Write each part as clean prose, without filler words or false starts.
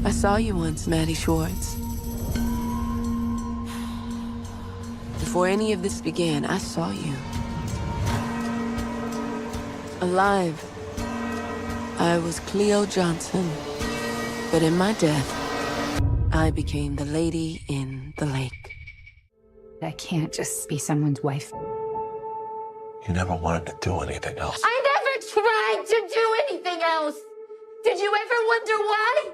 I saw you once, Maddie Schwartz. Before any of this began, I saw you. Alive. I was Cleo Johnson. But in my death, I became the lady in the lake. I can't just be someone's wife. You never wanted to do anything else. I never tried to do anything else. Did you ever wonder why?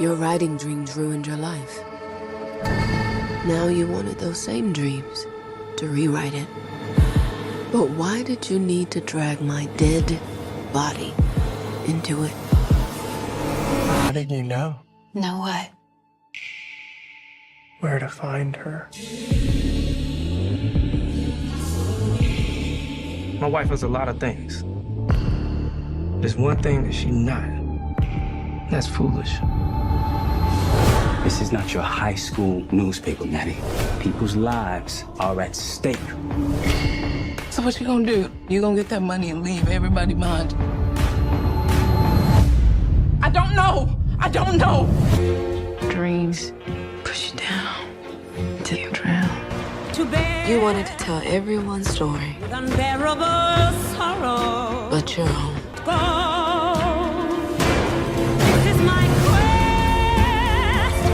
Your writing dreams ruined your life. Now you wanted those same dreams to rewrite it. But why did you need to drag my dead body into it? How did you know? Know what? Where to find her? My wife is a lot of things. There's one thing that she's not. That's foolish. This is not your high school newspaper, Maddie. People's lives are at stake. So what you gonna do? You gonna get that money and leave everybody behind you? I don't know. I don't know. Dreams push you down until you drown. You wanted to tell everyone's story, Unbearable sorrow. but your own. This is my quest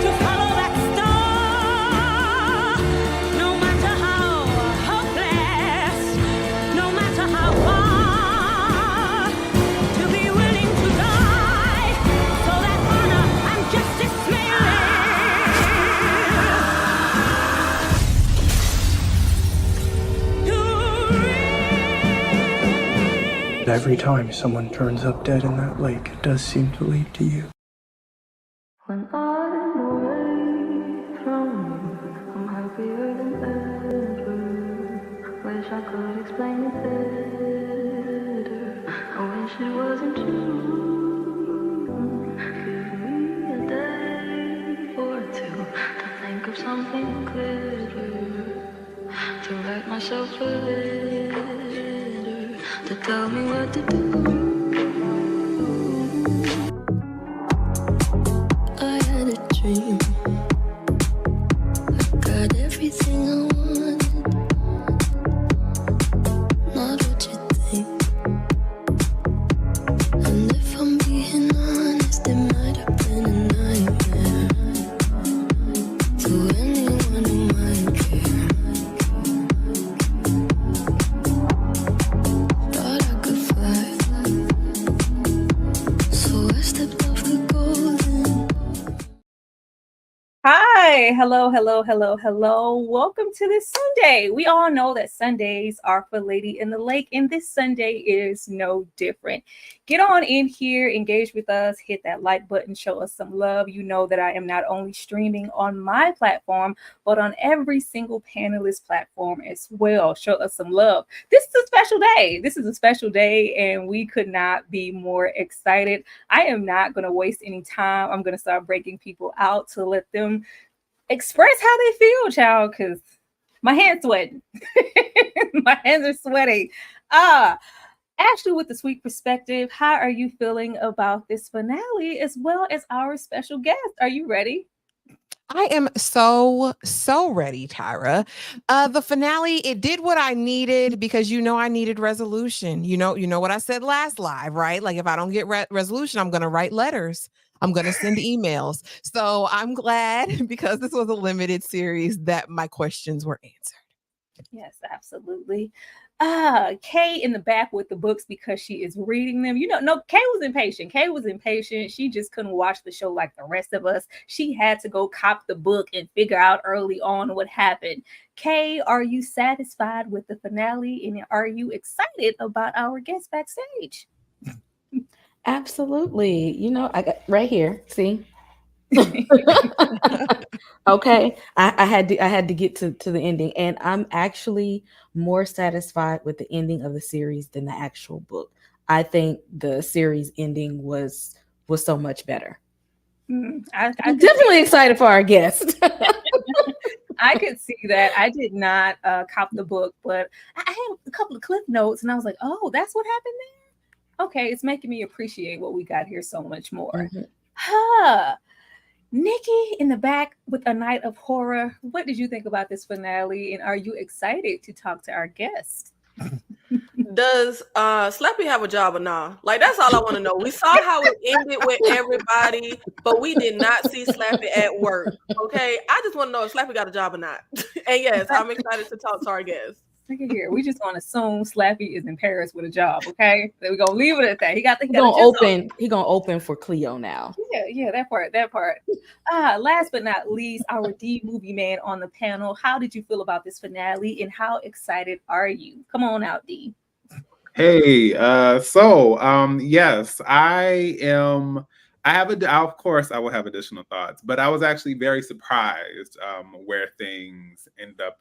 to follow that star. No matter how hopeless, no matter how far, to be willing to die so that honor and justice may live. Every time someone turns up dead in that lake, it does seem to lead to you. When I'm away from you, I'm happier than ever. Wish I could explain it better. I wish it wasn't true. Give me a day or two to think of something clearer, to write myself a letter, to tell me what to do. I had a dream. I got everything I wanted. Not what you think. And if I'm being honest, it might have been a nightmare. To anyone who might care. Thought I could fly. So I stepped off the golden. Hi, hello. Welcome to this Sunday. We all know that Sundays are for Lady in the Lake, and this Sunday is no different. Get on in here, engage with us, hit that like button, show us some love. You know that I am not only streaming on my platform, but on every single panelist platform as well. Show us some love. This is a special day. And we could not be more excited. I am not going to waste any time. I'm going to start breaking people out to let them express how they feel, child, because my hands sweating. My hands are sweating. Ashley, with the sweet perspective, how are you feeling about this finale as well as our special guest? Are you ready? I am so ready, Tyra. The finale, it did what I needed because I needed resolution. You know what I said last live, right? Like if I don't get resolution, I'm going to write letters. I'm going to send emails. So I'm glad because this was a limited series that my questions were answered. Yes, absolutely. Kay in the back with the books because she is reading them. No, Kay was impatient. She just couldn't watch the show like the rest of us. She had to go cop the book and figure out early on what happened. Kay, are you satisfied with the finale? And are you excited about our guests backstage? Absolutely. I got right here. See? Okay. I had to get to the ending, and I'm actually more satisfied with the ending of the series than the actual book. I think the series ending was so much better. I'm definitely excited for our guest. I could see that. I did not cop the book, but I had a couple of clip notes, and I was like, "Oh, that's what happened there." Okay, it's making me appreciate what we got here so much more. Mm-hmm. Huh. Nikki in the back with A Night of Horror. What did you think about this finale? And are you excited to talk to our guest? Does Slappy have a job or not? Like, that's all I want to know. We saw how it ended with everybody, but we did not see Slappy at work. Okay, I just want to know if Slappy got a job or not. And yes, I'm excited to talk to our guest. Look at here. We just want to assume Slappy is in Paris with a job. Okay, so we're gonna leave it at that. He gonna open for Cleo now. Yeah, that part. Last but not least, our D movie man on the panel. How did you feel about this finale, and how excited are you? Come on out, D. Hey, yes, I am. Of course, I will have additional thoughts, but I was actually very surprised where things end up,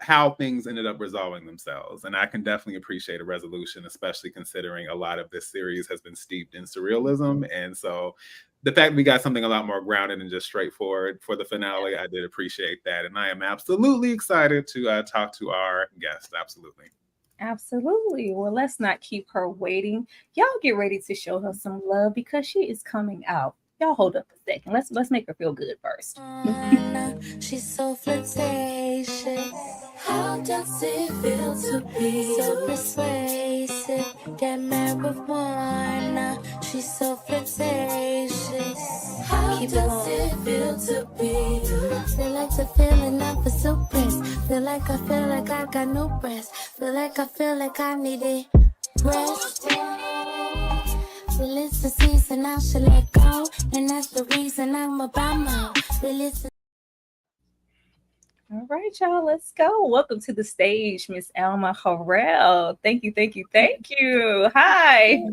how things ended up resolving themselves. And I can definitely appreciate a resolution, especially considering a lot of this series has been steeped in surrealism. And so the fact that we got something a lot more grounded and just straightforward for the finale, I did appreciate that. And I am absolutely excited to talk to our guest. Absolutely. Well, let's not keep her waiting. Y'all get ready to show her some love because she is coming out. Y'all hold up a second. Let's make her feel good first. She's so flirtatious. How does it feel to be so persuasive? Get marijuana. She's so flirtatious. How does it feel to be? Feel like the feeling of a suppress. Feel like I got no breath. Feel like I need it. Rest. Feel it's the season I should let go. And that's the reason I'm about my. All right, y'all, let's go. Welcome to the stage, Miss Alma Har'el. Thank you. Hi.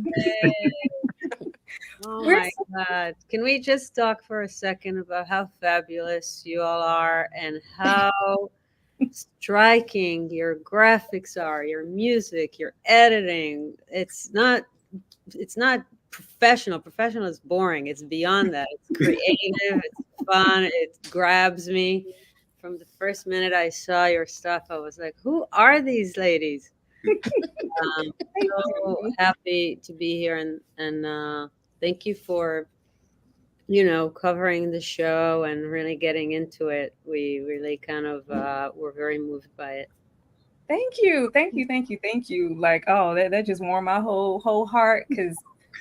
Oh my God. Can we just talk for a second about how fabulous you all are and how striking your graphics are, your music, your editing? It's not professional. Professional is boring. It's beyond that. It's creative. It's fun. It grabs me. From the first minute I saw your stuff, I was like, who are these ladies? So happy to be here. And thank you for, covering the show and really getting into it. We really kind of were very moved by it. Thank you. Like, oh, that just warmed my whole heart because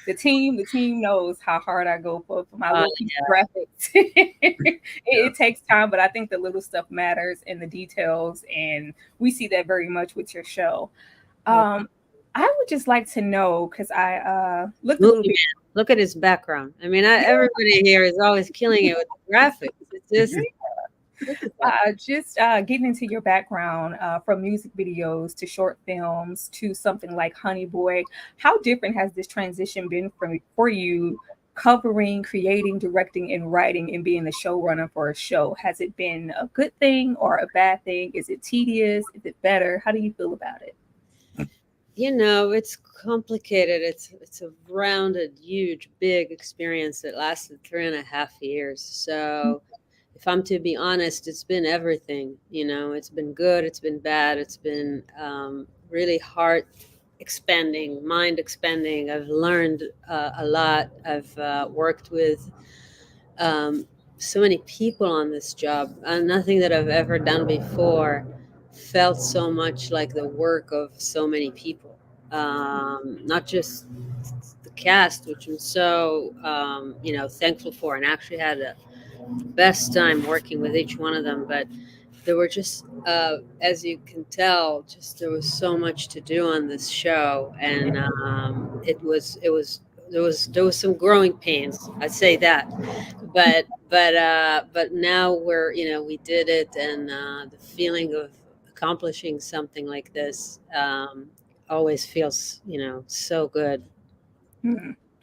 the team knows how hard I go for my little piece of graphics. It takes time, but I think the little stuff matters and the details, and we see that very much with your show. I would just like to know, because I looked a little bit. Look at his background. I mean, everybody here is always killing it with the graphics. It's just getting into your background from music videos to short films to something like Honey Boy. How different has this transition been for you, covering, creating, directing, and writing, and being the showrunner for a show? Has it been a good thing or a bad thing? Is it tedious? Is it better? How do you feel about it? It's complicated. It's a rounded, huge, big experience that lasted 3.5 years. So if I'm to be honest, it's been everything. It's been good, it's been bad, it's been really heart expanding, mind expanding. I've learned a lot. I've worked with so many people on this job. Nothing that I've ever done before felt so much like the work of so many people, not just the cast, which I'm so thankful for, and actually had the best time working with each one of them. But there were just as you can tell, there was so much to do on this show, and there was some growing pains, I'd say that, but now we did it, and the feeling of accomplishing something like this always feels so good.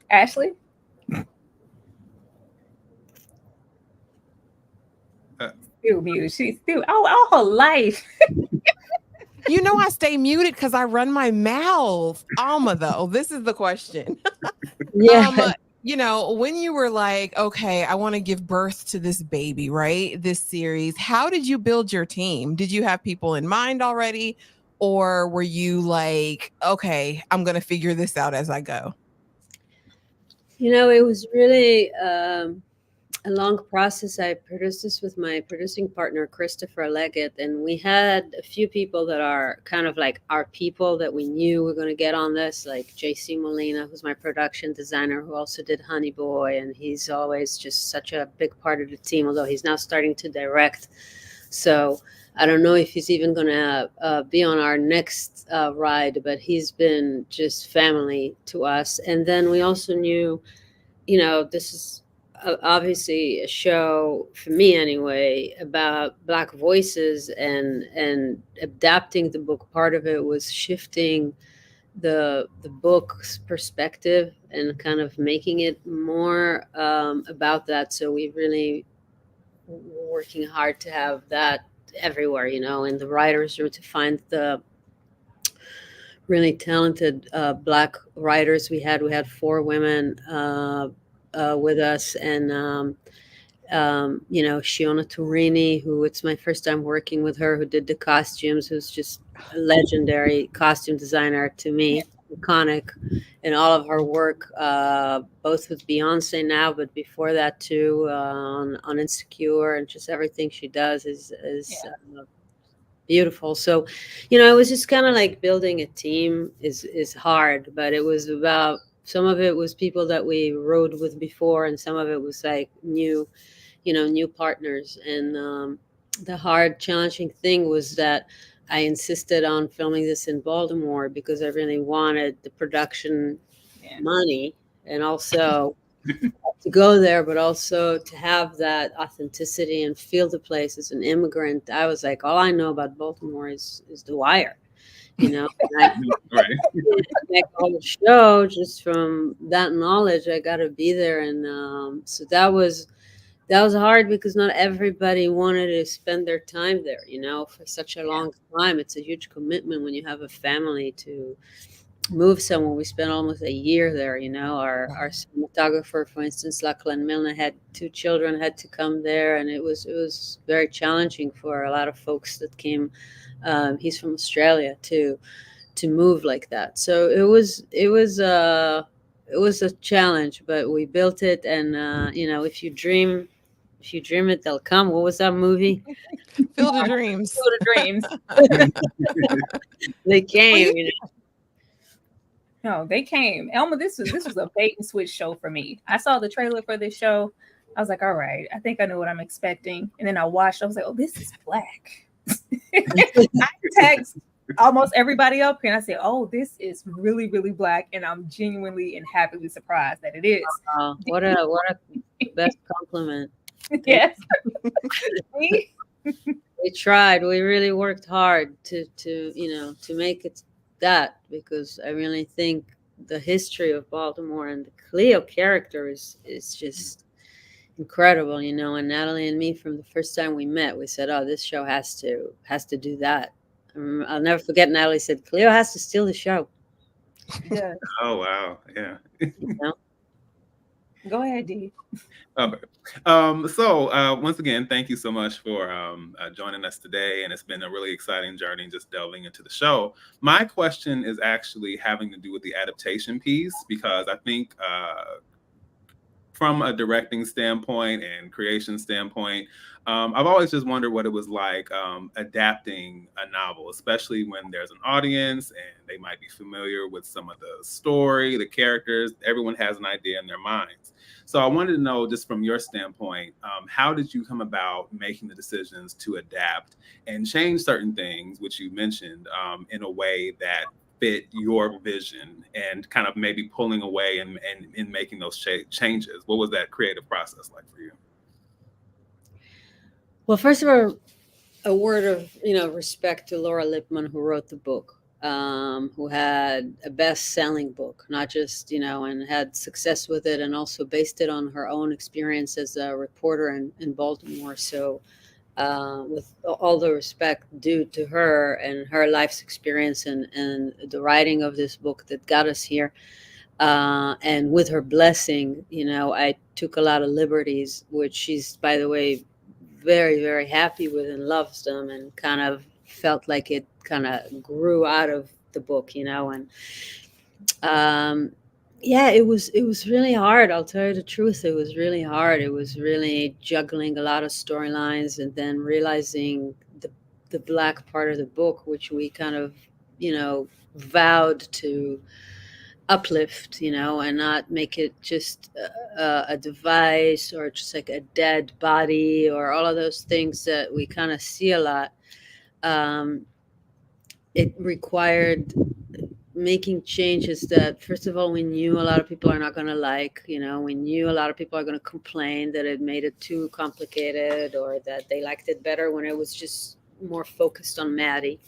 Ashley? Still muted. She's still all her life. I stay muted because I run my mouth. Alma, though, this is the question. Yeah. When you were like, okay, I want to give birth to this baby, right? This series, how did you build your team? Did you have people in mind already? or were you like, okay, I'm gonna figure this out as I go? It was really a long process. I produced this with my producing partner, Christopher Leggett, and we had a few people that are kind of like our people that we knew were going to get on this, like JC Molina, who's my production designer, who also did Honey Boy, and he's always just such a big part of the team, although he's now starting to direct. So I don't know if he's even going to be on our next ride, but he's been just family to us. And then we also knew, this is obviously a show, for me anyway, about Black voices and adapting the book. Part of it was shifting the book's perspective and kind of making it more about that. So we really were working hard to have that everywhere, in the writers' room, to find the really talented Black writers we had. We had 4 women with us, and Shiona Turini, who it's my first time working with her, who did the costumes, who's just a legendary costume designer to me, iconic in all of her work, both with Beyonce now, but before that too, on Insecure, and just everything she does is beautiful. So, it was just kind of like building a team is hard, but it was about, some of it was people that we rode with before, and some of it was like new partners. And the hard, challenging thing was that I insisted on filming this in Baltimore because I really wanted the production money, and also to go there, but also to have that authenticity and feel the place as an immigrant. I was like, all I know about Baltimore is The Wire, and I make a whole show just from that knowledge. I got to be there, and so that was hard because not everybody wanted to spend their time there, for such a long time. It's a huge commitment when you have a family to move somewhere. We spent almost a year there. Our cinematographer, for instance, Lachlan Milner, had 2 children, had to come there, and it was very challenging for a lot of folks that came. He's from Australia to move like that. So it was a challenge, but we built it. And if you dream it, they'll come. What was that movie? Field of Dreams. Field of Dreams. They came. No, they came. Elma, this was a bait and switch show for me. I saw the trailer for this show. I was like, all right, I think I know what I'm expecting. And then I watched, I was like, oh, this is Black. I text almost everybody up here and I said, oh, this is really, really Black. And I'm genuinely and happily surprised that it is. What a best compliment. Yes. We tried. We really worked hard to make it that, because I really think the history of Baltimore and the Cleo character is just incredible, and Natalie and me, from the first time we met, we said, oh, this show has to do that. I'll never forget, Natalie said, Cleo has to steal the show. Yeah. Oh wow, yeah. Go ahead, Dee. Okay. So once again, thank you so much for joining us today, and it's been a really exciting journey just delving into the show. My question is actually having to do with the adaptation piece, because I think from a directing standpoint and creation standpoint, I've always just wondered what it was like adapting a novel, especially when there's an audience and they might be familiar with some of the story, the characters. Everyone has an idea in their minds. So I wanted to know, just from your standpoint, how did you come about making the decisions to adapt and change certain things, which you mentioned, in a way that fit your vision, and kind of maybe pulling away and making those changes? What was that creative process like for you? Well, first of all, a word of respect to Laura Lippman, who wrote the book, who had a best-selling book, not just and had success with it, and also based it on her own experience as a reporter in Baltimore. So with all the respect due to her and her life's experience and the writing of this book that got us here, and with her blessing, I took a lot of liberties, which she's, by the way, very, very happy with and loves them, and kind of felt like it kind of grew out of the book, you know. And yeah, it was really hard. I'll tell you the truth. It was really hard. It was really juggling a lot of storylines and then realizing the black part of the book, which we kind of, you know, vowed to uplift, you know, and not make it just a device or just like a dead body or all of those things that we kind of see a lot. It required making changes that, first of all, we knew a lot of people are not going to like, you know, we knew a lot of people are going to complain that it made it too complicated or that they liked it better when it was just more focused on Maddie.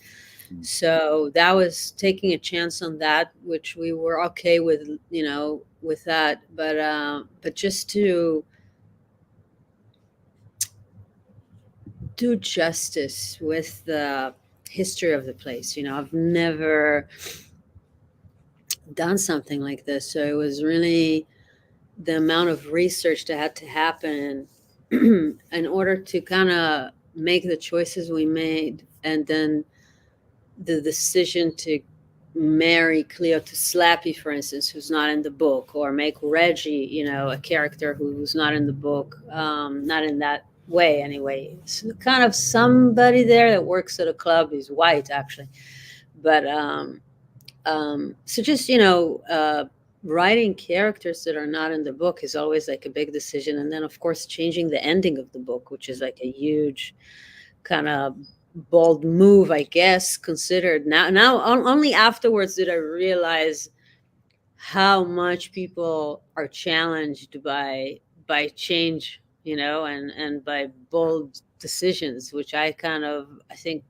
So that was taking a chance on that, which we were okay with, you know, with that. But just to do justice with the history of the place, you know, I've never done something like this. So it was really the amount of research that had to happen in order to kind of make the choices we made, and then the decision to marry Cleo to Slappy, for instance, who's not in the book, or make Reggie, you know, a character who's not in the book, not in that way anyway. So kind of somebody there that works at a club. He's white, actually. But so just, you know, writing characters that are not in the book is always like a big decision. And then, of course, changing the ending of the book, which is like a huge kind of bold move, I guess, considered. Now only afterwards did I realize how much people are challenged by change, you know, and by bold decisions, which I think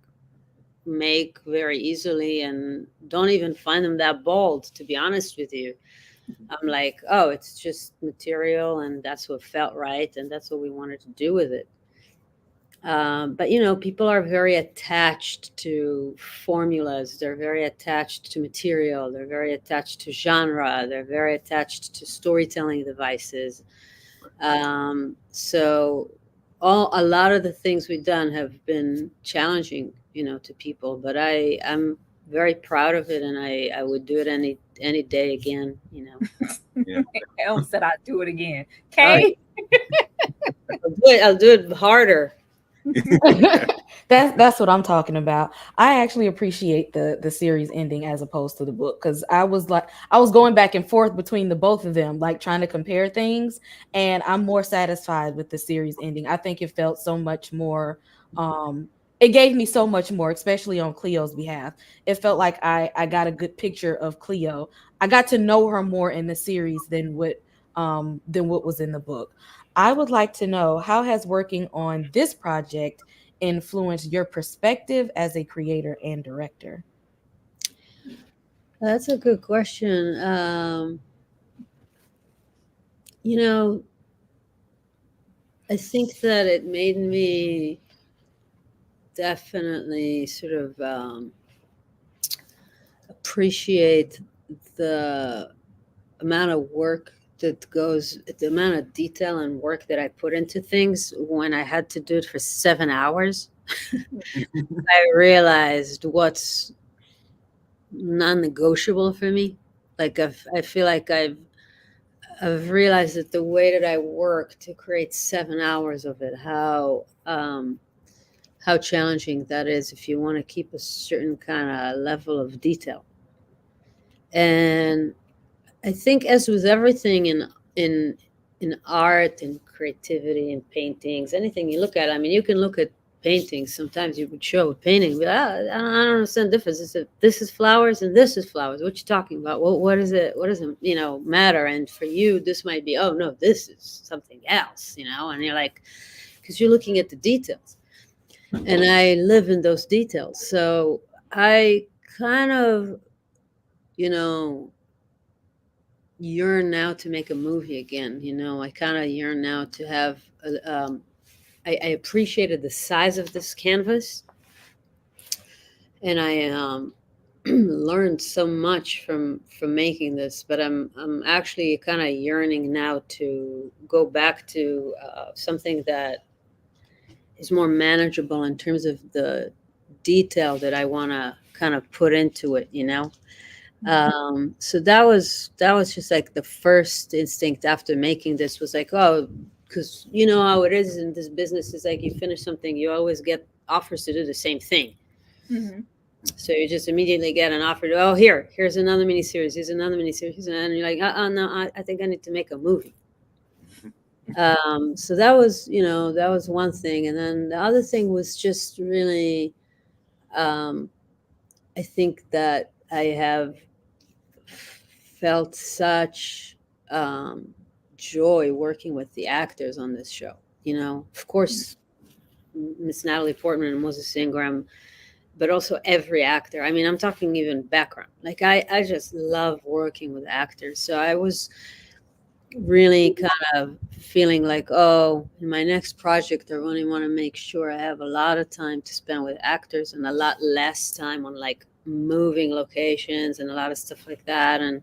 make very easily and don't even find them that bold, to be honest with you. I'm like, oh, it's just material and that's what felt right and that's what we wanted to do with it. But, you know, people are very attached to formulas. They're very attached to material. They're very attached to genre. They're very attached to storytelling devices. So a lot of the things we've done have been challenging, you know, to people. But I'm very proud of it, and I would do it any day again, you know. Yeah. Elm said I'd do it again. Okay. I'll do it harder. That's what I'm talking about. I actually appreciate the series ending as opposed to the book, because I was going back and forth between the both of them, like trying to compare things, and I'm more satisfied with the series ending. I think it felt so much more it gave me so much more, especially on Cleo's behalf. It felt like I got a good picture of Cleo. I got to know her more in the series than what was in the book. I would like to know, how has working on this project influenced your perspective as a creator and director? That's a good question. You know, I think that it made me definitely sort of appreciate the amount of work the amount of detail and work that I put into things. When I had to do it for 7 hours, I realized what's non-negotiable for me. Like I feel like I've realized that the way that I work to create 7 hours of it, how challenging that is if you want to keep a certain kind of level of detail. And I think, as with everything in art and creativity and paintings, anything you look at, I mean, you can look at paintings. Sometimes you would show a painting, but I don't understand the difference. This is flowers and this is flowers. What you talking about? Well, what is it? What does it, you know, matter? And for you, this might be, oh no, this is something else, you know. And you're like, because you're looking at the details, and I live in those details. So I kind of, you know, yearn now to make a movie again. You know, I kind of yearn now to have I appreciated the size of this canvas, and I learned so much from making this. But I'm actually kind of yearning now to go back to something that is more manageable in terms of the detail that I want to kind of put into it, you know. So that was just like the first instinct after making this was like, oh, because you know how it is in this business, is like you finish something, you always get offers to do the same thing. Mm-hmm. So you just immediately get an offer to, oh, here's another miniseries, here's another miniseries, and you're like, no, I think I need to make a movie. So that was, you know, that was one thing, and then the other thing was just really, I think that I have felt such joy working with the actors on this show. You know, of course, Miss Natalie Portman and Moses Ingram, but also every actor. I mean, I'm talking even background. Like I just love working with actors. So I was really kind of feeling like, oh, in my next project, I really want to make sure I have a lot of time to spend with actors and a lot less time on like moving locations and a lot of stuff like that. And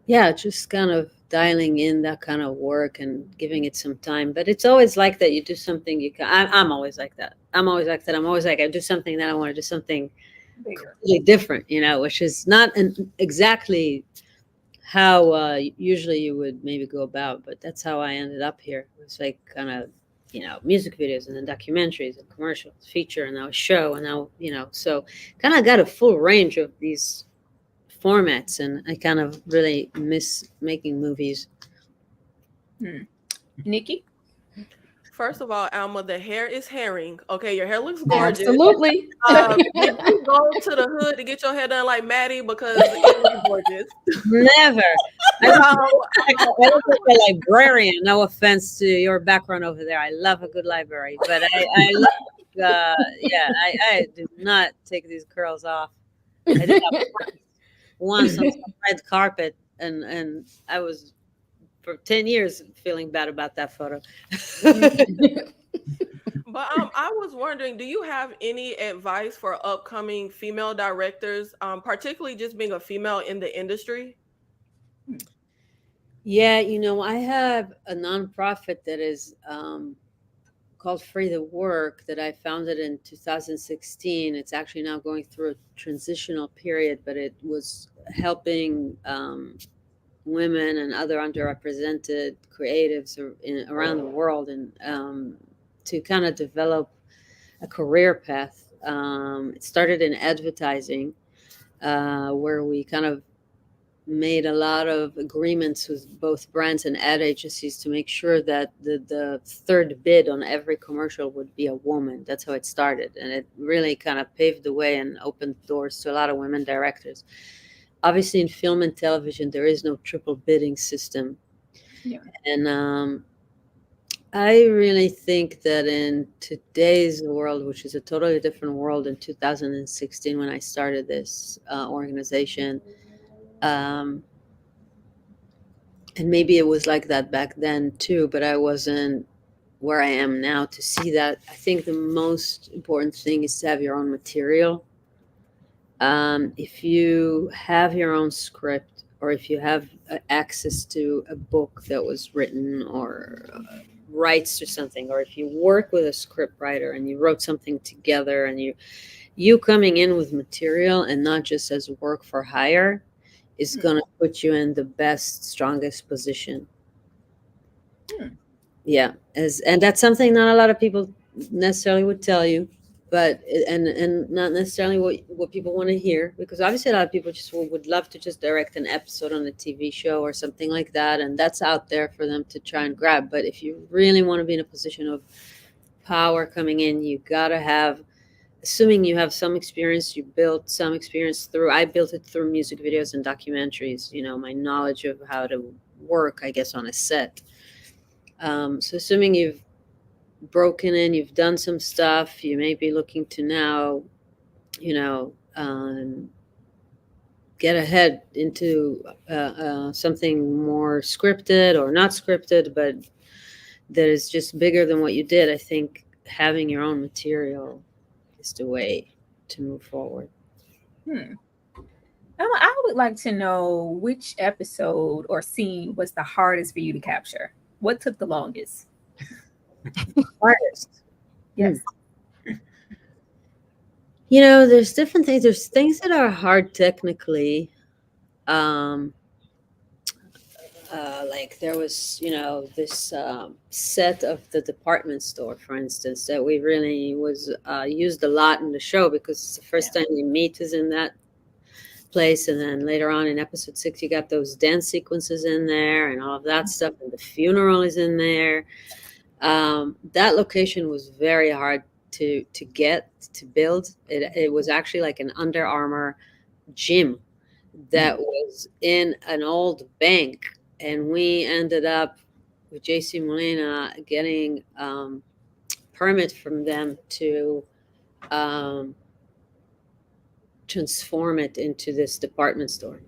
yeah, just kind of dialing in that kind of work and giving it some time. But it's always like that. You do something, you can. I'm always like that. I'm always like that. I'm always like, I do something, then I want to do something completely different, you know, which is not exactly how usually you would maybe go about, but that's how I ended up here. It was like kind of, you know, music videos and then documentaries and commercials, feature, and now a show, and now, you know, so kind of got a full range of these formats, and I kind of really miss making movies. Nikki? First of all, Alma, the hair is herring. Okay, your hair looks gorgeous. Absolutely. Did you go to the hood to get your hair done like Maddie? Because it looks gorgeous. Never. I look like a librarian. No offense to your background over there. I love a good library, but I love, yeah, I do not take these curls off. I did that once on some red carpet, and I was for 10 years feeling bad about that photo. But I was wondering, do you have any advice for upcoming female directors, particularly just being a female in the industry? Yeah, you know, I have a nonprofit that is called Free the Work that I founded in 2016. It's actually now going through a transitional period, but it was helping women and other underrepresented creatives around the world, and to kind of develop a career path. It started in advertising, where we kind of made a lot of agreements with both brands and ad agencies to make sure that the third bid on every commercial would be a woman. That's how it started. And it really kind of paved the way and opened doors to a lot of women directors. Obviously, in film and television, there is no triple bidding system. Yeah. And I really think that in today's world, which is a totally different world in 2016 when I started this organization, and maybe it was like that back then too, but I wasn't where I am now to see that. I think the most important thing is to have your own material. If you have your own script, or if you have access to a book that was written, or rights to something, or if you work with a script writer and you wrote something together, and you coming in with material and not just as work for hire is going to put you in the best, strongest position. Yeah, and that's something not a lot of people necessarily would tell you, but and not necessarily what people want to hear, because obviously a lot of people just would love to just direct an episode on a TV show or something like that, and that's out there for them to try and grab. But if you really want to be in a position of power coming in, you gotta have, assuming you have some experience, you built some experience through, I built it through music videos and documentaries, you know, my knowledge of how to work, I guess, on a set. So assuming you've broken in, you've done some stuff, you may be looking to now, you know, get ahead into something more scripted or not scripted, but that is just bigger than what you did. I think having your own material is the way to move forward. I would like to know which episode or scene was the hardest for you to capture. What took the longest? Hardest? Yes. You know, there's different things. There's things that are hard technically. Um, like there was, this set of the department store, for instance, that we really was used a lot in the show because it's the first time we meet is in that place, and then later on in episode 6, you got those dance sequences in there and all of that stuff, and the funeral is in there. That location was very hard to get to build. It was actually like an Under Armour gym that was in an old bank, and we ended up with JC Molina getting permit from them to um, transform it into this department store,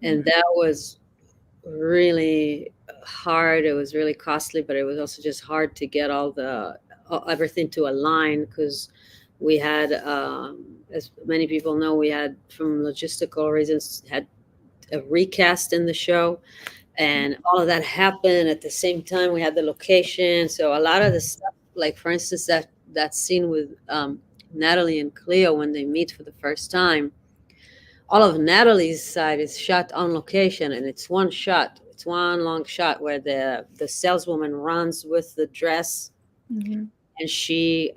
and that was really hard. It was really costly, but it was also just hard to get everything to align because we had, as many people know, we had, from logistical reasons, had a recast in the show, and all of that happened at the same time. We had the location, so a lot of the stuff, like for instance, that scene with Natalie and Cleo when they meet for the first time, all of Natalie's side is shot on location, and it's one shot. It's one long shot where the saleswoman runs with the dress, and she,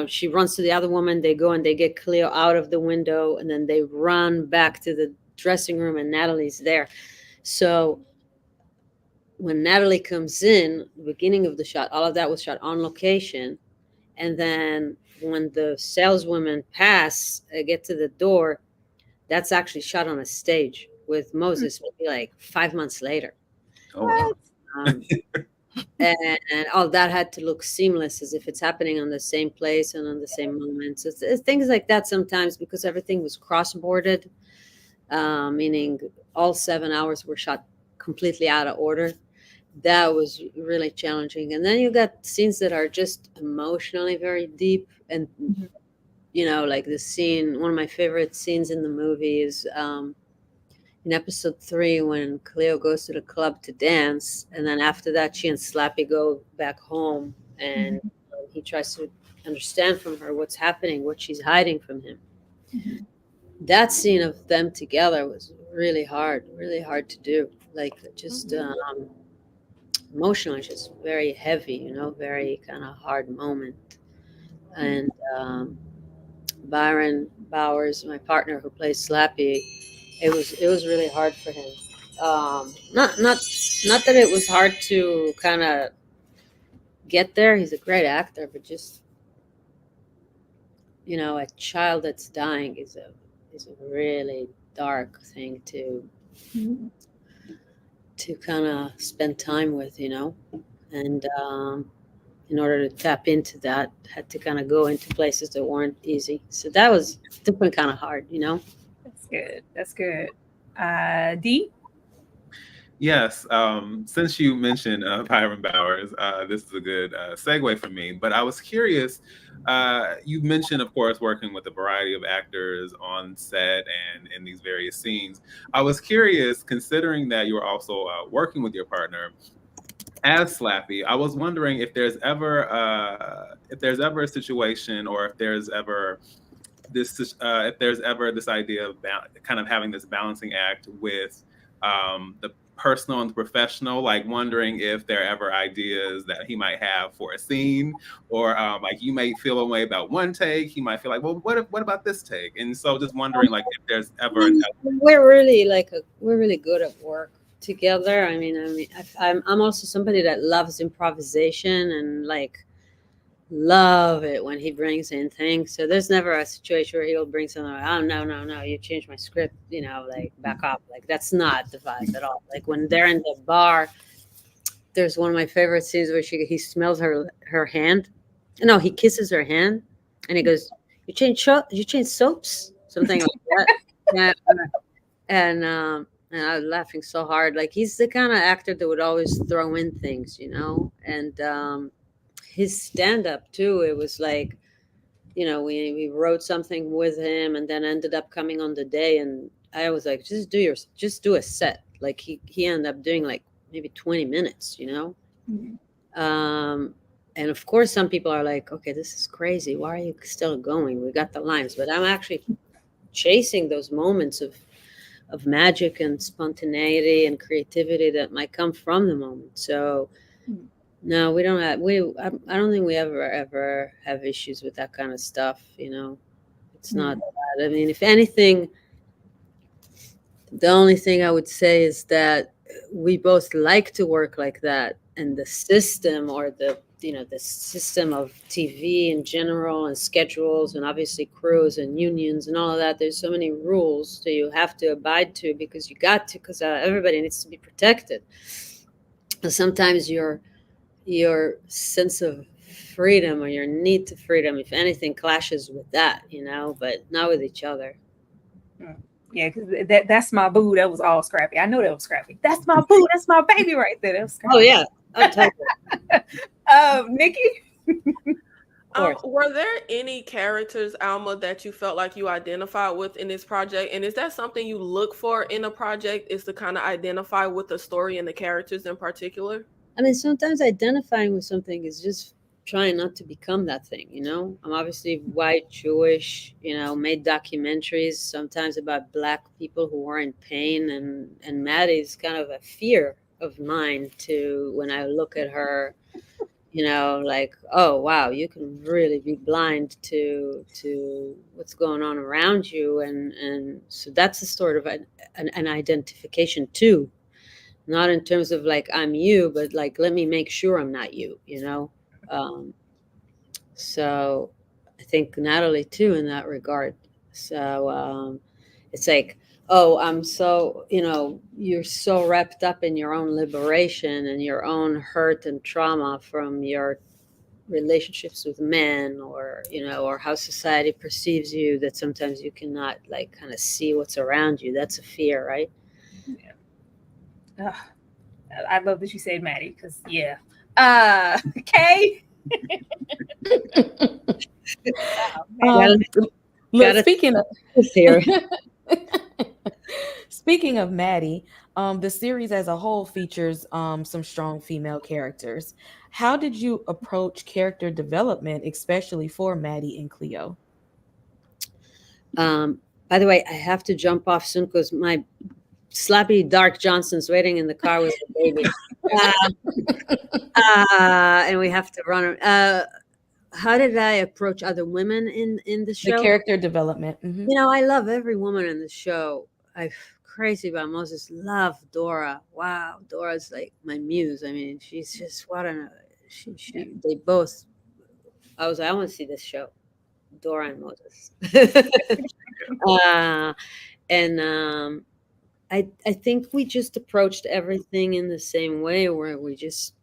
she runs to the other woman. They go and they get Cleo out of the window, and then they run back to the dressing room, and Natalie's there. So when Natalie comes in, the beginning of the shot, all of that was shot on location, and then when the saleswomen get to the door, that's actually shot on a stage with Moses, maybe like 5 months later. Oh, wow. And all that had to look seamless, as if it's happening on the same place and on the same moment. So it's things like that sometimes, because everything was cross-boarded, meaning all 7 hours were shot completely out of order. That was really challenging. And then you got scenes that are just emotionally very deep, and like the scene, one of my favorite scenes in the movie is in episode 3 when Cleo goes to the club to dance, and then after that she and Slappy go back home, and he tries to understand from her what's happening, what she's hiding from him. That scene of them together was really hard to do. Like just emotionally, just very heavy, very kind of hard moment. And Byron Bowers, my partner who plays Slappy, it was really hard for him. Not that it was hard to kind of get there. He's a great actor, but just a child that's dying is a really dark thing to kind of spend time with, and in order to tap into that, had to kind of go into places that weren't easy. So that was definitely kind of hard, That's good. D? Yes. Since you mentioned Byron Bowers, this is a good segue for me. But I was curious. You mentioned, of course, working with a variety of actors on set and in these various scenes. I was curious, considering that you were also working with your partner as Slappy. I was wondering if there's ever a situation, or if there's ever this idea of kind of having this balancing act with the personal and the professional, like wondering if there are ever ideas that he might have for a scene, or like you might feel a way about one take, he might feel like, well, what about this take? And so just wondering like if there's ever we're really good at work together. I mean, I'm also somebody that loves improvisation and like love it when he brings in things. So there's never a situation where he'll bring something like, oh no, you changed my script, like back up. Like that's not the vibe at all. Like when they're in the bar, there's one of my favorite scenes where he smells her hand. No, he kisses her hand, and he goes, "You change soaps," something like that. And I was laughing so hard. Like he's the kind of actor that would always throw in things, and his stand-up too, it was like, we wrote something with him and then ended up coming on the day, and I was like, just do a set. Like he ended up doing like maybe 20 minutes, And of course, some people are like, okay, this is crazy. Why are you still going? We got the lines. But I'm actually chasing those moments of magic and spontaneity and creativity that might come from the moment. So no, we don't have I don't think we ever have issues with that kind of stuff, you know. It's not that. I mean, if anything, the only thing I would say is that we both like to work like that, and the system, or the system of TV in general, and schedules, and obviously crews and unions and all of that. There's so many rules that you have to abide to, because you got to, because everybody needs to be protected. And sometimes your sense of freedom, or your need to freedom, if anything, clashes with that, you know, but not with each other. Yeah, because that's my boo. That was all Scrappy. I know that was Scrappy. That's my boo. That's my baby right there. That was Scrappy. Oh yeah. Nikki. Were there any characters, Alma, that you felt like you identified with in this project? And is that something you look for in a project, is to kind of identify with the story and the characters in particular? I mean, sometimes identifying with something is just trying not to become that thing, you know. I'm obviously white, Jewish, you know, made documentaries sometimes about Black people who are in pain, and Maddie's kind of a fear of mine to, when I look at her, you know, like, oh wow, you can really be blind to what's going on around you, and so that's a sort of an identification too, not in terms of like I'm you, but like, let me make sure I'm not you, you know. So I think Natalie too in that regard. So it's like, oh, I'm so, you know, you're so wrapped up in your own liberation and your own hurt and trauma from your relationships with men, or, you know, or how society perceives you, that sometimes you cannot like kind of see what's around you. That's a fear, right? Yeah. I love that you said Maddie, because yeah. Kay. Speaking of Maddie, the series as a whole features some strong female characters. How did you approach character development, especially for Maddie and Cleo? By the way, I have to jump off soon because my slappy Dark Johnson's waiting in the car with the baby. And we have to run. How did I approach other women in the show? The character development. You know, I love every woman in the show. I'm crazy about Moses. Love Dora. Wow, Dora's like my muse. I mean, she's just what an. They both. I was like, I want to see this show, Dora and Moses. I think we just approached everything in the same way, where we just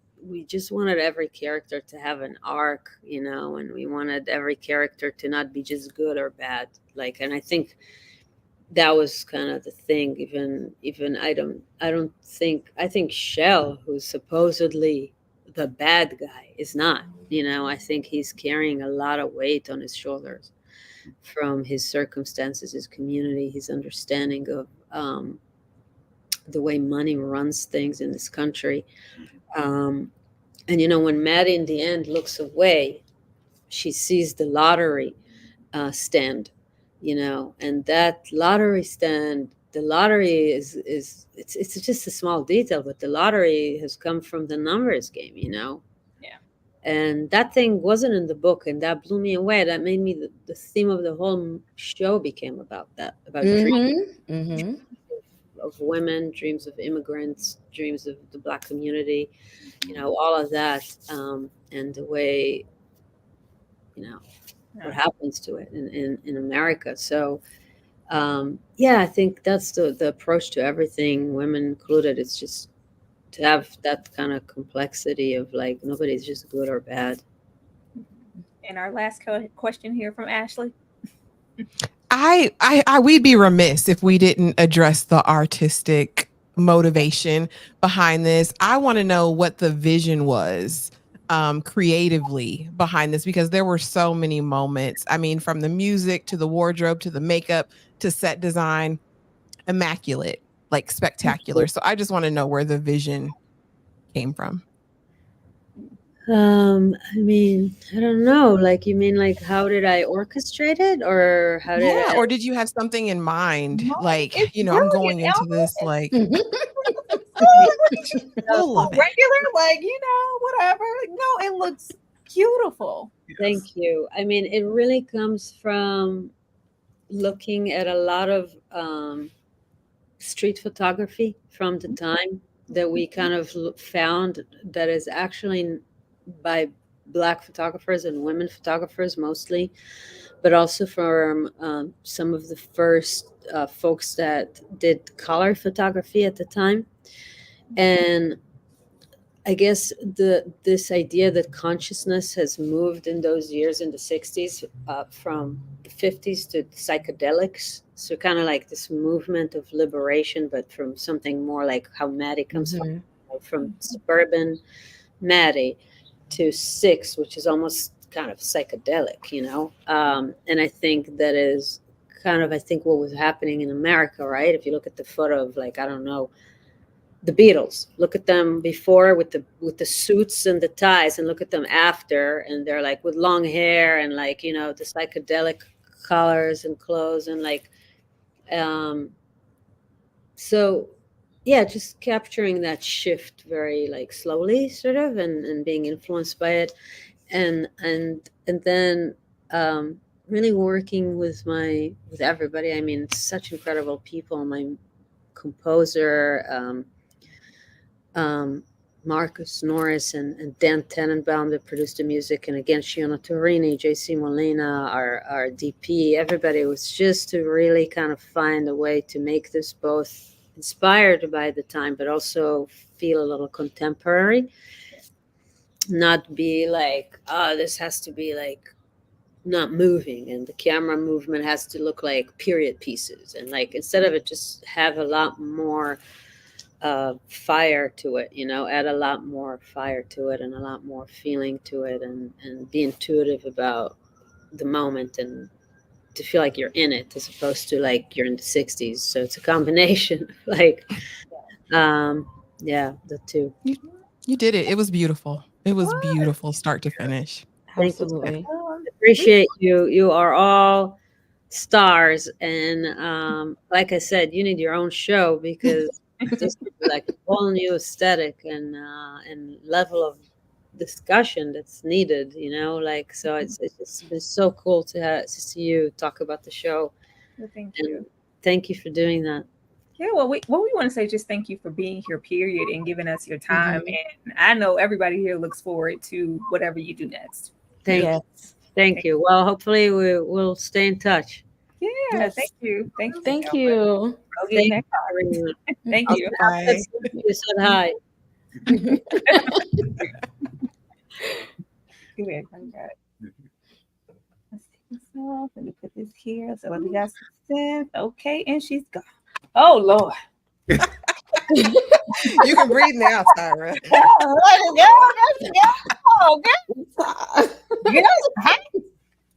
wanted every character to have an arc, you know, and we wanted every character to not be just good or bad. Like, and I think that was kind of the thing. Even I think Shell, who's supposedly the bad guy, is not, you know. I think he's carrying a lot of weight on his shoulders from his circumstances, his community, his understanding of the way money runs things in this country. And, you know, when Maddie in the end looks away, she sees the lottery stand, you know, and that lottery stand, the lottery is it's just a small detail, but the lottery has come from the numbers game, you know. Yeah. And that thing wasn't in the book, and that blew me away. That made me the theme of the whole show became about that, about dreams of women, dreams of immigrants, dreams of the Black community, you know, all of that, and the way, you know, what happens to it in America. So, yeah, I think that's the approach to everything, women included. It's just to have that kind of complexity of like, nobody's just good or bad. And our last question here from Ashley. We'd be remiss if we didn't address the artistic motivation behind this. I want to know what the vision was creatively behind this, because there were so many moments. I mean, from the music to the wardrobe to the makeup to set design, immaculate, like spectacular. So I just want to know where the vision came from. I mean, I don't know. Like, you mean like how did I orchestrate it, or how did Yeah, I? or did you have something in mind? Like, It's I'm brilliant, going into Alma. this like full So of it. regular, like, whatever. No, it looks beautiful. Thank you. I mean, it really comes from looking at a lot of street photography from the time that we kind of found that is actually by Black photographers and women photographers mostly, but also from some of the first folks that did color photography at the time. And I guess this idea that consciousness has moved in those years in the 60s from the 50s to from. So kind of like this movement of liberation, but from something more like how Maddie comes from suburban Maddie to Six, which is almost kind of psychedelic, and I think that is kind of, I think, what was happening in America, right? If you look at the photo of, like, I don't know, the Beatles. Look at them before with the suits and the ties, and look at them after, and they're like with long hair and, like, the psychedelic colors and clothes, and like, so yeah, just capturing that shift very, like, slowly, sort of, and being influenced by it, and then really working with everybody. I mean, such incredible people. My composer, Marcus Norris and Dan Tenenbaum, that produced the music, and again, Shiona Torini, JC Molina, our DP, everybody was just to really kind of find a way to make this both inspired by the time, but also feel a little contemporary. Not be like, oh, this has to be like not moving, and the camera movement has to look like period pieces, and like, instead of it, just have a lot more fire to it, add a lot more fire to it and a lot more feeling to it, and be intuitive about the moment, and to feel like you're in it as opposed to like you're in the 60s. So it's a combination of, like, yeah, the two. You did it. It was beautiful. It was beautiful start to finish. Thank you. Absolutely. Appreciate you. You are all stars, and like I said, you need your own show, because this is like a whole new aesthetic and level of discussion that's needed. Like, so it's just been so cool to see you talk about the show. Well, thank And you. thank you for doing that. Yeah, well, what we want to say, just thank you for being here, period, and giving us your time. And I know everybody here looks forward to whatever you do next. Thank you. Well, hopefully we'll stay in touch. Yeah, Yes. thank you. Thank you. Thank you. I'll get next time. Thank you. You said hi. Good. I got it. Let's take this off. Let me put this here. So we got success. Okay, and she's gone. Oh Lord. You can breathe now, Tyra.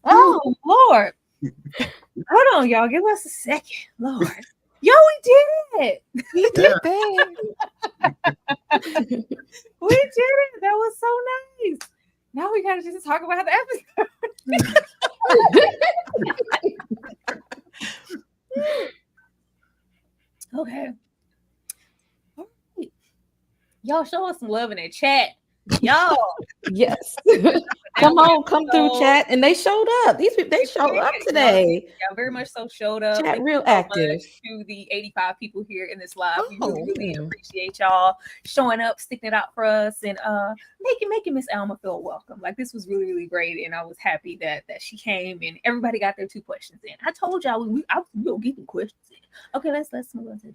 Oh Lord. Hold on, y'all. Give us a second. Lord. Yo, we did it. We did that. We did it. That was so nice. Now we gotta just talk about the episode. Okay. All right. Y'all show us some love in the chat. Y'all. Yes. Come through chat. And they showed up. These people, they showed up today. Yeah, very much so showed up. Chat Thank real you so active. much to the 85 people here in this live. We really appreciate y'all showing up, sticking it out for us, and making Miss Alma feel welcome. Like, this was really, really great, and I was happy that she came and everybody got their 2 questions in. I told y'all we will get the questions in. Okay, let's move on to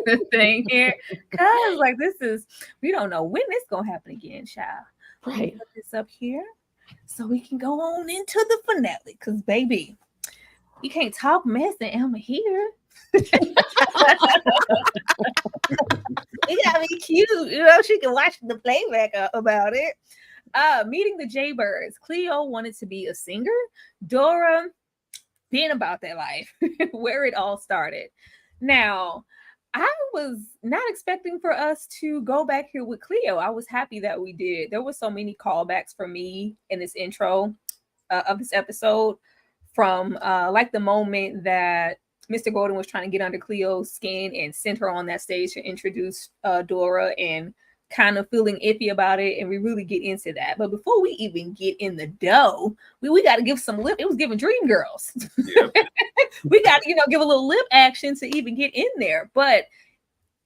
the thing here, cause like, this is, we don't know when this gonna happen again, child. Right. Put this up here so we can go on into the finale, cause baby, you can't talk mess and Alma here. It gotta be cute, she can watch the playback about it. Meeting the Jaybirds. Cleo wanted to be a singer. Dora being about that life, where it all started. Now, I was not expecting for us to go back here with Cleo. I was happy that we did. There were so many callbacks for me in this intro of this episode, from like the moment that Mr. Golden was trying to get under Cleo's skin and sent her on that stage to introduce Dora, and kind of feeling iffy about it, and we really get into that. But before we even get in the dough, we got to give some lip. It was giving Dream Girls. Yep. We got to, give a little lip action to even get in there. But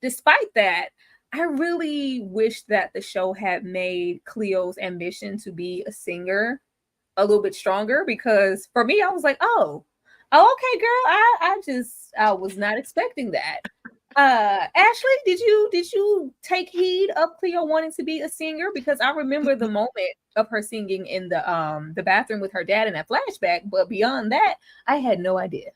despite that, I really wish that the show had made Cleo's ambition to be a singer a little bit stronger, because for me, I was like, oh, okay, girl, I was not expecting that. Ashley, did you take heed of Cleo wanting to be a singer? Because I remember the moment of her singing in the bathroom with her dad in that flashback, but beyond that, I had no idea.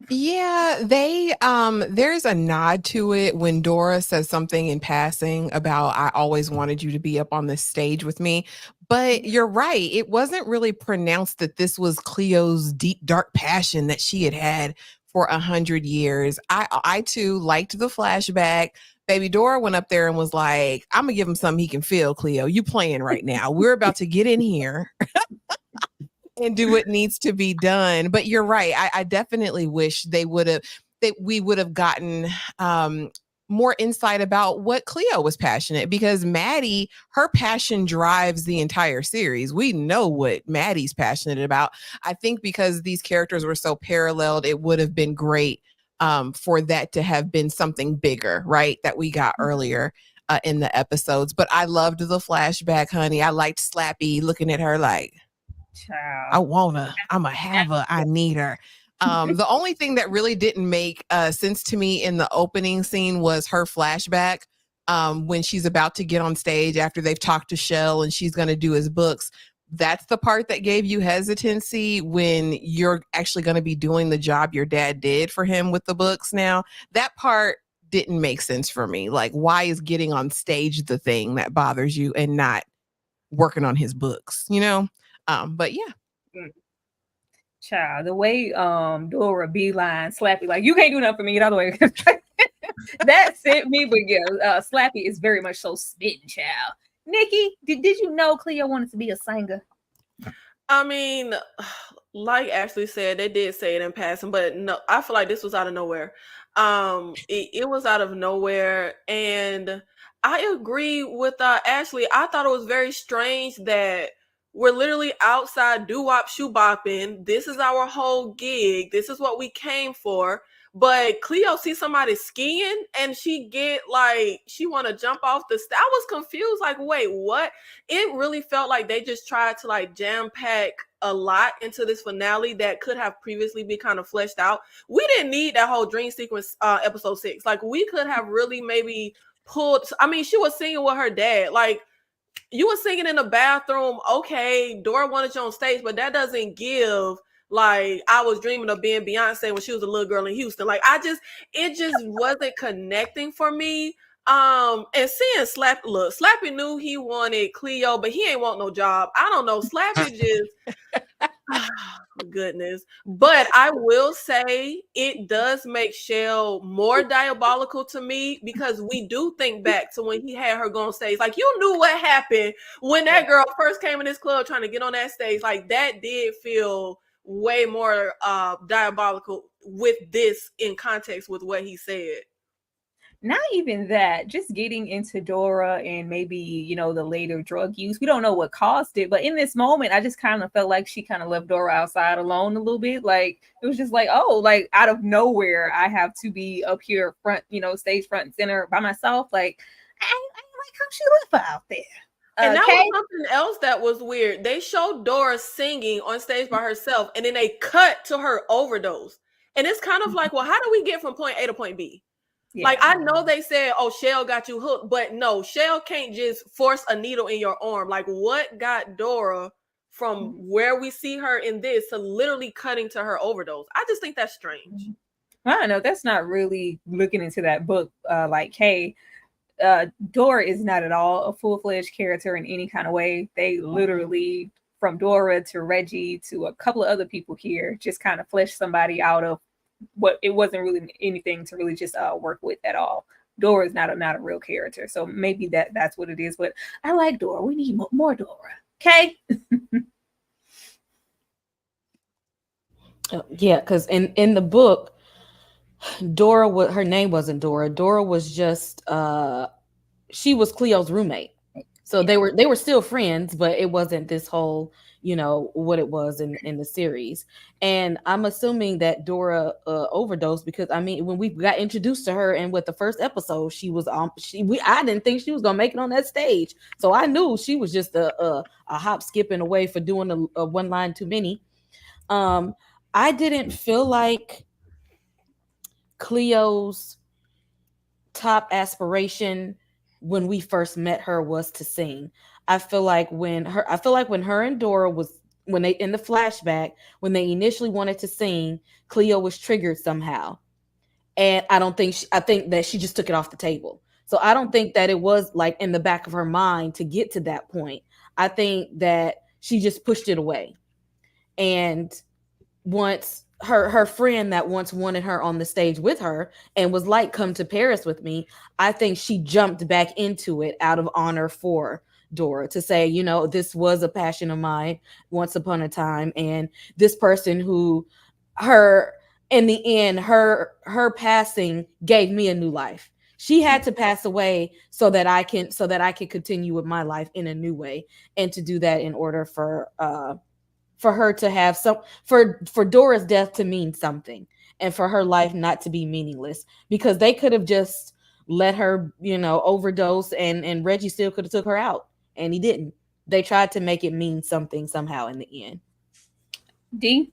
Yeah, there's a nod to it when Dora says something in passing about, I always wanted you to be up on this stage with me. But you're right, it wasn't really pronounced that this was Cleo's deep, dark passion that she had for 100 years. I too liked the flashback. Baby Dora went up there and was like, I'm gonna give him something he can feel, Cleo. You playing right now. We're about to get in here and do what needs to be done. But you're right. I definitely wish we would have gotten more insight about what Cleo was passionate, because Maddie, her passion drives the entire series. We know what Maddie's passionate about. I think because these characters were so paralleled, it would have been great for that to have been something bigger, right? That we got earlier in the episodes. But I loved the flashback, honey. I liked Slappy looking at her like, child, I'm a have her, I need her. The only thing that really didn't make sense to me in the opening scene was her flashback when she's about to get on stage after they've talked to Shell and she's going to do his books. That's the part that gave you hesitancy when you're actually going to be doing the job your dad did for him with the books now. That part didn't make sense for me. Like, why is getting on stage the thing that bothers you and not working on his books, But yeah. Child, the way Dora beeline Slappy, like, you can't do nothing for me, get out of the way. That sent me, but yeah, Slappy is very much so spitting, child. Nikki, did you know Cleo wanted to be a singer? I mean, like Ashley said, they did say it in passing, but no, I feel like this was out of nowhere. It was out of nowhere, and I agree with Ashley. I thought it was very strange that we're literally outside doo-wop shoe-bopping. This is our whole gig. This is what we came for. But Cleo sees somebody skiing and she want to jump off the stage. I was confused. Like, wait, what? It really felt like they just tried to like jam pack a lot into this finale that could have previously been kind of fleshed out. We didn't need that whole dream sequence episode 6. Like, we could have really maybe she was singing with her dad. Like, you were singing in the bathroom. Okay, Dora wanted you on stage, but that doesn't give like I was dreaming of being Beyonce when she was a little girl in Houston. Like, it just wasn't connecting for me. And seeing Slappy knew he wanted Cleo, but he ain't want no job. I don't know. Slappy just goodness. But I will say it does make Shell more diabolical to me, because we do think back to when he had her go on stage. Like, you knew what happened when that girl first came in this club trying to get on that stage. Like, that did feel way more diabolical with this in context with what he said. Not even that, just getting into Dora and maybe, the later drug use. We don't know what caused it, but in this moment, I just kind of felt like she kind of left Dora outside alone a little bit. Like, it was just like, oh, like out of nowhere, I have to be up here front, stage front and center by myself. Like, I like how she left out there. And that was something else that was weird. They showed Dora singing on stage by herself, and then they cut to her overdose. And it's kind of like, well, how do we get from point A to point B? Yeah. Like, I know they said, oh, Shell got you hooked, but no, Shell can't just force a needle in your arm. Like, what got Dora from where we see her in this to literally cutting to her overdose? I just think that's strange. I don't know. That's not really looking into that book. Like, hey, Dora is not at all a full-fledged character in any kind of way. They literally, from Dora to Reggie to a couple of other people here, just kind of fleshed somebody out of it wasn't really anything to really just work with at all. Dora is not a real character, so maybe that's what it is. But I like Dora. We need more Dora. Okay. Yeah, because in the book, Dora, her name wasn't Dora. Dora was just she was Cleo's roommate. So they were still friends, but it wasn't this whole, what it was in the series. And I'm assuming that Dora overdosed because I mean, when we got introduced to her and with the first episode, she was I didn't think she was gonna make it on that stage. So I knew she was just a hop skipping away for doing a one line too many. I didn't feel like Cleo's top aspiration when we first met her was to sing. I feel like when her and Dora when they in the flashback, when they initially wanted to sing, Cleo was triggered somehow. And I think that she just took it off the table. So I don't think that it was like in the back of her mind to get to that point. I think that she just pushed it away. And once her friend that once wanted her on the stage with her and was like, come to Paris with me, I think she jumped back into it out of honor for Dora to say, this was a passion of mine once upon a time. And this person who in the end, her passing gave me a new life. She had to pass away so that I can continue with my life in a new way. And to do that in order for her to have for Dora's death to mean something and for her life not to be meaningless, because they could have just let her, overdose and Reggie still could have took her out, and he didn't. They tried to make it mean something somehow in the end. D?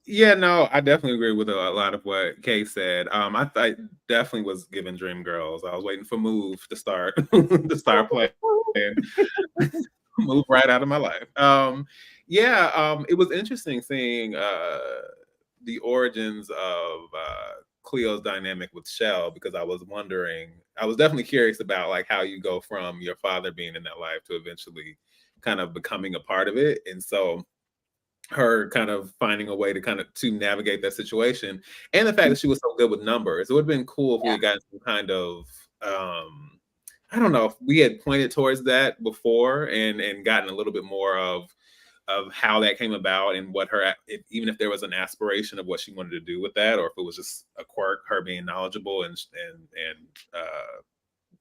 Yeah, no, I definitely agree with a lot of what Kay said. I thought definitely was giving Dreamgirls. I was waiting for Move to start playing. Move right out of my life. It was interesting seeing the origins of Cleo's dynamic with Shell, because I was definitely curious about like how you go from your father being in that life to eventually kind of becoming a part of it. And so her kind of finding a way to navigate that situation, and the fact that she was so good with numbers. It would have been cool if we had gotten some kind of I don't know if we had pointed towards that before and gotten a little bit more of how that came about and what even if there was an aspiration of what she wanted to do with that, or if it was just a quirk, her being knowledgeable and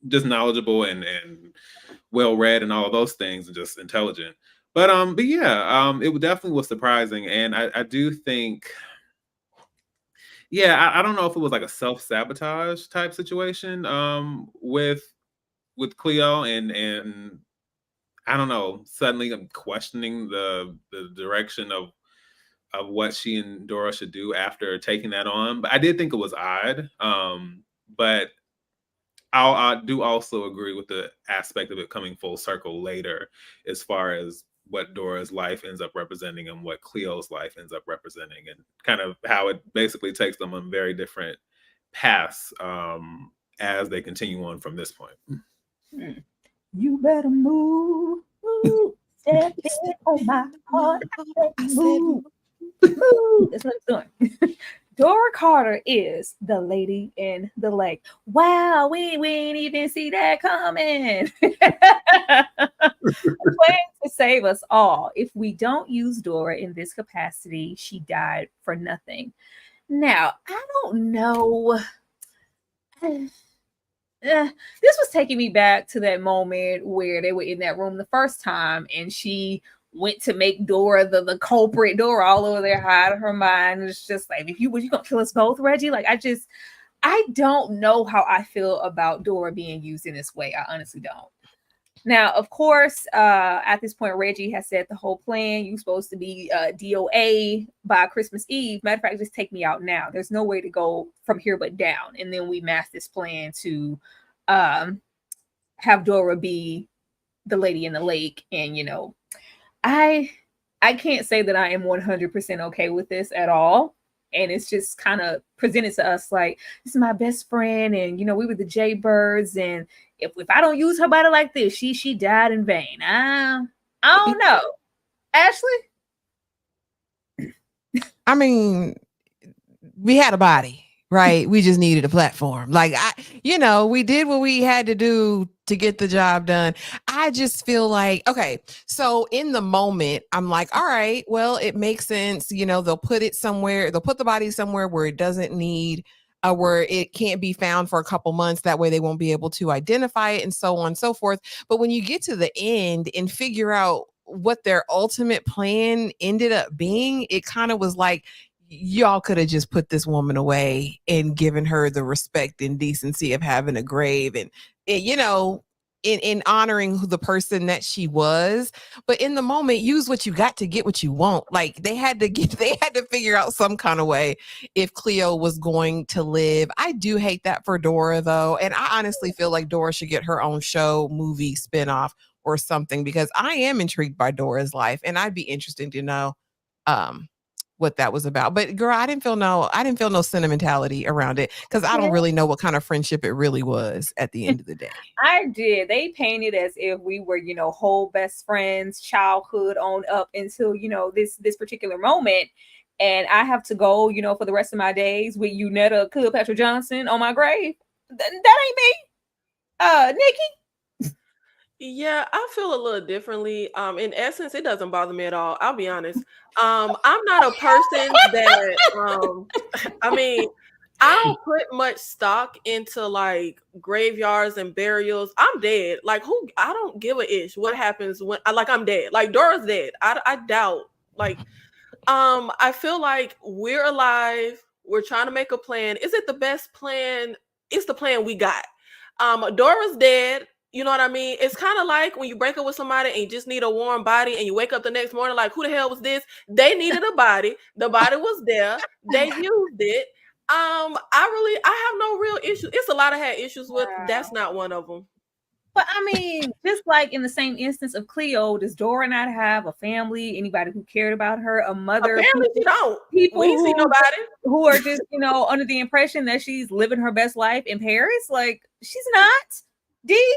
just knowledgeable and well read and all of those things and just intelligent. But it definitely was surprising, and I do think, I don't know if it was like a self-sabotage type situation with Cleo, and I don't know, suddenly I'm questioning the direction of what she and Dora should do after taking that on. But I did think it was odd. But I do also agree with the aspect of it coming full circle later, as far as what Dora's life ends up representing and what Cleo's life ends up representing, and kind of how it basically takes them on very different paths as they continue on from this point. You better move, step in on my heart. I said move. That's what I'm doing. Dora Carter is the lady in the lake. Wow, we ain't even see that coming. Plan to save us all. If we don't use Dora in this capacity, she died for nothing. Now, I don't know. This was taking me back to that moment where they were in that room the first time and she went to make Dora the culprit. Dora all over there out of her mind. It's just like, you gonna kill us both, Reggie? Like, I don't know how I feel about Dora being used in this way. I honestly don't. Now, of course, at this point, Reggie has said the whole plan. You're supposed to be DOA by Christmas Eve. Matter of fact, just take me out now. There's no way to go from here but down. And then we mass this plan to have Dora be the lady in the lake. And, I can't say that I am 100% okay with this at all. and it's just kind of presented to us like, this is my best friend, and we were the Jaybirds, and if I don't use her body like this, she died in vain. I don't know. Ashley? I mean, we had a body, right? We just needed a platform. Like, we did what we had to do to get the job done. I just feel like, okay, so in the moment, I'm like, all right, well, it makes sense. They'll put it somewhere. They'll put the body somewhere where it doesn't need, where it can't be found for a couple months. That way they won't be able to identify it and so on and so forth. But when you get to the end and figure out what their ultimate plan ended up being, it kind of was like, y'all could have just put this woman away and given her the respect and decency of having a grave and in honoring the person that she was. But in the moment, use what you got to get what you want. Like they had to figure out some kind of way if Cleo was going to live. I do hate that for Dora though. And I honestly feel like Dora should get her own show, movie, spinoff or something, because I am intrigued by Dora's life and I'd be interested to know what that was about. But girl, I didn't feel no sentimentality around it because I don't really know what kind of friendship it really was at the end of the day. I did. They painted as if we were, whole best friends, childhood on up until, this particular moment. And I have to go, for the rest of my days with Netta Cleopatra Johnson on my grave. That ain't me. Nikki? Yeah, I feel a little differently. In essence, it doesn't bother me at all. I'll be honest. I'm not a person that I don't put much stock into like graveyards and burials. I'm dead. Like I don't give a ish what happens when I'm dead. Like Dora's dead. I doubt. Like I feel like we're alive. We're trying to make a plan. Is it the best plan? It's the plan we got. Dora's dead. You know what I mean? It's kind of like when you break up with somebody and you just need a warm body and you wake up the next morning like, who the hell was this? They needed a body. The body was there. They used it. I have no real issue. It's a lot I had issues with. That's not one of them. But I mean, just like in the same instance of Cleo, does Dora not have a family? Anybody who cared about her? A mother? Apparently she don't. People we ain't see nobody who are just, under the impression that she's living her best life in Paris. Like she's not. D.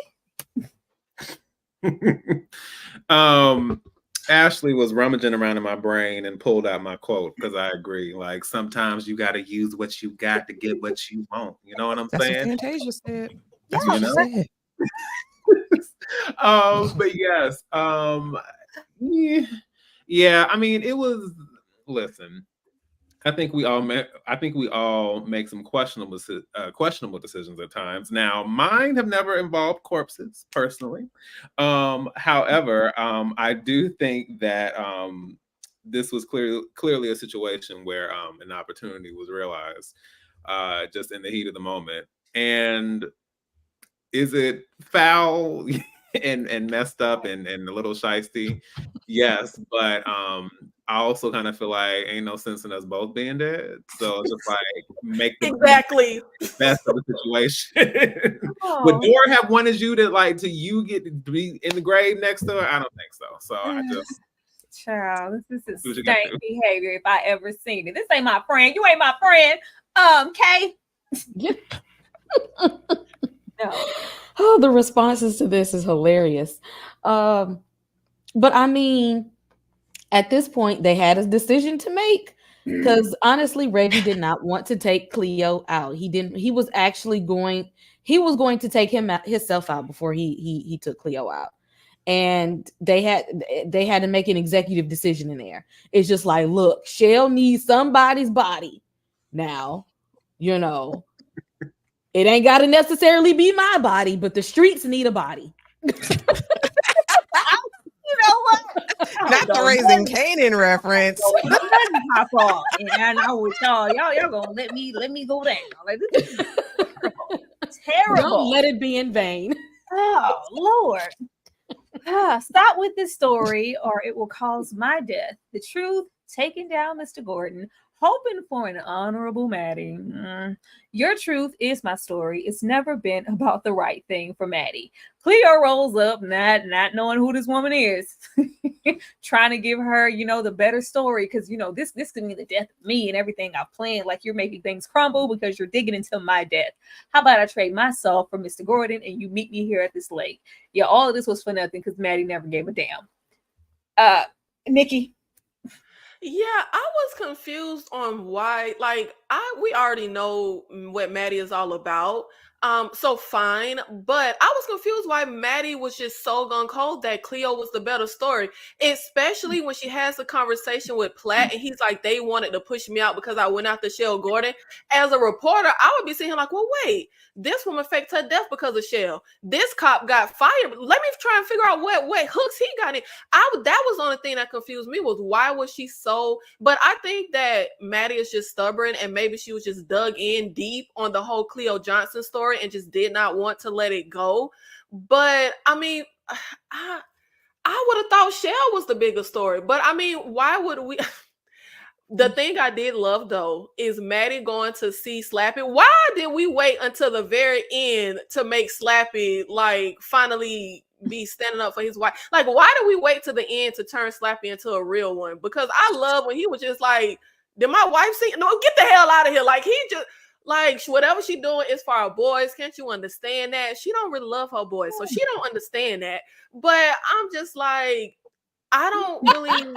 Ashley was rummaging around in my brain and pulled out my quote because I agree. Like sometimes you got to use what you got to get what you want. You know what I'm saying? That's what Fantasia said. That's what she said. But yes, yeah. I mean, it was. Listen, I think we all make some questionable decisions at times. Now, mine have never involved corpses personally. However, I do think that this was clearly a situation where an opportunity was realized just in the heat of the moment. And is it foul and messed up and a little shiesty? Yes, but I also kind of feel like ain't no sense in us both being dead. So just like make the best of the situation. Would Dora have wanted you to you get to be in the grave next to her? I don't think so. So I just child, this is stank behavior if I ever seen it. This ain't my friend. You ain't my friend. Kay. No. Oh, the responses to this is hilarious. But I mean, at this point, they had a decision to make because honestly, Reggie did not want to take Cleo out. He was going to take himself out before he took Cleo out. And they had to make an executive decision in there. It's just like, look, Shell needs somebody's body. Now, it ain't got to necessarily be my body, but the streets need a body. You know what? Not the Raising Kanan reference. Pop off, and I with y'all gonna let me go down. Like this is terrible. Don't let it be in vain. Oh Lord! Stop with this story, or it will cause my death. The truth taking down Mr. Gordon hoping for an honorable Maddie. Your truth is my story. It's never been about the right thing for Maddie. Cleo rolls up, not knowing who this woman is, trying to give her, the better story, because this could mean the death of me and everything I've planned. Like, you're making things crumble because you're digging into my death. How about I trade myself for Mr. Gordon and you meet me here at this lake? Yeah, all of this was for nothing because Maddie never gave a damn. Nikki. Yeah, I was confused on why. Like, we already know what Maddie is all about. So fine, but I was confused why Maddie was just so gung ho that Cleo was the better story, especially when she has the conversation with Platt and he's like, they wanted to push me out because I went after Shell Gordon. As a reporter, I would be sitting here like, well, wait, this woman faked her death because of Shell. This cop got fired. Let me try and figure out what hooks he got in. That was the only thing that confused me, was why was she so. But I think that Maddie is just stubborn, and maybe she was just dug in deep on the whole Cleo Johnson story and just did not want to let it go. But I mean, I would have thought Shell was the bigger story. But I mean, why would we? The thing I did love, though, is Maddie going to see Slappy. Why did we wait until the very end to make Slappy, like, finally be standing up for his wife? Like, why did we wait to the end to turn Slappy into a real one? Because I love when he was just like, did my wife see? No, get the hell out of here. Like, he just, like, whatever she doing is for our boys. Can't you understand that? She don't really love her boys, so she don't understand that. But I'm just like, I don't really.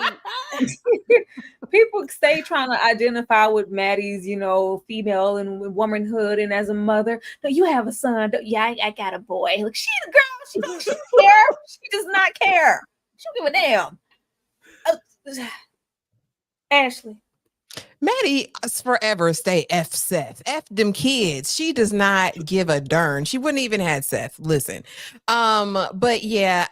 People stay trying to identify with Maddie's, female and womanhood, and as a mother, no, you have a son. Yeah, I got a boy. Look, she's a girl. She doesn't care. She does not care. She don't give a damn. Ashley. Maddie forever stay F Seth. F them kids. She does not give a darn. She wouldn't even had Seth. Listen. But yeah,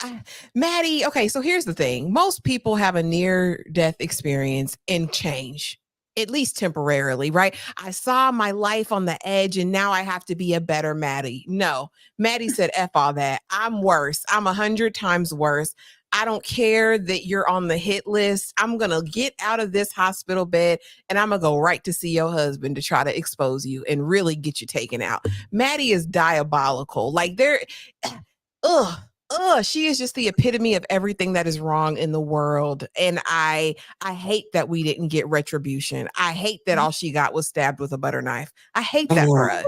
Maddie, okay, so here's the thing. Most people have a near-death experience and change, at least temporarily, right? I saw my life on the edge and now I have to be a better Maddie. No, Maddie said, F all that. I'm worse. I'm 100 times worse. I don't care that you're on the hit list. I'm going to get out of this hospital bed and I'm going to go right to see your husband to try to expose you and really get you taken out. Maddie is diabolical. Like, she is just the epitome of everything that is wrong in the world. And I hate that we didn't get retribution. I hate that all she got was stabbed with a butter knife. I hate that for us.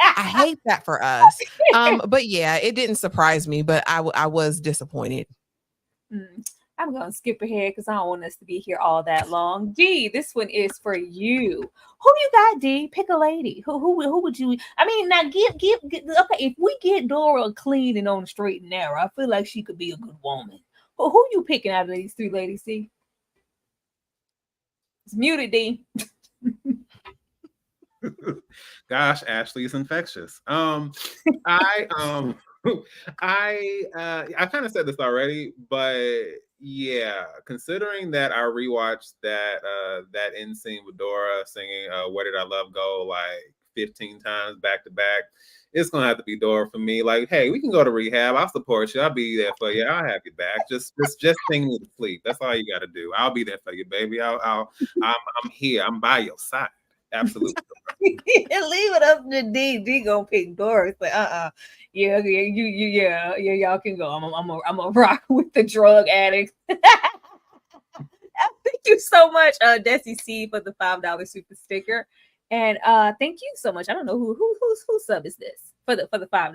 I hate that for us. But yeah, it didn't surprise me, but I was disappointed. I'm going to skip ahead because I don't want us to be here all that long. D, this one is for you. Who you got, D? Pick a lady. Who would you? I mean, now give. Okay, if we get Dora clean and on the straight and narrow, I feel like she could be a good woman. Who you picking out of these three ladies, D? It's muted, D. Gosh, Ashley is infectious. I kind of said this already, but yeah, considering that I rewatched that end scene with Dora singing "Where Did I Love Go" like 15 times back to back, it's gonna have to be Dora for me. Like, hey, we can go to rehab. I'll support you. I'll be there for you. I'll have you back. Just sing me to sleep. That's all you got to do. I'll be there for you, baby. I'm here. I'm by your side. Absolutely. Leave it up to D. D gonna pick Dora. It's like, yeah, y'all can go. I'm a rock with the drug addict. Thank you so much, Desi C, for the $5 super sticker, and thank you so much. I don't know whose sub is this for the $5.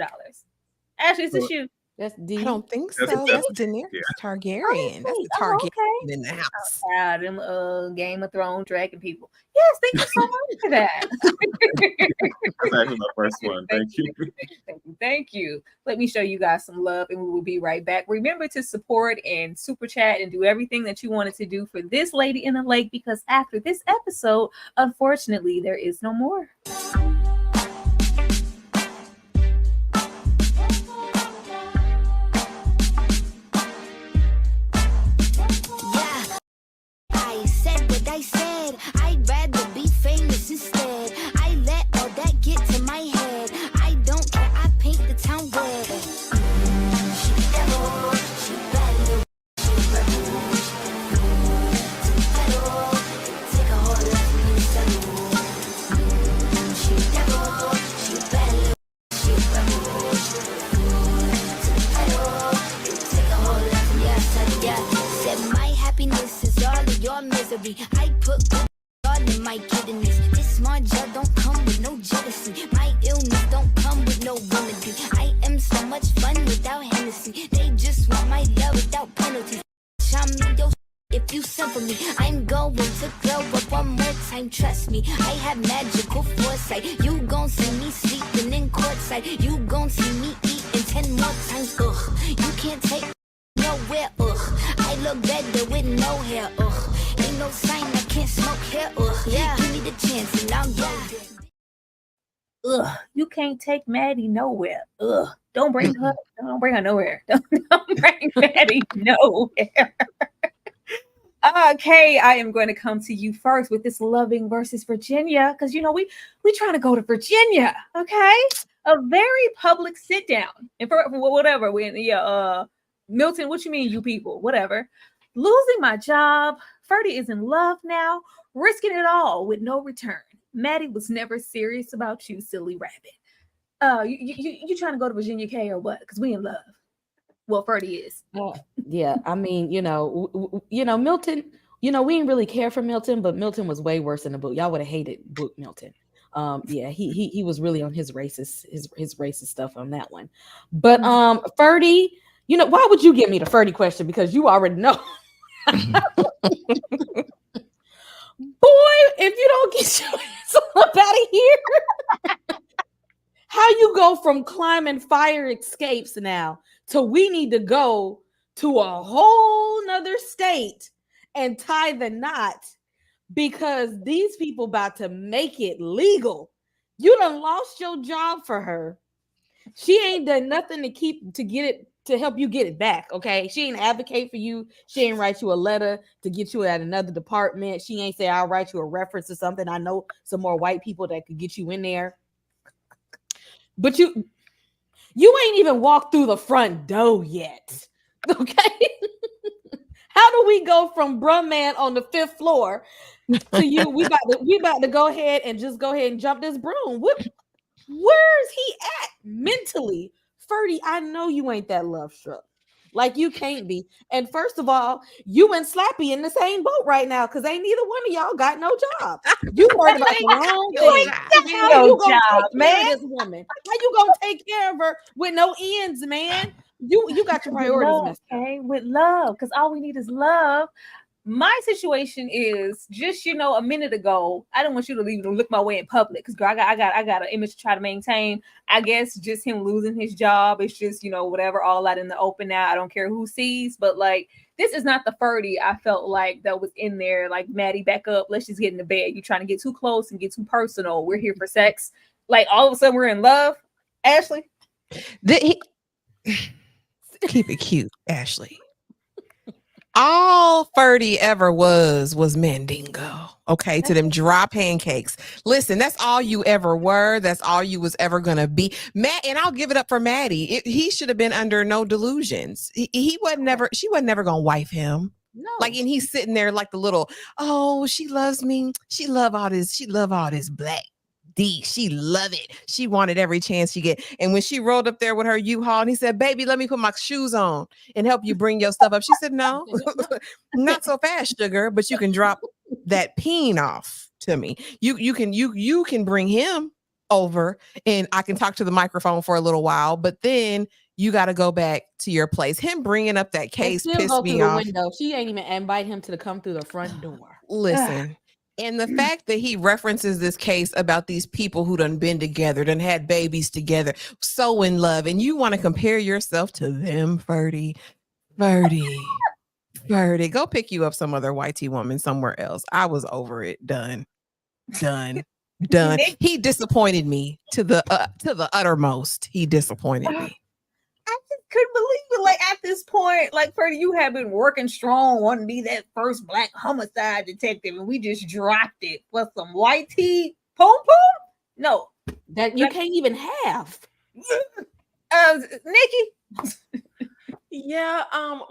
Ashley, is this you? That's D. I don't think so. That's Daenerys Targaryen. That's the Targaryen in the house. Them Game of Thrones dragon people. Yes, thank you so much for that. That's actually my first one. Thank you. Thank you. Let me show you guys some love, and we will be right back. Remember to support and super chat and do everything that you wanted to do for this lady in the lake, because after this episode, unfortunately, there is no more. I said I'd rather be famous instead. I let all that get to my head. I don't care, I paint the town red. She devil, she bad, she rebel, take a hold of me. have magical foresight. You gon' see me sleeping in courtside. You gon' see me eating 10 more times. Ugh, you can't take nowhere. Ugh, I look better with no hair. Ugh, ain't no sign I can't smoke hair. Ugh, yeah, give me the chance and I'll go. Ugh, you can't take Maddie nowhere. Ugh, don't bring her nowhere. Don't bring Maddie nowhere. Okay, I am going to come to you first with this Loving versus Virginia, because you know we trying to go to Virginia. Okay, a very public sit down, and for whatever. Milton, what you mean, you people? Whatever. Losing my job. Ferdy is in love now, risking it all with no return. Maddie was never serious about you, silly rabbit. You trying to go to Virginia K or what? Because we in love. Well, Ferdy is. Yeah, I mean, Milton. We didn't really care for Milton, but Milton was way worse in the book. Y'all would have hated book Milton. Yeah, he was really on his racist stuff on that one. But Ferdy, why would you give me the Ferdy question? Because you already know. Boy, if you don't get your ass up out of here, how you go from climbing fire escapes now to we need to go to a whole nother state and tie the knot because these people about to make it legal. You done lost your job for her. She ain't done nothing to help you get it back, okay? She ain't advocate for you. She ain't write you a letter to get you at another department. She ain't say, I'll write you a reference or something. I know some more white people that could get you in there. But you ain't even walked through the front door yet, okay? How do we go from Brumman on the 5th floor to you? We about to go ahead and jump this broom. Where's he at mentally? Ferdy, I know you ain't that love struck. Like you can't be. And first of all, you and Slappy in the same boat right now because ain't neither one of y'all got no job. You worried about the wrong thing. How you gonna take care of this woman? How you gonna take care of her with no ends, man? You got your priorities messed up. Okay, with love, because all we need is love. My situation is just, a minute ago, I didn't want you to leave and look my way in public because girl, I got an image to try to maintain. I guess just him losing his job. It's just, whatever, all out in the open now. I don't care who sees, but like, this is not the Ferdy I felt like that was in there. Like, Maddie, back up. Let's just get in the bed. You're trying to get too close and get too personal. We're here for sex. Like, all of a sudden we're in love. Ashley? Keep it cute, Ashley. All Ferdy ever was Mandingo. Okay, to them dry pancakes. Listen, that's all you ever were. That's all you was ever gonna be. Matt, and I'll give it up for Maddie. He should have been under no delusions. She wasn't never gonna wife him. No. Like, and he's sitting there like the little, oh, she loves me. She love all this black D. She love it. She wanted every chance she get. And when she rolled up there with her U-Haul and he said, baby, let me put my shoes on and help you bring your stuff up. She said, no, not so fast, sugar, but you can drop that peen off to me. You can bring him over and I can talk to the microphone for a little while, but then you got to go back to your place. Him bringing up that case pissed me off. Window. She ain't even invite him to come through the front door. Listen. And the fact that he references this case about these people who done been together, done had babies together, so in love, and you want to compare yourself to them, Ferdy, go pick you up some other whitey woman somewhere else. I was over it. Done. He disappointed me to the uttermost. He disappointed me. I just couldn't believe it. Like, at this point, like, Ferdy, you have been working strong, wanting to be that first black homicide detective, and we just dropped it for some white tea. Poom poom? No. That you can't even have. Nikki? Yeah,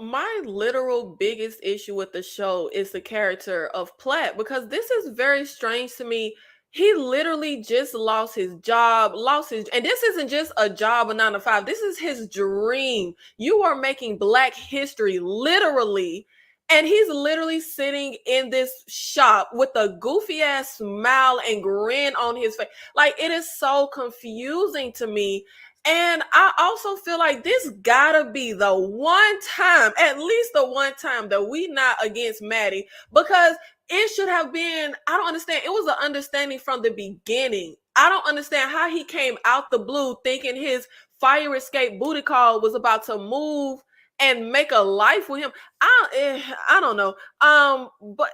my literal biggest issue with the show is the character of Platt, because this is very strange to me. He literally just lost his job, and this isn't just a job, a 9 to 5. This is his dream. You are making Black history, literally. And he's literally sitting in this shop with a goofy ass smile and grin on his face. Like, it is so confusing to me. And I also feel like this gotta be the one time, at least the one time, that we not against Maddie, because it should have been, I don't understand. It was an understanding from the beginning. I don't understand how he came out the blue thinking his fire escape booty call was about to move and make a life with him. I don't know. But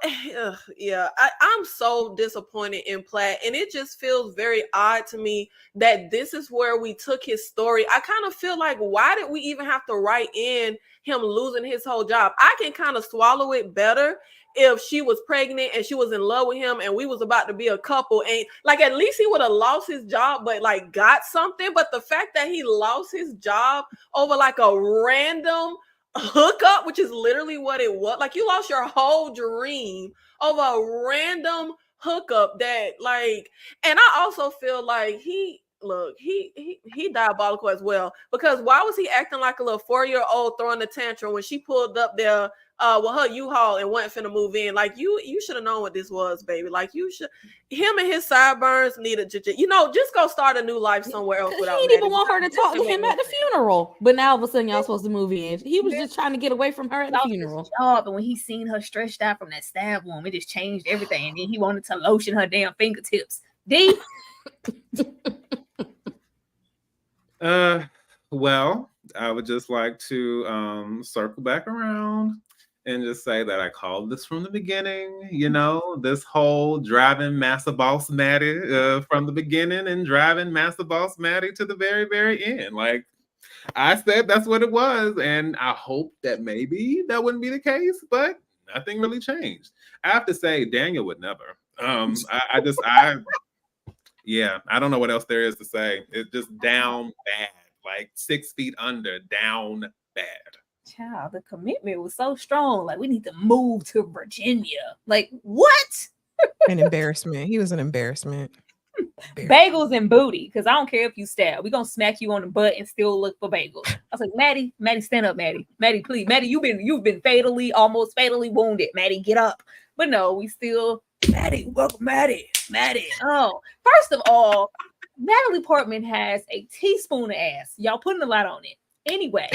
yeah, I'm so disappointed in Platt, and it just feels very odd to me that this is where we took his story. I kind of feel like, why did we even have to write in him losing his whole job? I can kind of swallow it better if she was pregnant and she was in love with him and we was about to be a couple, and like at least he would have lost his job but like got something. But the fact that he lost his job over like a random hookup, which is literally what it was, like you lost your whole dream over a random hookup, that like, and I also feel like he diabolical as well, because why was he acting like a little 4-year-old throwing a tantrum when she pulled up there with her U-Haul and wasn't finna move in? Like you should have known what this was, baby. Like you should, him and his sideburns needed to, just go start a new life somewhere else. He didn't even want her to talk to him at the funeral, but now all of a sudden y'all supposed to move in. He was just trying to get away from her at the funeral. And when he seen her stretched out from that stab wound, it just changed everything. And then he wanted to lotion her damn fingertips. Well, I would just like to circle back around and just say that I called this from the beginning. You know, this whole driving Massa Boss Maddie from the beginning and driving Massa Boss Maddie to the very, very end. Like I said, that's what it was. And I hope that maybe that wouldn't be the case, but nothing really changed. I have to say, Daniel would never. Yeah, I don't know what else there is to say. It's just down bad, like 6 feet under, down bad. Child, the commitment was so strong. Like, we need to move to Virginia. Like, what? An embarrassment. He was an embarrassment. Bagels and booty, because I don't care if you stab. We're gonna smack you on the butt and still look for bagels. I was like, Maddie, stand up, Maddie, please, Maddie, you've been almost fatally wounded. Maddie, get up. But no, we still, Maddie, welcome, Maddie. Oh, first of all, Natalie Portman has a teaspoon of ass. Y'all putting a lot on it. Anyway,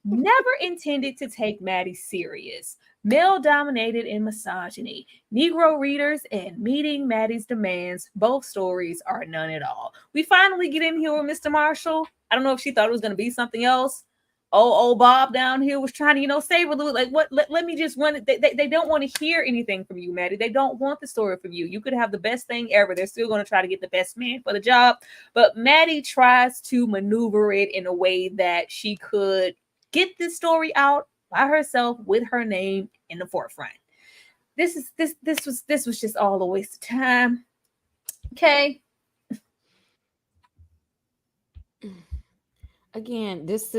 never intended to take Maddie serious. Male-dominated in misogyny, Negro readers, and meeting Maddie's demands. Both stories are none at all. We finally get in here with Mr. Marshall. I don't know if she thought it was going to be something else. Old Bob down here was trying to, save her. Like, what? Let me just run it. They don't want to hear anything from you, Maddie. They don't want the story from you. You could have the best thing ever. They're still going to try to get the best man for the job. But Maddie tries to maneuver it in a way that she could get this story out by herself with her name in the forefront. This was just all a waste of time. Okay. Again, this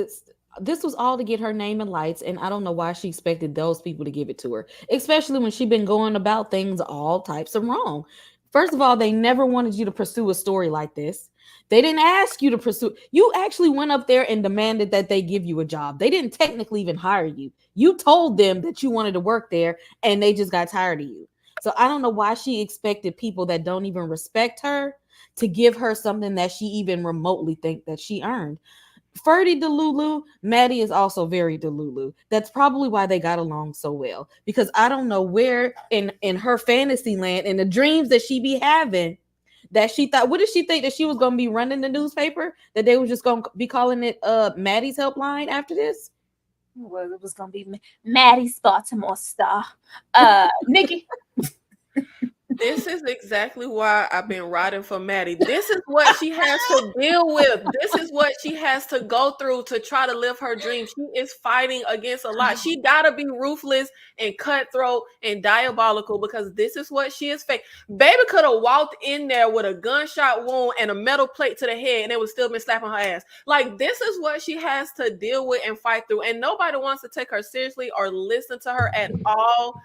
was all to get her name in lights, and I don't know why she expected those people to give it to her, especially when she's been going about things all types of wrong. First of all, they never wanted you to pursue a story like this. They didn't ask you to pursue. You actually went up there and demanded that they give you a job. They didn't technically even hire you. You told them that you wanted to work there, and they just got tired of you. So I don't know why she expected people that don't even respect her to give her something that she even remotely think that she earned. Ferdy Delulu, Maddie is also very Delulu. That's probably why they got along so well, because I don't know where in her fantasy land, in the dreams that she be having, that she thought, what did she think, that she was going to be running the newspaper, that they were just going to be calling it Maddie's helpline after this? Well, it was going to be Maddie's Baltimore Star. Nikki. This is exactly why I've been riding for Maddie. This is what she has to deal with. This is what she has to go through to try to live her dream. She is fighting against a lot. She gotta be ruthless and cutthroat and diabolical, because this is what she is facing. Baby could have walked in there with a gunshot wound and a metal plate to the head, and it would still been slapping her ass. Like, this is what she has to deal with and fight through. And nobody wants to take her seriously or listen to her at all.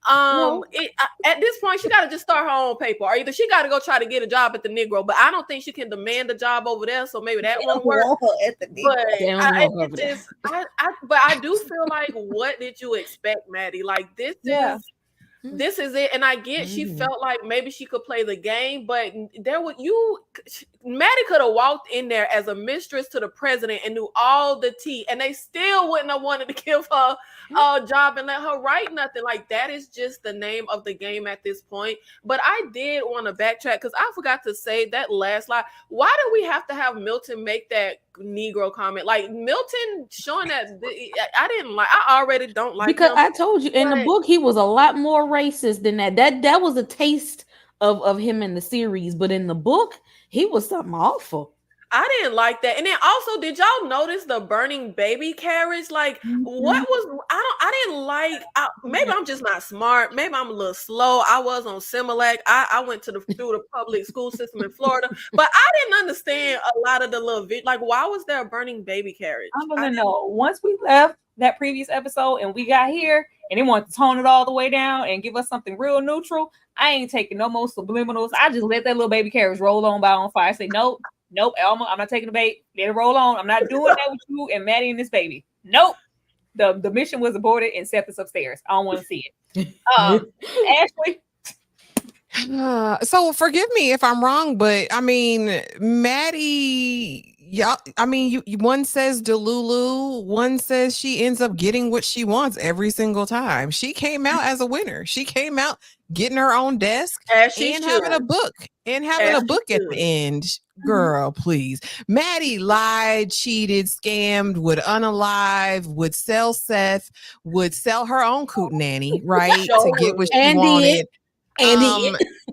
At this point, she got to just start her own paper, or either she got to go try to get a job at the Negro. But I don't think she can demand a job over there, so maybe that won't work. But I do feel like, what did you expect, Maddie? Like, this is this is it. And I get she felt like maybe she could play the game, but Maddie could have walked in there as a mistress to the president and knew all the tea, and they still wouldn't have wanted to give her a job and let her write nothing. Like, that is just the name of the game at this point. But I did want to backtrack because I forgot to say that last line. Why do we have to have Milton make that Negro comment? Like, Milton showing that I didn't like. I already don't like because him. I told you in the book he was a lot more racist than that. That was a taste of him in the series, but in the book he was something awful. I didn't like that. And then also, did y'all notice the burning baby carriage? Like, what was I didn't like. Maybe I'm just not smart. Maybe I'm a little slow. I was on Similac. I went through the public school system in Florida, but I didn't understand a lot of the little like, why was there a burning baby carriage? I'm gonna know. Once we left that previous episode and we got here and they wanted to tone it all the way down and give us something real neutral, I ain't taking no more subliminals. I just let that little baby carriage roll on by on fire. I say, nope, Alma, I'm not taking the bait. Let it roll on. I'm not doing that with you and Maddie and this baby. Nope. The mission was aborted and set this upstairs. I don't want to see it. Ashley. So forgive me if I'm wrong, but I mean, Maddie, yeah, I mean, you one says Delulu, one says she ends up getting what she wants every single time. She came out as a winner. She came out getting her own desk and having a book at the end. Girl, please. Maddie lied, cheated, scammed, would unalive, would sell Seth, would sell her own coot nanny, right? To get what she wanted.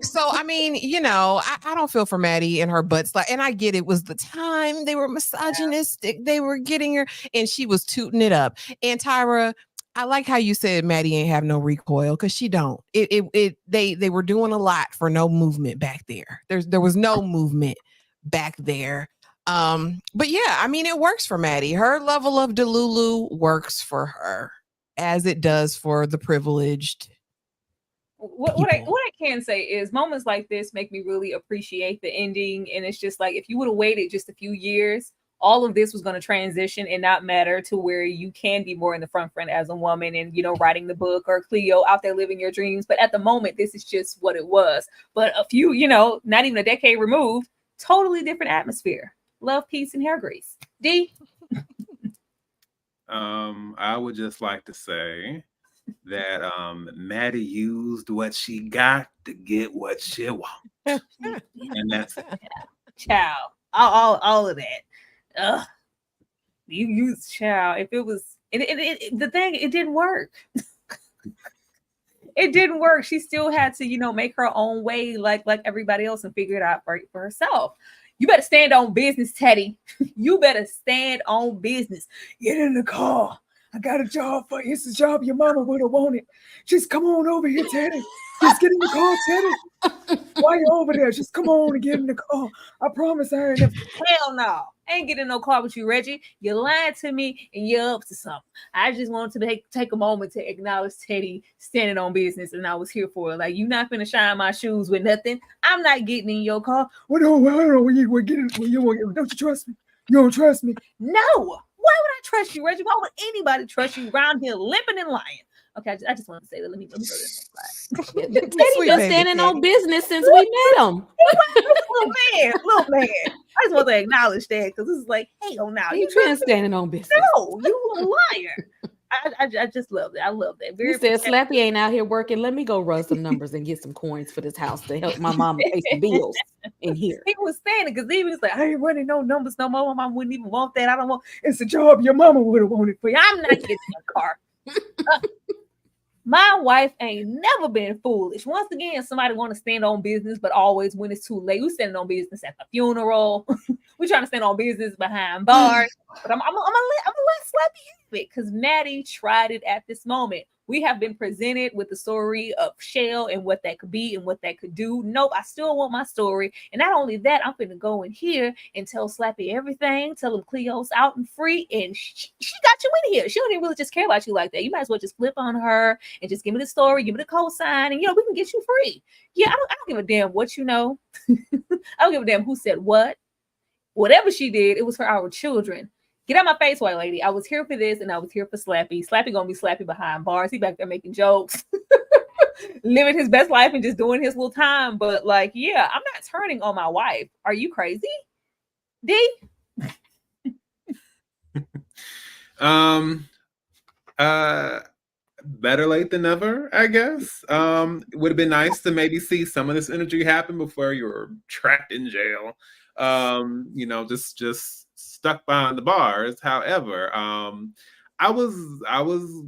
So I mean, you know, I don't feel for Maddie and her butt slap. And I get it was the time they were misogynistic. They were getting her and she was tooting it up. And Tyra, I like how you said Maddie ain't have no recoil because she don't. They were doing a lot for no movement back there. There was no movement back there. But yeah, I mean, it works for Maddie. Her level of Delulu works for her as it does for the privileged. What I can say is moments like this make me really appreciate the ending. And it's just like, if you would have waited just a few years, all of this was going to transition and not matter to where you can be more in the front as a woman and, you know, writing the book, or Cleo out there living your dreams. But at the moment, this is just what it was. But a few, you know, not even a decade removed, totally different atmosphere. Love, peace, and hair grease. D? I would just like to say that Maddie used what she got to get what she wants. And that's it. Child. All of that. Ugh. You used child. If it was the thing, it didn't work. It didn't work. She still had to, you know, make her own way like everybody else and figure it out for herself. You better stand on business, Teddy. You better stand on business. Get in the car. I got a job for you. It's a job your mama would have wanted. Just come on over here, Teddy. Just get in the car, Teddy. Why you over there? Just come on and get in the car. I promise I ain't never. Hell no. I ain't getting no car with you, Reggie. You lied to me and you're up to something. I just wanted to take a moment to acknowledge Teddy standing on business, and I was here for it. Like, you not finna shine my shoes with nothing. I'm not getting in your car. Well, no, don't you trust me? You don't trust me? No. Why would I trust you, Reggie? Why would anybody trust you around here limping and lying? Okay, I just want to say that. Let me go to the next slide. Teddy been standing on business since we met him. Little man. I just want to acknowledge that because this is like, hell no. You been standing on business. No, you a liar. I just love that. I love that. He said Slappy ain't out here working. Let me go run some numbers and get some coins for this house to help my mom pay some bills in here. He was saying it because he was like, I ain't running no numbers no more. My mom wouldn't even want that. I don't want. It's a job your mama would have wanted for you. I'm not getting a car. My wife ain't never been foolish. Once again, somebody want to stand on business, but always when it's too late. We standing on business at the funeral. We trying to stand on business behind bars. But I'm gonna let Slappy have it because Maddie tried it at this moment. We have been presented with the story of Shell and what that could be and what that could do. Nope, I still want my story. And not only that, I'm gonna go in here and tell Slappy everything, tell him Cleo's out and free, and she got you in here. She don't even really just care about you like that. You might as well just flip on her and just give me the story, give me the cosign, and we can get you free. Yeah, I don't give a damn what you know. I don't give a damn who said what. Whatever she did, it was for our children. Get out my face, white lady. I was here for this, and I was here for Slappy. Slappy gonna be Slappy behind bars. He back there making jokes. living his best life and just doing his little time. But like, yeah, I'm not turning on my wife. Are you crazy? D? Better late than never, I guess. It would have been nice to maybe see some of this energy happen before you were trapped in jail. Just stuck behind the bars. However, I was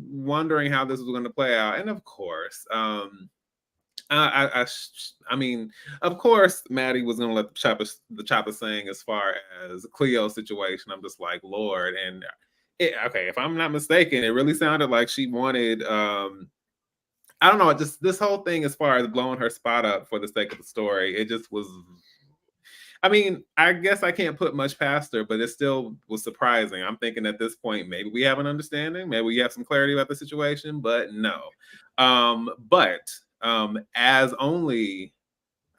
wondering how this was going to play out, and of course, I mean, of course, Maddie was going to let the chopper sing as far as Cleo's situation. I'm just like, Lord, and okay, if I'm not mistaken, it really sounded like she wanted. I don't know, just this whole thing as far as blowing her spot up for the sake of the story. It just was. I mean, I guess I can't put much past her, but it still was surprising. I'm thinking at this point, maybe we have an understanding, maybe we have some clarity about the situation, but no. As only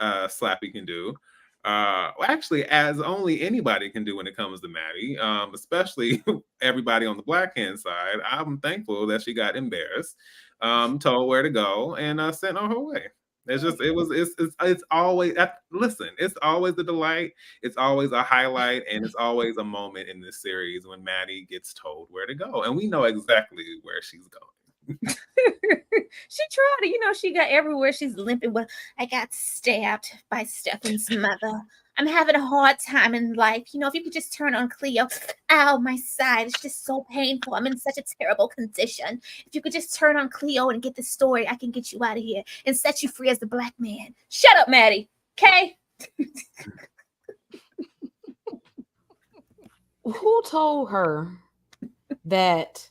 Slappy can do, actually, as only anybody can do when it comes to Maddie, especially everybody on the black hand side, I'm thankful that she got embarrassed, told where to go, and sent on her way. It's always, listen, it's always a delight. It's always a highlight, and it's always a moment in this series when Maddie gets told where to go, and we know exactly where she's going. She tried to, she got everywhere. She's limping. Well, I got stabbed by Stefan's mother. I'm having a hard time in life. If you could just turn on Cleo. Ow, my side. It's just so painful. I'm in such a terrible condition. If you could just turn on Cleo and get the story, I can get you out of here and set you free as the black man. Shut up, Maddie. Okay? Who told her that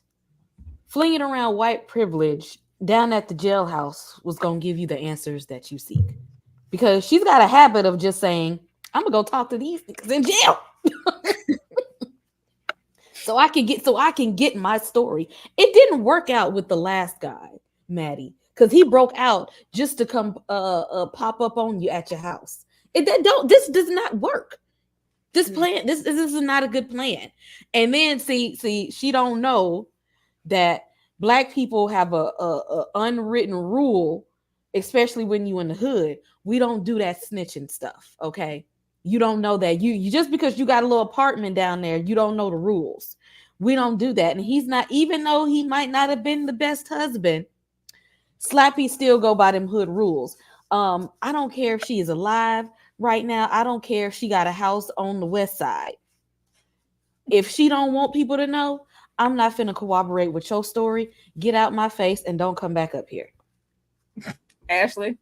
flinging around white privilege down at the jailhouse was going to give you the answers that you seek? Because she's got a habit of just saying, I'm going to go talk to these niggas in jail. so I can get my story. It didn't work out with the last guy, Maddie, because he broke out just to come pop up on you at your house. This does not work. This plan, this is not a good plan. And then see, she don't know that Black people have a unwritten rule, especially when you in the hood. We don't do that snitching stuff, okay? You don't know that. You just because you got a little apartment down there, you don't know the rules. We don't do that. And he's not, even though he might not have been the best husband, Slappy still go by them hood rules. I don't care if she is alive right now. I don't care if she got a house on the west side. If she don't want people to know, I'm not finna cooperate with your story. Get out my face and don't come back up here. Ashley?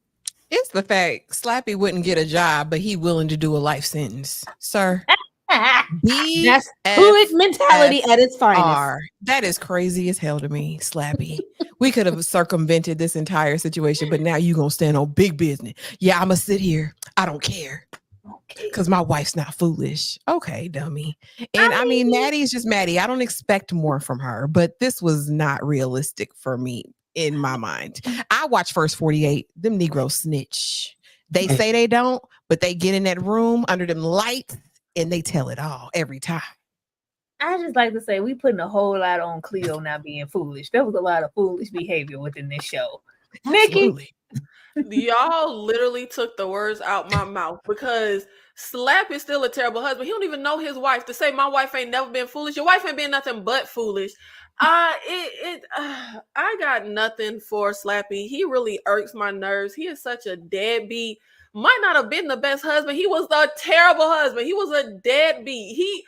It's the fact Slappy wouldn't get a job, but he willing to do a life sentence, sir. That's hood mentality at its finest. That is crazy as hell to me, Slappy. We could have circumvented this entire situation, but now you gonna stand on big business. Yeah, I'm gonna sit here. I don't care. Because my wife's not foolish. Okay, dummy. And I mean, Maddie's just Maddie. I don't expect more from her, but this was not realistic for me in my mind. I watch First 48. Them Negroes snitch. They say they don't, but they get in that room under them lights and they tell it all every time. I just like to say we putting a whole lot on Cleo not being foolish. There was a lot of foolish behavior within this show. Absolutely. Nikki? Y'all literally took the words out my mouth, because Slap is still a terrible husband. He don't even know his wife. To say my wife ain't never been foolish, your wife ain't been nothing but foolish. I got nothing for Slappy. He really irks my nerves. He is such a deadbeat. Might not have been the best husband. He was a terrible husband. He was a deadbeat.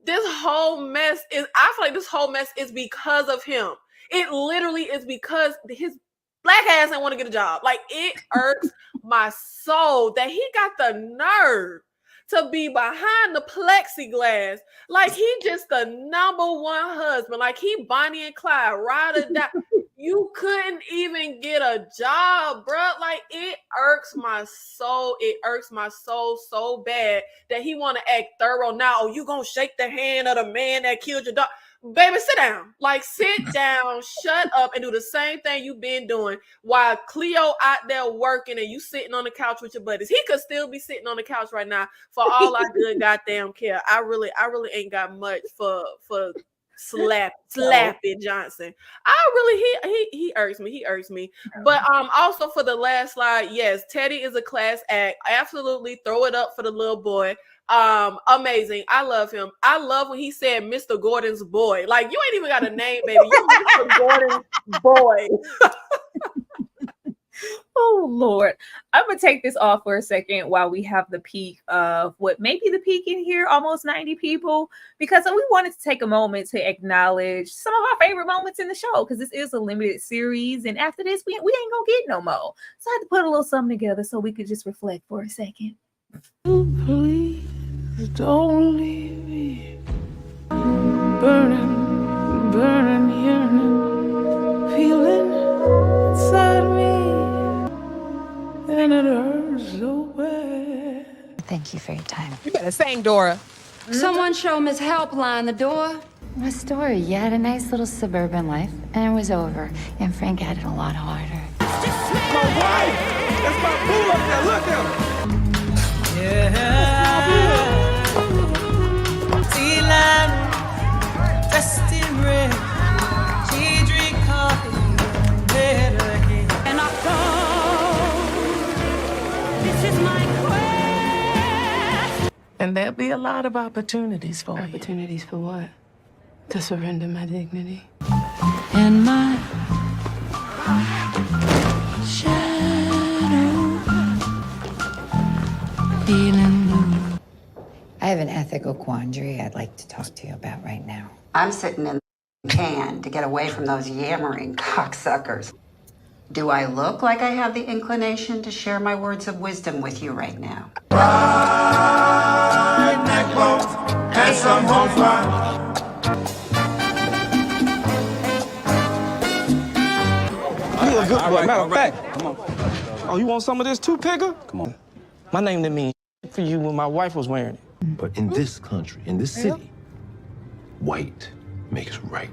This whole mess is, I feel like this whole mess is because of him. It literally is because his black ass didn't want to get a job. Like, it irks my soul that he got the nerve to be behind the plexiglass. Like, he just the number one husband. Like, he Bonnie and Clyde, ride or die. You couldn't even get a job, bro. Like, it irks my soul. It irks my soul so bad that he want to act thorough now. Oh, you gonna shake the hand of the man that killed your dog? Baby, sit down. Like, sit down, shut up, and do the same thing you've been doing while Cleo out there working and you sitting on the couch with your buddies. He could still be sitting on the couch right now for all I good goddamn care. I really ain't got much for Slappy Johnson. I really he irks me. He irks me. But also for the last slide, yes, Teddy is a class act. Absolutely throw it up for the little boy. Amazing. I love him. I love when he said Mr. Gordon's boy. Like, you ain't even got a name, baby. You Mr. Gordon's boy. Oh Lord, I'm gonna take this off for a second while we have the peak of what may be the peak in here, almost 90 people, because we wanted to take a moment to acknowledge some of our favorite moments in the show, because this is a limited series, and after this we ain't gonna get no more. So I had to put a little something together so we could just reflect for a second. Please don't leave me burning, burning, yearning, feeling inside me. And it hurts so bad. Thank you for your time. You better sing, Dora. Someone show Miss Helpline the door. What story? You had a nice little suburban life, and it was over. And Frank had it a lot harder. My wife! That's my boo up there. Look at her. Sea-line, dressed in red. She drink coffee, head ahead. And I go. This is my quest. And there'll be a lot of opportunities for you. Opportunities for what? To surrender my dignity. And my shadow feeling blue. I have an ethical quandary I'd like to talk to you about right now. I'm sitting in the can to get away from those yammering cocksuckers. Do I look like I have the inclination to share my words of wisdom with you right now? Right neck bones and some home fry. You a good boy. Matter of fact, come on. Oh, you want some of this too, Pigger? Come on. My name didn't mean for you when my wife was wearing it. But in this country, in this city, white makes right.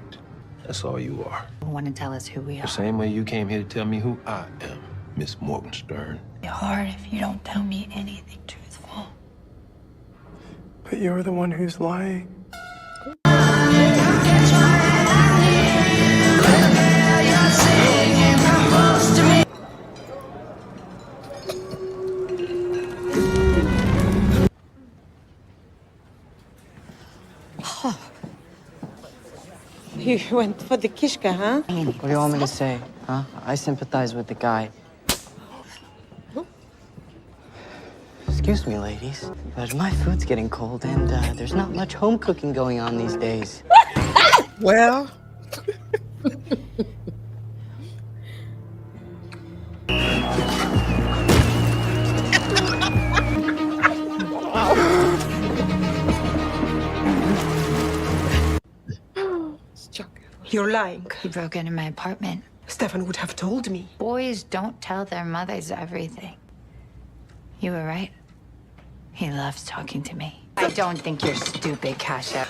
That's all you are. You want to tell us who we are? The same way you came here to tell me who I am, Miss Morgenstern. It's hard if you don't tell me anything truthful. But you're the one who's lying. You went for the kishka, huh? What do you want me to say, huh? I sympathize with the guy. Excuse me, ladies, but my food's getting cold and there's not much home cooking going on these days. Well. You're lying. He broke into my apartment. Stefan would have told me. Boys don't tell their mothers everything. You were right. He loves talking to me. I don't think you're stupid, Kasha.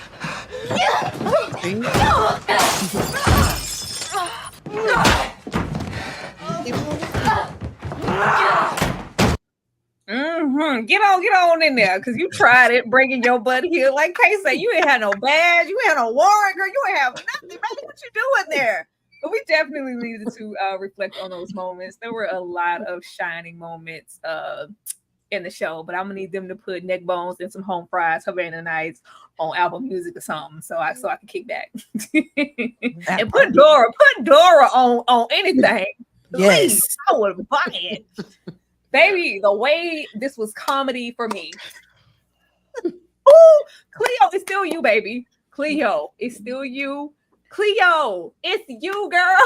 Get on in there, because you tried it, bringing your butt here. Like Kay said, you ain't had no badge, you ain't had no warrant, girl. You ain't have nothing, baby. What you doing there? But we definitely needed to reflect on those moments. There were a lot of shining moments in the show, but I'm gonna need them to put neck bones and some home fries, Havana Nights on Apple Music or something, so I can kick back. And put Dora on anything. Yes, please, I would buy it. Baby, the way this was comedy for me. Ooh, Cleo, it's still you, baby. Cleo, it's still you. Cleo, it's you, girl.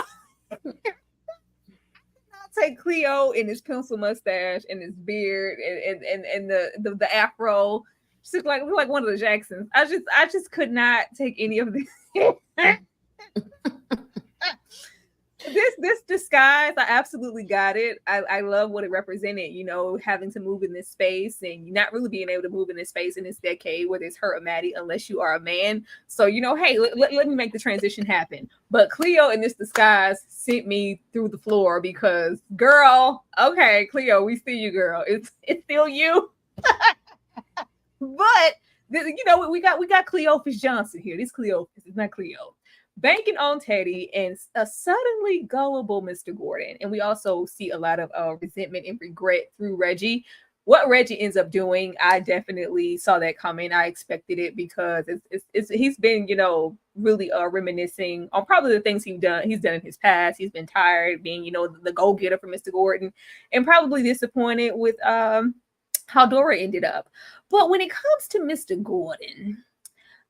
I'll take Cleo in his pencil mustache and his beard and the afro. She looked like one of the Jacksons. I just could not take any of this. This disguise, I absolutely got it. I love what it represented, having to move in this space and not really being able to move in this space in this decade, whether it's her or Maddie, unless you are a man. So, hey, let me make the transition happen. But Cleo in this disguise sent me through the floor because, girl, okay, Cleo, we see you, girl. It's still you. But You know, we got Cleophas Johnson here. This Cleophas, it's not Cleo. Banking on Teddy and a suddenly gullible Mr. Gordon. And we also see a lot of resentment and regret through Reggie. What Reggie ends up doing, I definitely saw that coming. I expected it because he's been, you know, really reminiscing on probably the things he's done in his past. He's been tired being, you know, the go-getter for Mr. Gordon, and probably disappointed with how Dora ended up. But when it comes to Mr. Gordon,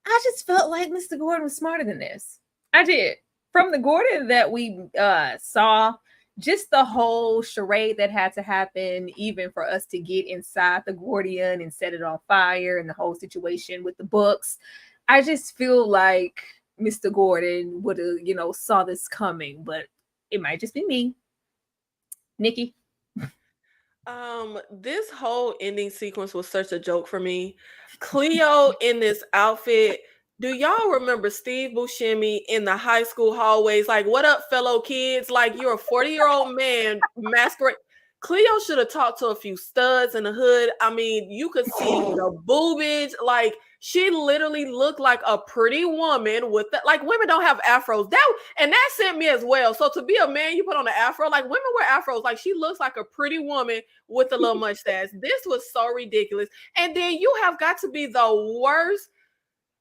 I just felt like Mr. Gordon was smarter than this. I did. From the Gordon that we saw, just the whole charade that had to happen, even for us to get inside the Gordian and set it on fire, and the whole situation with the books, I just feel like Mr. Gordon would have, you know, saw this coming, but it might just be me. Nikki? This whole ending sequence was such a joke for me. Cleo in this outfit. Do y'all remember Steve Buscemi in the high school hallways? Like, what up, fellow kids? Like, you're a 40-year-old man masquerade. Cleo should have talked to a few studs in the hood. I mean, you could see the boobage. Like, she literally looked like a pretty woman with the, like, women don't have afros. That sent me as well. So to be a man, you put on an afro. Like, women wear afros. Like, she looks like a pretty woman with a little mustache. This was so ridiculous. And then you have got to be the worst.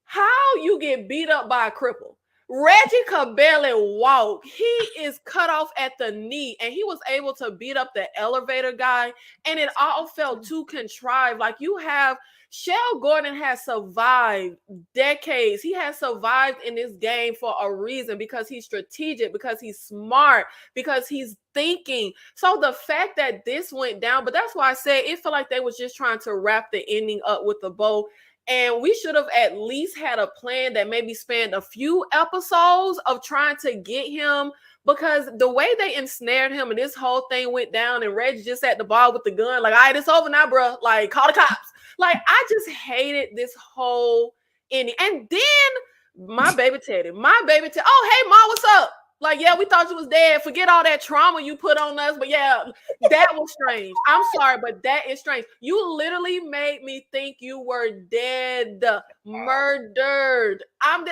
How you get beat up by a cripple? Reggie could barely walk. He is cut off at the knee, and he was able to beat up the elevator guy, and it all felt too contrived. Like, you have Shell Gordon has survived decades. He has survived in this game for a reason, because he's strategic, because he's smart, because he's thinking. So the fact that this went down, but that's why I said it felt like they was just trying to wrap the ending up with a bow. And we should have at least had a plan that maybe spanned a few episodes of trying to get him, because the way they ensnared him and this whole thing went down, and Reggie just at the bar with the gun, like, all right, it's over now, bro. Like, call the cops. Like, I just hated this whole ending. And then my baby Teddy. Oh, hey, Ma, what's up? Like, yeah, we thought you was dead. Forget all that trauma you put on us. But yeah, that was strange. I'm sorry, but that is strange. You literally made me think you were dead, murdered. I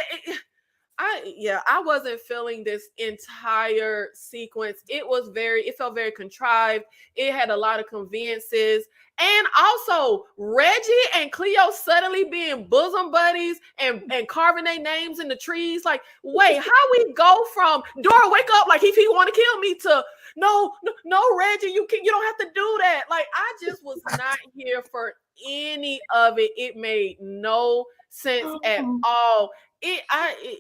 wasn't feeling this entire sequence. It felt very contrived. It had a lot of conveniences. And also Reggie and Cleo suddenly being bosom buddies and carving their names in the trees. Like, wait, how we go from Dora, wake up, like, if he want to kill me, to no, Reggie, you don't have to do that. Like, I just was not here for any of it. It made no sense at all.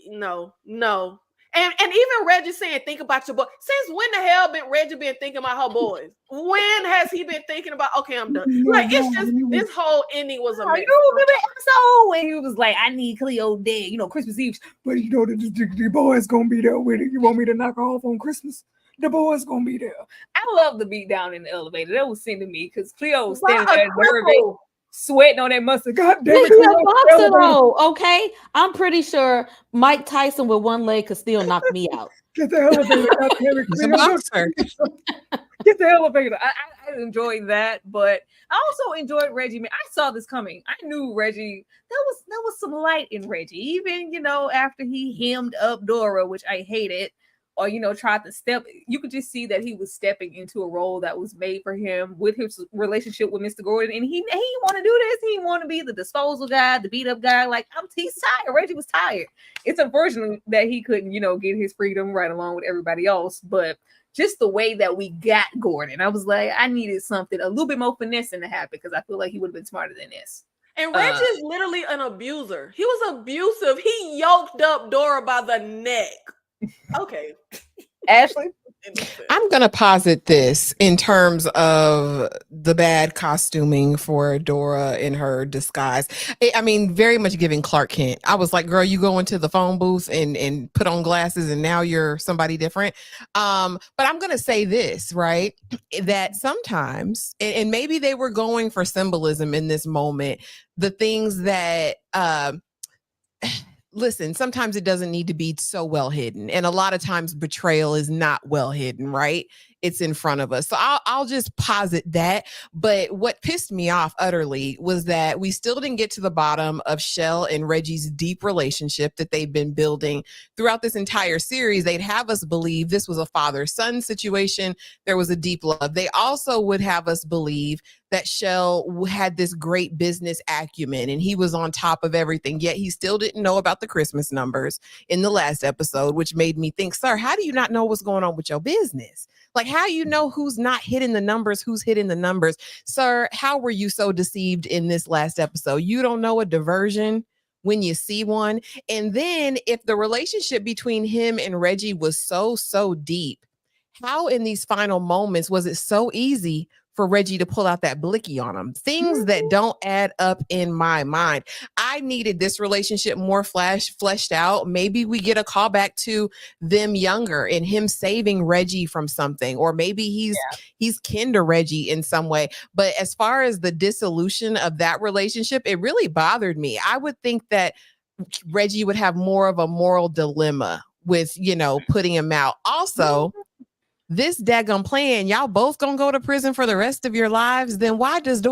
No. And even Reggie saying, think about your boy. Since when the hell Reggie been thinking about her boys? When has he been thinking about, okay, I'm done? Like, it's just, this whole ending was a mess. You remember the episode when he was like, I need Cleo dead, you know, Christmas Eve. But you know, the boy's gonna be there with it. You want me to knock her off on Christmas? The boy's gonna be there. I love the beat down in the elevator. That was sending me, because Cleo was standing there nervous, sweating on that mustard. God damn it. Okay, I'm pretty sure Mike Tyson with one leg could still knock me out. Get the elevator. He's a boxer. Get the elevator. I enjoyed that, but I also enjoyed Reggie. Man, I saw this coming. I knew Reggie. There was some light in Reggie, even, you know, after he hemmed up Dora, which I hated. Or, you know, tried to step, you could just see that he was stepping into a role that was made for him with his relationship with Mr. Gordon. And he want to do this. He want to be the disposal guy, the beat up guy. Like, he's tired. Reggie was tired. It's unfortunate that he couldn't, you know, get his freedom right along with everybody else. But just the way that we got Gordon, I was like, I needed something a little bit more finessing to happen, because I feel like he would have been smarter than this. And Reggie's literally an abuser. He was abusive. He yoked up Dora by the neck. Okay. Ashley? I'm going to posit this in terms of the bad costuming for Dora in her disguise. I mean, very much giving Clark Kent. I was like, girl, you go into the phone booth and put on glasses and now you're somebody different. But I'm going to say this, right? That sometimes, and maybe they were going for symbolism in this moment, the things that... listen, sometimes it doesn't need to be so well hidden. And a lot of times betrayal is not well hidden, right? it's in front of us. So I'll just posit that. But what pissed me off utterly was that we still didn't get to the bottom of Shell and Reggie's deep relationship that they've been building throughout this entire series. They'd have us believe this was a father-son situation. There was a deep love. They also would have us believe that Shell had this great business acumen and he was on top of everything, yet he still didn't know about the Christmas numbers in the last episode, which made me think, sir, how do you not know what's going on with your business? Like, how you know who's not hitting the numbers, who's hitting the numbers? Sir, how were you so deceived in this last episode? You don't know a diversion when you see one. And then if the relationship between him and Reggie was so deep, how in these final moments was it so easy for Reggie to pull out that blicky on him? Things that don't add up in my mind. I needed this relationship more fleshed out. Maybe we get a call back to them younger and him saving Reggie from something, or maybe he's kin to Reggie in some way. But as far as the dissolution of that relationship, it really bothered me. I would think that Reggie would have more of a moral dilemma with, putting him out. Also, this daggum plan, y'all both gonna go to prison for the rest of your lives. Then why does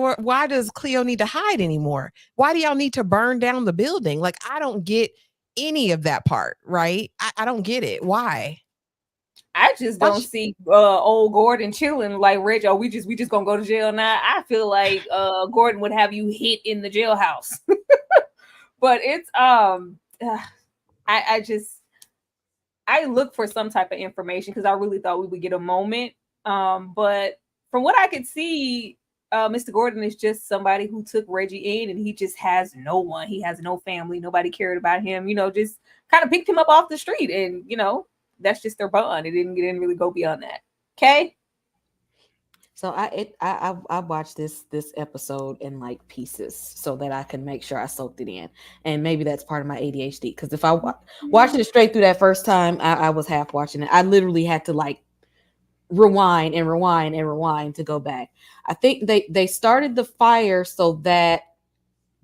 Cleo need to hide anymore? Why do y'all need to burn down the building? Like, I don't get any of that part, right? I don't get it. Why? I just don't see old Gordon chilling like Reggie. Oh, we just gonna go to jail now. I feel like Gordon would have you hit in the jailhouse. But it's I look for some type of information because I really thought we would get a moment. But from what I could see, Mr. Gordon is just somebody who took Reggie in and he just has no one. He has no family. Nobody cared about him, just kind of picked him up off the street. And, that's just their bond. It didn't really go beyond that. Okay. So I watched this episode in like pieces so that I can make sure I soaked it in, and maybe that's part of my ADHD. Because if I watched it straight through that first time, I was half watching it. I literally had to like rewind to go back. I think they started the fire so that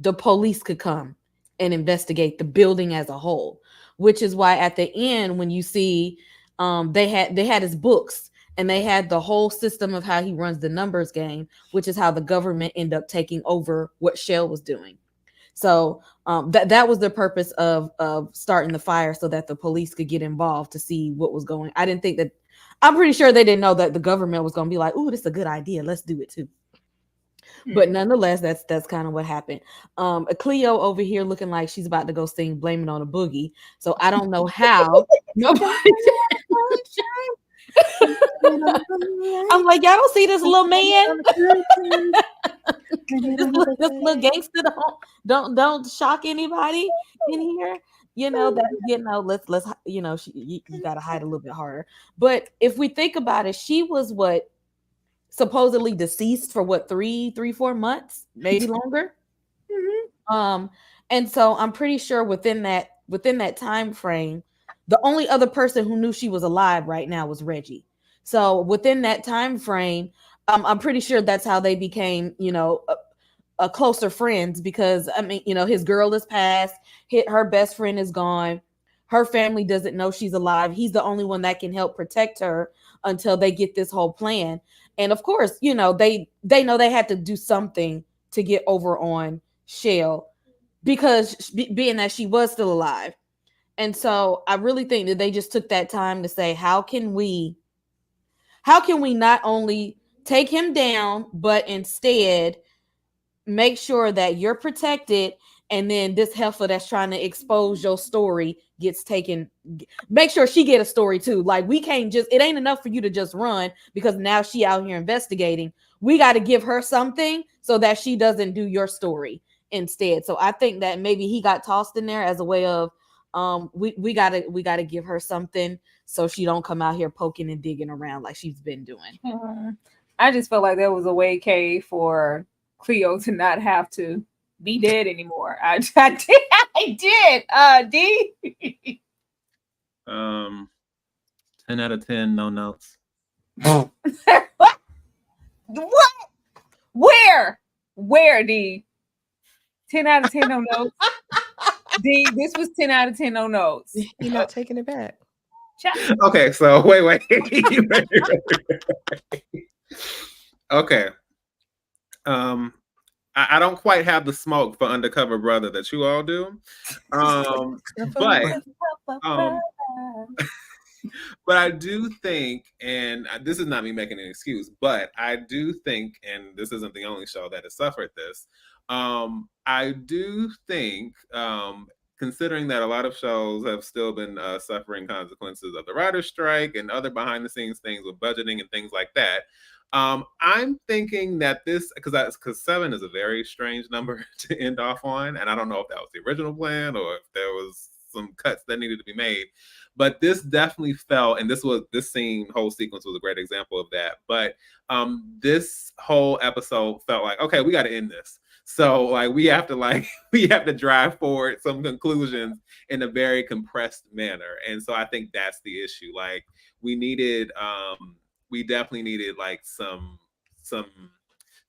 the police could come and investigate the building as a whole, which is why at the end when you see they had his books. And they had the whole system of how he runs the numbers game, which is how the government ended up taking over what Shell was doing. So that was the purpose of starting the fire so that the police could get involved to see what was going. I'm pretty sure they didn't know that the government was going to be like, "Ooh, this is a good idea. Let's do it too." But nonetheless, that's kind of what happened. Cleo over here looking like she's about to go sing "Blame It on a Boogie." So I don't know how nobody. I'm like, y'all don't see this little man, this little gangster. Don't shock anybody in here. You gotta hide a little bit harder. But if we think about it, she was supposedly deceased for 3-4 months, maybe longer. And so I'm pretty sure within that time frame, the only other person who knew she was alive right now was Reggie. So within that time frame, I'm pretty sure that's how they became, a closer friends, because his girl is passed, her best friend is gone, her family doesn't know she's alive. He's the only one that can help protect her until they get this whole plan. And of course, they know they had to do something to get over on Shell because being that she was still alive. And so I really think that they just took that time to say, how can we not only take him down, but instead make sure that you're protected, and then this heifer that's trying to expose your story gets taken. Make sure she get a story too. Like, we can't it ain't enough for you to just run because now she out here investigating. We got to give her something so that she doesn't do your story instead. So I think that maybe he got tossed in there as a way of we gotta give her something so she don't come out here poking and digging around like she's been doing. I just felt like there was a way, Kay, for Cleo to not have to be dead anymore. I did. D. 10 out of 10, no notes. What? Where, D? 10 out of 10, no notes. D, this was 10 out of 10, no notes. You're not taking it back. Okay, so wait. Okay. I don't quite have the smoke for Undercover Brother that you all do. But but I do think, and this is not me making an excuse, but I do think, and this isn't the only show that has suffered this. I do think, considering that a lot of shows have still been suffering consequences of the writer's strike and other behind the scenes things with budgeting and things like that. I'm thinking that this, because 7 is a very strange number to end off on, and I don't know if that was the original plan or if there was some cuts that needed to be made. But this definitely felt, and this whole sequence was a great example of that. But this whole episode felt like, okay, we got to end this. So like we have to drive forward some conclusions in a very compressed manner. And so I think that's the issue. Like we definitely needed like some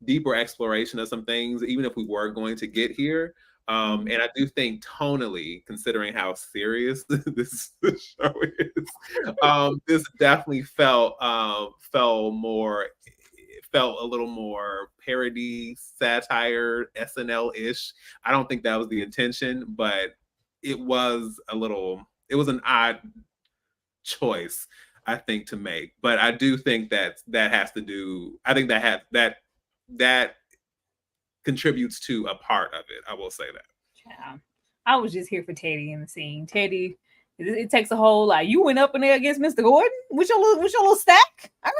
deeper exploration of some things, even if we were going to get here. And I do think tonally, considering how serious this show is, this definitely felt a little more parody, satire, SNL-ish. I don't think that was the intention, but it was an odd choice, I think, to make. But I do think that contributes to a part of it. I will say that. Yeah. I was just here for Teddy in the scene. Teddy, it takes a whole lot. You went up in there against Mr. Gordon with your little stack. All right.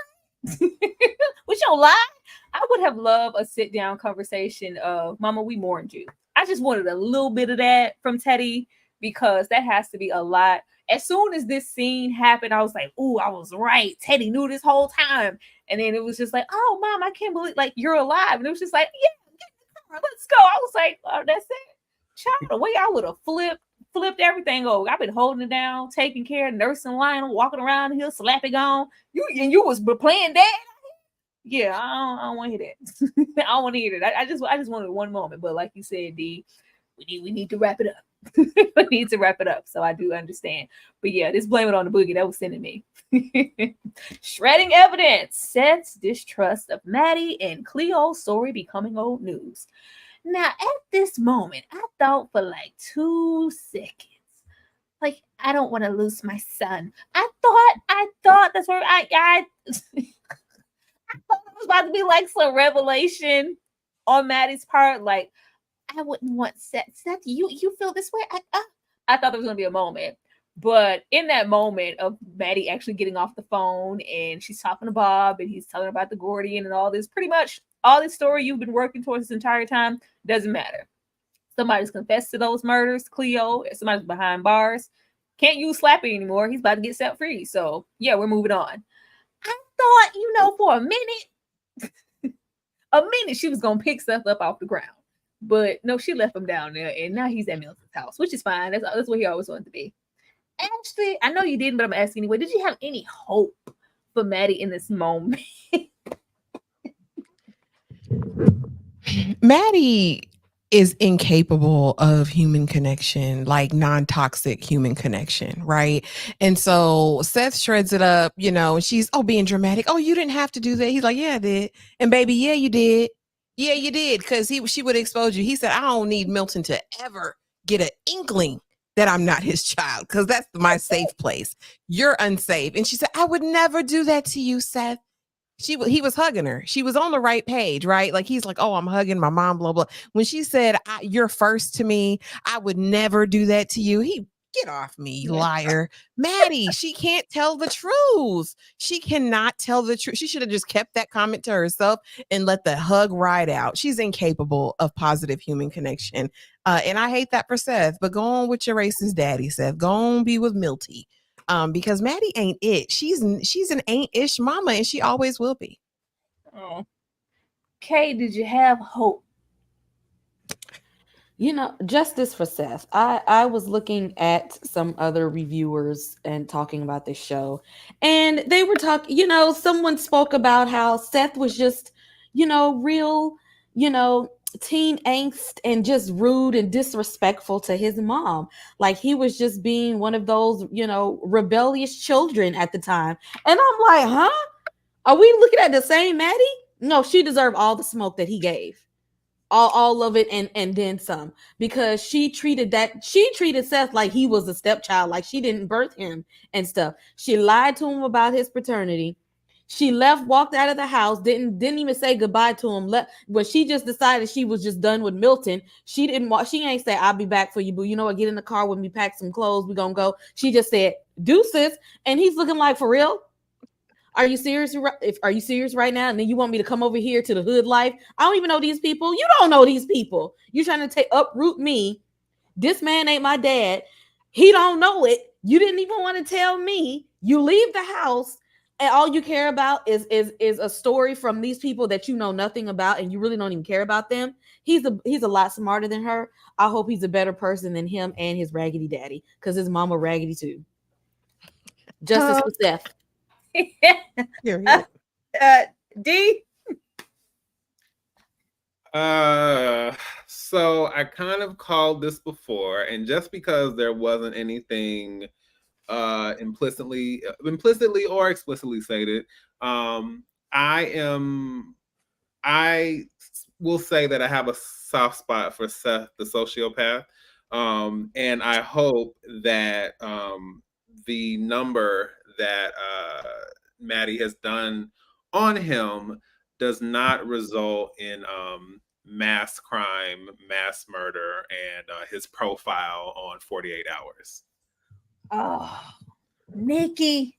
With your lie. I would have loved a sit-down conversation of, Mama, we mourned you. I just wanted a little bit of that from Teddy because that has to be a lot. As soon as this scene happened, I was like, "Ooh, I was right. Teddy knew this whole time." And then it was just like, "Oh, Mom, I can't believe like you're alive." And it was just like, "Yeah, get in the car, let's go." I was like, "Oh, that's it." Child, the way I would have flipped everything over. I've been holding it down, taking care, nursing Lionel, walking around here, slapping on. You was playing dad. Yeah, I don't want to hear that. I don't want to hear that. I just wanted one moment, but like you said, D, we need to wrap it up. We need to wrap it up. So I do understand. But yeah, this blame it on the boogie that was sending me. Shredding evidence. Seth's distrust of Maddie and Cleo's story becoming old news. Now, at this moment, I thought for like 2 seconds, like, I don't want to lose my son. I thought that's where I thought it was about to be like some revelation on Maddie's part. Like, I wouldn't want Seth. Seth, you feel this way? I thought there was going to be a moment. But in that moment of Maddie actually getting off the phone and she's talking to Bob and he's telling her about the Gordian and all this, pretty much all this story you've been working towards this entire time doesn't matter. Somebody's confessed to those murders, Cleo. Somebody's behind bars. Can't use Slappy anymore. He's about to get set free. So, yeah, we're moving on. I thought, for a minute, she was going to pick Seth up off the ground. But no, she left him down there, and now he's at Milton's house, which is fine. That's what he always wanted to be. Ashley, I know you didn't, but I'm asking anyway. Did you have any hope for Maddie in this moment? Maddie is incapable of human connection, like non-toxic human connection, right? And so Seth shreds it up, and she's being dramatic. Oh, you didn't have to do that. He's like, yeah, I did. And baby, yeah, you did. Yeah, you did, because she would expose you. He said, I don't need Milton to ever get an inkling that I'm not his child, because that's my safe place. You're unsafe. And she said, I would never do that to you, Seth. He was hugging her. She was on the right page, right? Like he's like, oh, I'm hugging my mom, blah, blah. When she said, you're first to me, I would never do that to you. Get off me, you liar. Maddie, she can't tell the truth. She cannot tell the truth. She should have just kept that comment to herself and let the hug ride out. She's incapable of positive human connection. And I hate that for Seth, but go on with your racist daddy, Seth. Go on be with Milty. Because Maddie ain't it. She's an ain't-ish mama, and she always will be. Oh. Kay, did you have hope? Justice for Seth. I was looking at some other reviewers and talking about this show, and they were talking, someone spoke about how Seth was just, real, teen angst and just rude and disrespectful to his mom. Like he was just being one of those, rebellious children at the time. And I'm like, huh? Are we looking at the same Maddie? No, she deserved all the smoke that he gave. All of it and then some, because she treated Seth like he was a stepchild, like she didn't birth him and stuff. She lied to him about his paternity. She walked out of the house, didn't even say goodbye to him. When she just decided she was just done with Milton, she ain't say, I'll be back for you, boo. You know what? Get in the car with me, pack some clothes, we gonna go. She just said, deuces. And he's looking like, for real? Are you serious? Are you serious right now? And then you want me to come over here to the hood life? I don't even know these people. You don't know these people. You're trying to uproot me. This man ain't my dad. He don't know it. You didn't even want to tell me. You leave the house and all you care about is a story from these people that you know nothing about, and you really don't even care about them. He's a lot smarter than her. I hope he's a better person than him and his raggedy daddy, because his mama raggedy too. Justice for Seth. D. So I kind of called this before, and just because there wasn't anything implicitly or explicitly stated, I will say that I have a soft spot for Seth the sociopath, and I hope that the number that Maddie has done on him does not result in mass crime, mass murder, and his profile on 48 Hours. Oh, Nikki.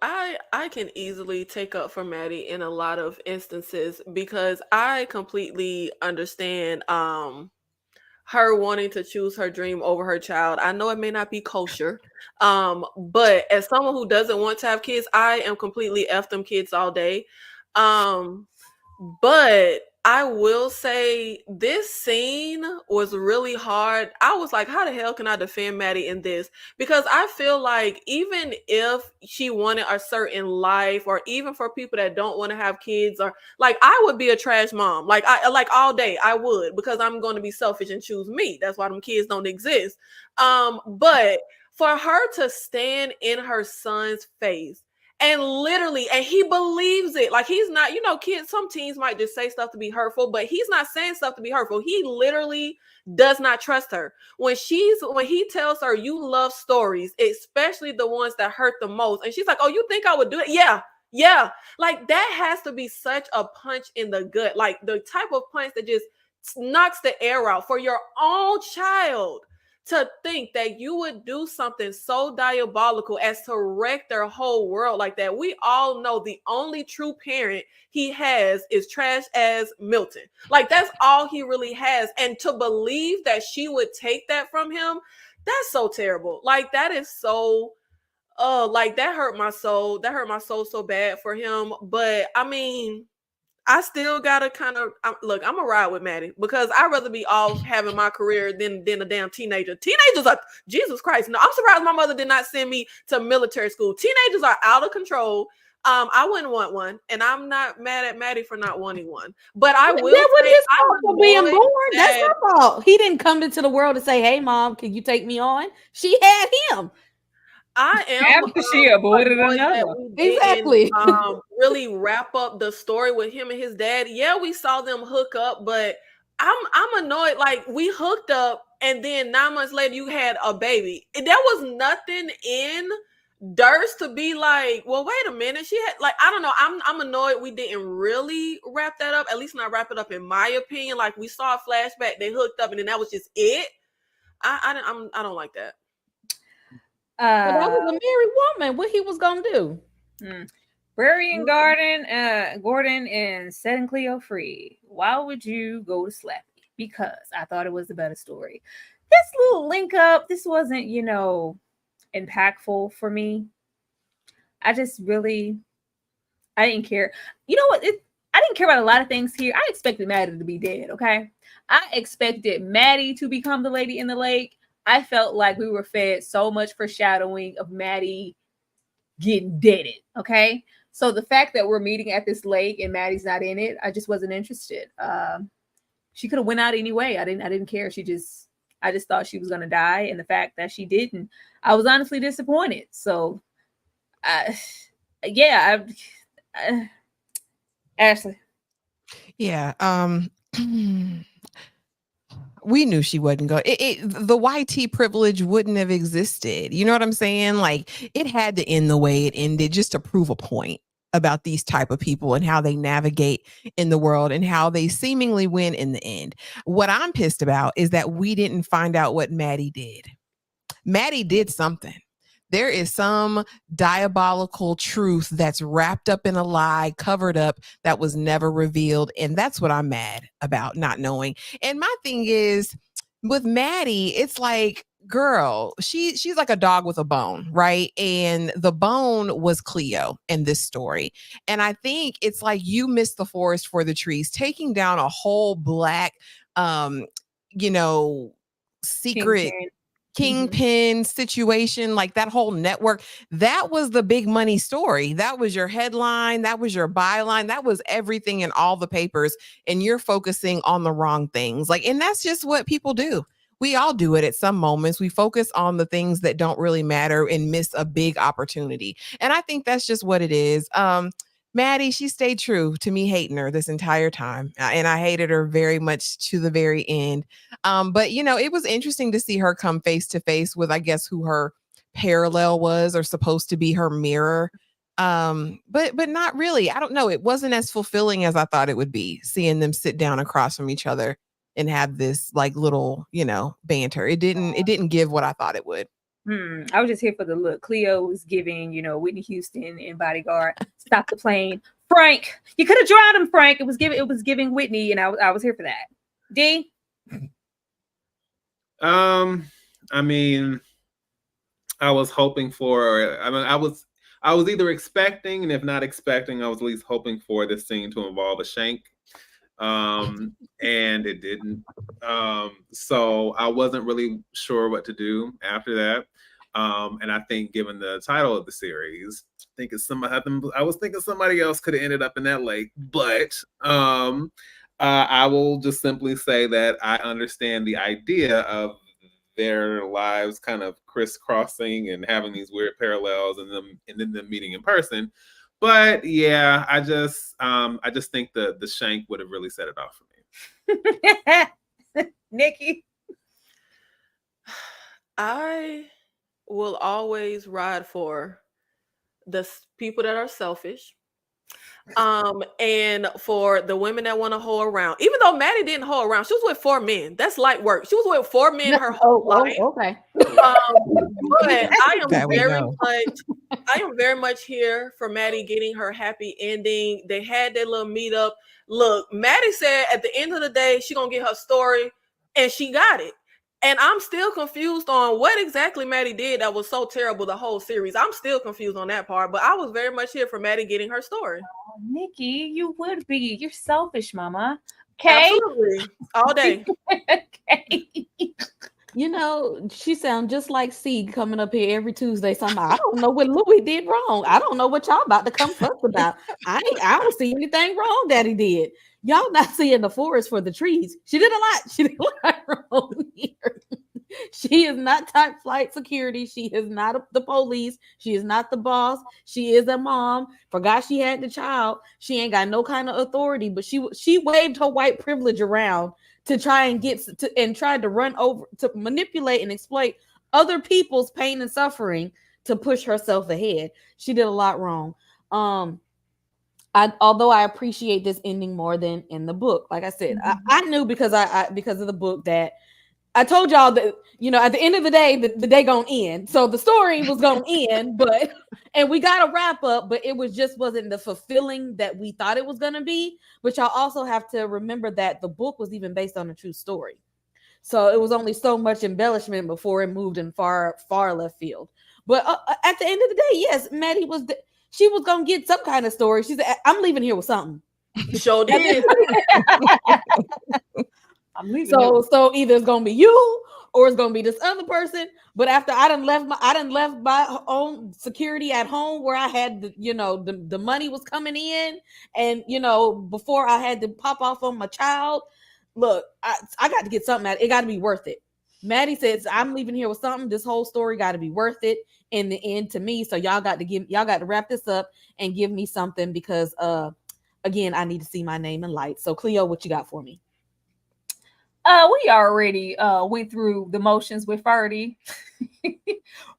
I can easily take up for Maddie in a lot of instances, because I completely understand her wanting to choose her dream over her child. I know it may not be kosher, but as someone who doesn't want to have kids, I am completely F them kids all day. But I will say this scene was really hard. I was like, how the hell can I defend Maddie in this? Because I feel like even if she wanted a certain life, or even for people that don't want to have kids, or like, I would be a trash mom. Like all day I would, because I'm going to be selfish and choose me. That's why them kids don't exist. But for her to stand in her son's face and literally, and he believes it. Like, he's not, kids, some teens might just say stuff to be hurtful, but he's not saying stuff to be hurtful. He literally does not trust her. When he tells her, you love stories, especially the ones that hurt the most. And she's like, oh, you think I would do it? Yeah. Like, that has to be such a punch in the gut. Like, the type of punch that just knocks the air out for your own child. To think that you would do something so diabolical as to wreck their whole world like that. We all know the only true parent he has is trash as Milton. Like, that's all he really has. And to believe that she would take that from him, that's so terrible. Like, that is so, like, that hurt my soul. That hurt my soul so bad for him. But I mean, I still gotta kind of look. I'm gonna ride with Maddie, because I'd rather be off having my career than a damn teenager. Teenagers are, Jesus Christ. No, I'm surprised my mother did not send me to military school. Teenagers are out of control. I wouldn't want one, and I'm not mad at Maddie for not wanting one. But I will. That was his fault for being born. That's her fault. He didn't come into the world to say, "Hey, mom, can you take me on?" She had him. I am. After she avoided another. Exactly. Really wrap up the story with him and his dad. Yeah, we saw them hook up, but I'm annoyed. Like, we hooked up, and then 9 months later, you had a baby. There was nothing in Durst to be like, well, wait a minute. She had, like, I don't know. I'm annoyed we didn't really wrap that up. At least not wrap it up, in my opinion. Like, we saw a flashback, they hooked up, and then that was just it. I don't like that. But that was a married woman. What he was gonna do? Burying Gordon and setting Cleo free. Why would you go to Slappy? Because I thought it was a better story. This little link up, this wasn't, impactful for me. I didn't care. You know what? I didn't care about a lot of things here. I expected Maddie to be dead, okay? I expected Maddie to become the lady in the lake. I felt like we were fed so much foreshadowing of Maddie getting deaded, okay? So the fact that we're meeting at this lake and Maddie's not in it, I just wasn't interested. She could have went out anyway. I didn't care. I just thought she was gonna die, and the fact that she didn't, I was honestly disappointed. So, Ashley. Yeah. We knew she wasn't going. The YT privilege wouldn't have existed. You know what I'm saying? Like, it had to end the way it ended just to prove a point about these type of people and how they navigate in the world and how they seemingly win in the end. What I'm pissed about is that we didn't find out what Maddie did. Maddie did something. There is some diabolical truth that's wrapped up in a lie, covered up, that was never revealed. And that's what I'm mad about, not knowing. And my thing is, with Maddie, it's like, girl, she's like a dog with a bone, right? And the bone was Cleo in this story. And I think it's like you missed the forest for the trees, taking down a whole black, secret kingpin situation, like that whole network. That was the big money story. That was your headline. That was your byline. That was everything in all the papers. And you're focusing on the wrong things. Like, and that's just what people do. We all do it at some moments. We focus on the things that don't really matter and miss a big opportunity. And I think that's just what it is. Maddie, she stayed true to me hating her this entire time. And I hated her very much to the very end. But, it was interesting to see her come face to face with, I guess, who her parallel was or supposed to be her mirror. But not really. I don't know. It wasn't as fulfilling as I thought it would be, seeing them sit down across from each other and have this like little, banter. It didn't give what I thought it would. I was just here for the look. Cleo was giving, Whitney Houston and Bodyguard, stop the plane. Frank, you could have drowned him, Frank. It was giving Whitney, and I was here for that. D? I mean, I was hoping for, I was either expecting, and if not expecting, I was at least hoping for this scene to involve a shank. And it didn't. So I wasn't really sure what to do after that. And I think, given the title of the series, I was thinking somebody else could have ended up in that lake. But I will just simply say that I understand the idea of their lives kind of crisscrossing and having these weird parallels, and then them meeting in person. But yeah, I just think the shank would have really set it off for me. Nikki? I will always ride for the people that are selfish. And for the women that want to hoe around. Even though Maddie didn't hoe around, she was with 4 men. That's light work. She was with 4 men her whole life. Okay. But I am very much here for Maddie getting her happy ending. They had their little meetup. Look, Maddie said at the end of the day, she gonna get her story, and she got it. And I'm still confused on what exactly Maddie did that was so terrible the whole series. I'm still confused on that part, but I was very much here for Maddie getting her story. Oh, Nikki, you would be. You're selfish, mama. Okay? Absolutely. All day. Okay. She sounds just like Seed coming up here every Tuesday. I don't know what Louis did wrong. I don't know what y'all about to come fuss about. I don't see anything wrong that he did. Y'all not seeing the forest for the trees. She did a lot. She did a lot wrong here. She is not type flight security. She is not the police. She is not the boss. She is a mom. Forgot she had the child. She ain't got no kind of authority, but she waved her white privilege around to try and tried to run over, to manipulate and exploit other people's pain and suffering to push herself ahead. She did a lot wrong. Although I appreciate this ending more than in the book. Like I said, I knew because of the book that I told y'all that, at the end of the day, the day gonna end. So the story was gonna end, and we got a wrap up, but it wasn't the fulfilling that we thought it was gonna be. But y'all also have to remember that the book was even based on a true story. So it was only so much embellishment before it moved in far, far left field. But at the end of the day, yes, Maddie she was gonna get some kind of story. She said, "I'm leaving here with something." Sure did. So either it's gonna be you or it's gonna be this other person. But after I done left my own security at home where I had the money was coming in, and before I had to pop off on my child. Look, I got to get something out. It got to be worth it. Maddie says I'm leaving here with something. This whole story got to be worth it in the end to me. So y'all got to wrap this up and give me something because again, I need to see my name in lights. So Cleo, what you got for me? We already went through the motions with Ferdy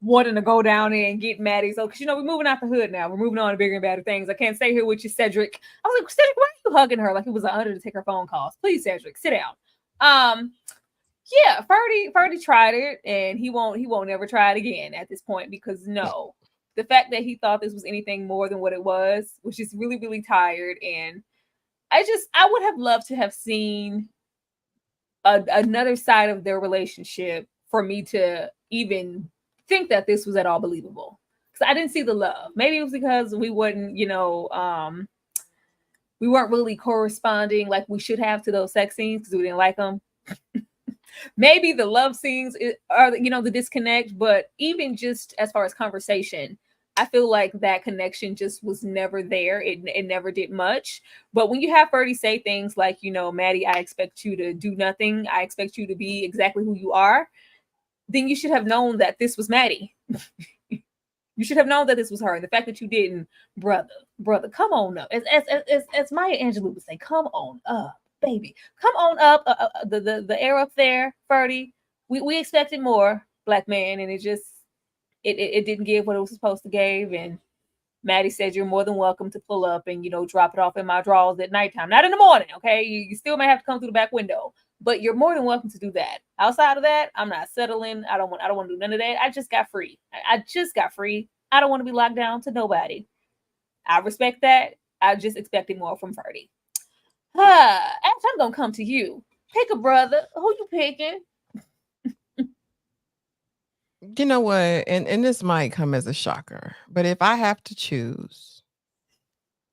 wanting to go down there and get Maddie. So, because we're moving out the hood now. We're moving on to bigger and better things. I can't stay here with you, Cedric. I was like, Cedric, why are you hugging her like it was an honor to take her phone calls? Please, Cedric, sit down. Yeah, Ferdy tried it, and he won't ever try it again at this point because no, the fact that he thought this was anything more than what it was just really, really tired. And I would have loved to have seen another side of their relationship for me to even think that this was at all believable, because I didn't see the love. Maybe it was because we weren't really corresponding like we should have to those sex scenes because we didn't like them. Maybe the love scenes are the disconnect, but even just as far as conversation, I feel like that connection just was never there. It never did much. But when you have Ferdy say things like, Maddie, I expect you to do nothing. I expect you to be exactly who you are. Then you should have known that this was Maddie. You should have known that this was her. And the fact that you didn't, brother, come on up. As Maya Angelou would say, come on up, baby. Come on up. The air up there, Ferdy. We expected more, black man, and it didn't give what it was supposed to give. And Maddie said, you're more than welcome to pull up and, drop it off in my drawers at nighttime. Not in the morning, okay? You still may have to come through the back window, but you're more than welcome to do that. Outside of that, I'm not settling. I don't want to do none of that. I just got free. I just got free. I don't want to be locked down to nobody. I respect that. I just expected more from Ferdy. Actually, I'm going to come to you. Pick a brother. Who you picking? You know what? And this might come as a shocker, but if I have to choose,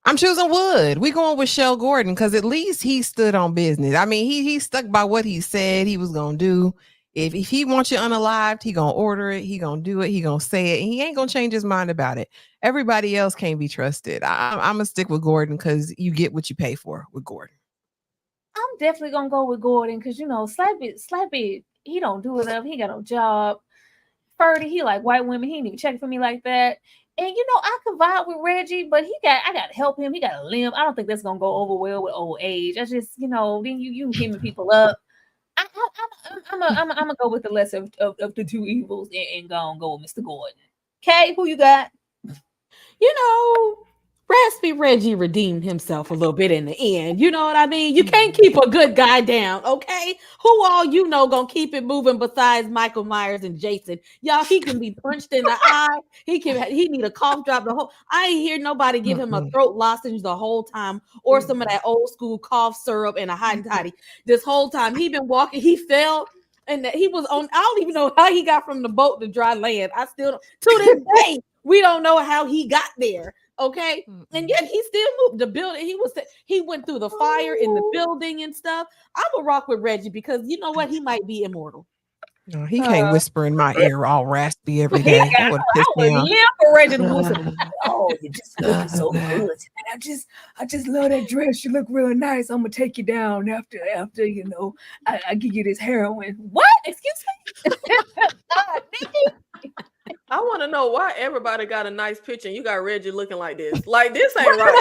I'm choosing Wood. We going with Shell Gordon because at least he stood on business. I mean, he stuck by what he said he was gonna do. If he wants you unalived, he gonna order it. He gonna do it. He gonna say it. And he ain't gonna change his mind about it. Everybody else can't be trusted. I'm gonna stick with Gordon because you get what you pay for with Gordon. I'm definitely gonna go with Gordon because Slappy, he don't do enough. He got no job. Ferdy, he like white women. He ain't even checking for me like that. And I could vibe with Reggie, but I gotta help him. He got a limp. I don't think that's gonna go over well with old age. I just, then you hemming people up. I'm gonna go with the lesser of the two evils and go with Mr. Gordon. Okay, who you got? Raspy Reggie redeemed himself a little bit in the end. You know what I mean? You can't keep a good guy down, okay? Who all gonna keep it moving besides Michael Myers and Jason? Y'all, he can be punched in the eye. He need a cough drop the whole. I ain't hear nobody give him a throat lozenge the whole time or some of that old school cough syrup and a hottie toddy. This whole time he been walking, he fell. And he was on. I don't even know how he got from the boat to dry land. I still don't, to this day we don't know how he got there. Okay, and yet he still moved the building. He went through the fire in the building and stuff. I'm gonna rock with Reggie because you know what? He might be immortal. No, he can't whisper in my ear all raspy every day. That would piss me off. Oh, you just looking so good. And I just love that dress. You look real nice. I'm gonna take you down after I give you this heroin. What? Excuse me? I want to know why everybody got a nice picture and you got Reggie looking like this. Like, this ain't right.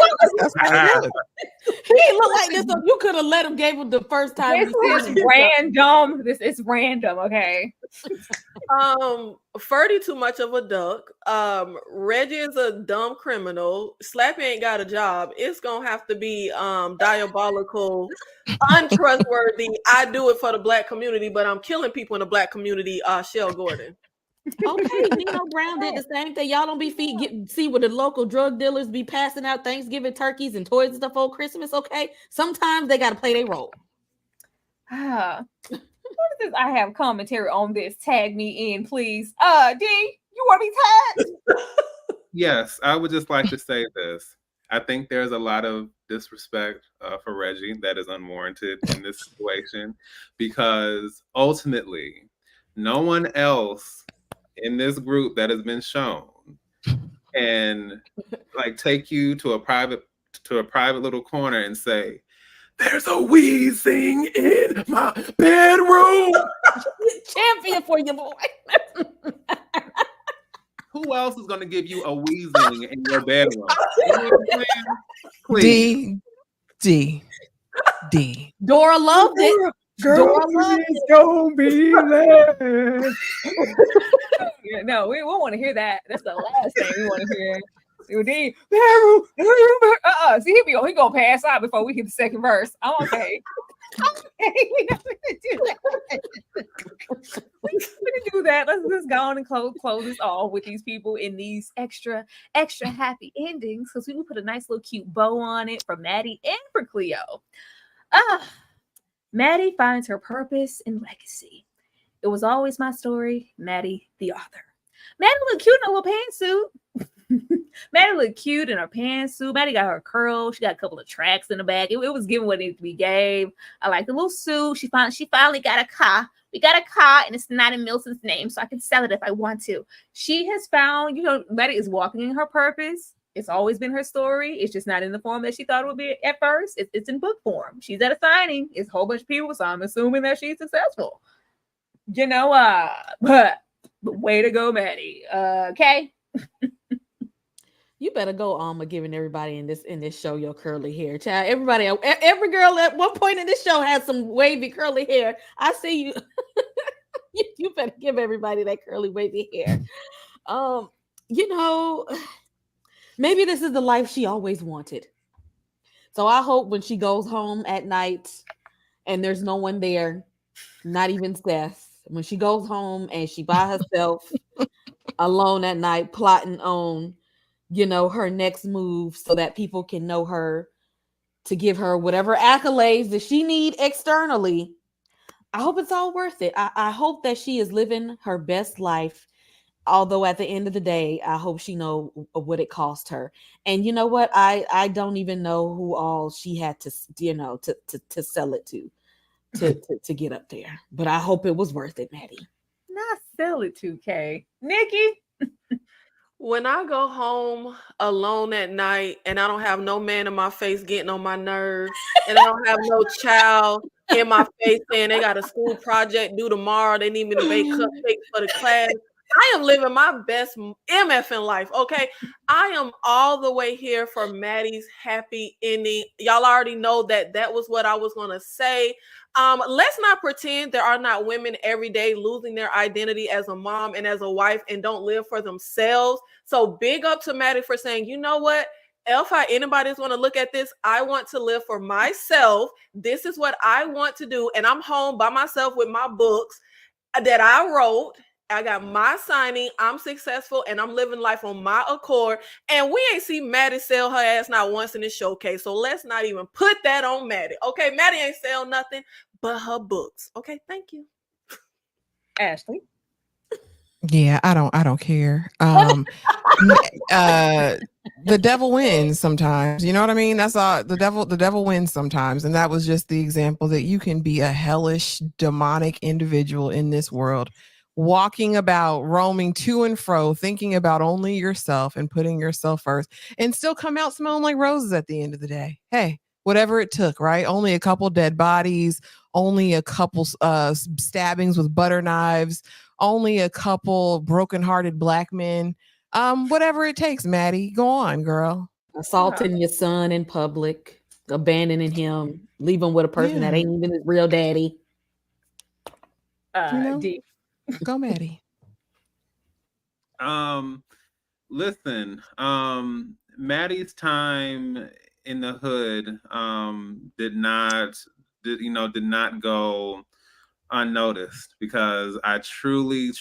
He ain't look like this. So you could have let him give him the first time. This is random. This is random. Okay. Ferdy too much of a duck. Reggie is a dumb criminal. Slappy ain't got a job. It's gonna have to be diabolical, untrustworthy. I do it for the black community, but I'm killing people in the black community. Shell Gordon. Okay, Nino Brown did the same thing. Y'all don't be see where the local drug dealers be passing out Thanksgiving turkeys and toys and stuff for Christmas. Okay, sometimes they got to play their role. What is this? I have commentary on this. Tag me in, please. D, you want to be tagged? Yes, I would just like to say this. I think there's a lot of disrespect for Reggie that is unwarranted in this situation because ultimately, no one else in this group that has been shown can like take you to a private little corner and say, "There's a wheezing in my bedroom." Champion for you, boy. Who else is going to give you a wheezing in your bedroom? You know what I'm saying? Please. D. Dora loved it. Dora loved it. Don't be there. Yeah, no, we won't want to hear that. That's the last thing we want to hear. See, he gonna pass out before we hit the second verse. I'm okay. We don't do that. Let's just go on and close this off with these people in these extra happy endings, because we will put a nice little cute bow on it for Maddie and for Cleo. Maddie finds her purpose and legacy. It was always my story. Maddie, the author. Maddie looked cute in a little pantsuit. Maddie looked cute in her pantsuit. Maddie got her curls. She got a couple of tracks in the back. It was giving what it needed to be gave. I like the little suit. She finally got a car. We got a car, and it's not in Milton's name, so I can sell it if I want to. She has found, Maddie is walking in her purpose. It's always been her story. It's just not in the form that she thought it would be at first. It's in book form. She's at a signing. It's a whole bunch of people, so I'm assuming that she's successful. But way to go, Maddie. Okay. You better go, Alma, giving everybody in this show your curly hair. Child, every girl at one point in this show has some wavy curly hair. I see you. You better give everybody that curly wavy hair. Maybe this is the life she always wanted. So I hope when she goes home at night and there's no one there, not even Seth, when she goes home and she by herself alone at night plotting on her next move so that people can know her, to give her whatever accolades that she need externally. I hope it's all worth it. I hope that she is living her best life. Although at the end of the day, I hope she know what it cost her. And you know what? I don't even know who all she had to sell it to get up there. But I hope it was worth it, Maddie. Not sell it to, Kay. Nikki? When I go home alone at night and I don't have no man in my face getting on my nerves, and I don't have no child in my face saying they got a school project due tomorrow, they need me to bake cupcakes for the class, I am living my best MFing life, okay? I am all the way here for Maddie's happy ending. Y'all already know that was what I was going to say. Let's not pretend there are not women every day losing their identity as a mom and as a wife and don't live for themselves. So big up to Maddie for saying, you know what? If anybody's going to look at this, I want to live for myself. This is what I want to do. And I'm home by myself with my books that I wrote. I got my signing. I'm successful and I'm living life on my accord. And we ain't see Maddie sell her ass not once in this showcase. So let's not even put that on Maddie. Okay, Maddie ain't sell nothing but her books. Okay, thank you. Ashley. Yeah, I don't care. The devil wins sometimes. You know what I mean? That's all. The devil wins sometimes. And that was just the example that you can be a hellish, demonic individual in this world, walking about, roaming to and fro, thinking about only yourself and putting yourself first, and still come out smelling like roses at the end of the day. Hey, whatever it took, right? Only a couple dead bodies, only a couple stabbings with butter knives, only a couple brokenhearted black men. Whatever it takes, Maddie. Go on, girl. Assaulting your son in public, abandoning him, leaving with a person that ain't even his real daddy. D. Go, Maddie. Listen, Maddie's time in the hood did not go unnoticed, because I truly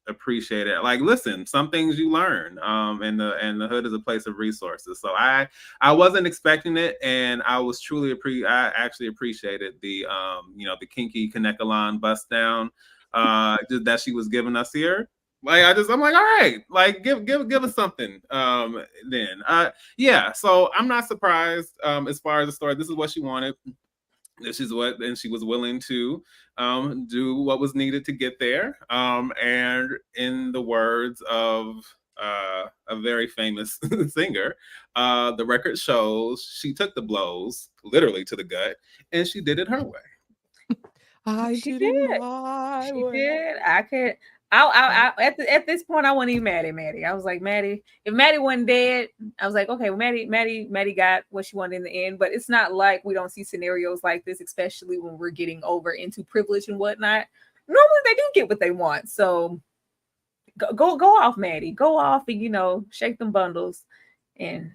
appreciate it. Like, listen, some things you learn, and the hood is a place of resources. So I wasn't expecting it, and I was I actually appreciated the kinky Kanekalon bust down that she was giving us here. Like, I'm like, all right, like give us something. Then so I'm not surprised as far as the story. This is what she wanted. and she was willing to do what was needed to get there. And in the words of a very famous singer, the record shows she took the blows literally to the gut, and she did it her way. I She did did. it my She way. did. At this point, I wasn't even mad at Maddie. I was like, Maddie, if Maddie wasn't dead, I was like, okay, well, Maddie got what she wanted in the end. But it's not like we don't see scenarios like this, especially when we're getting over into privilege and whatnot. Normally, they do get what they want. So go off, Maddie. Go off and shake them bundles and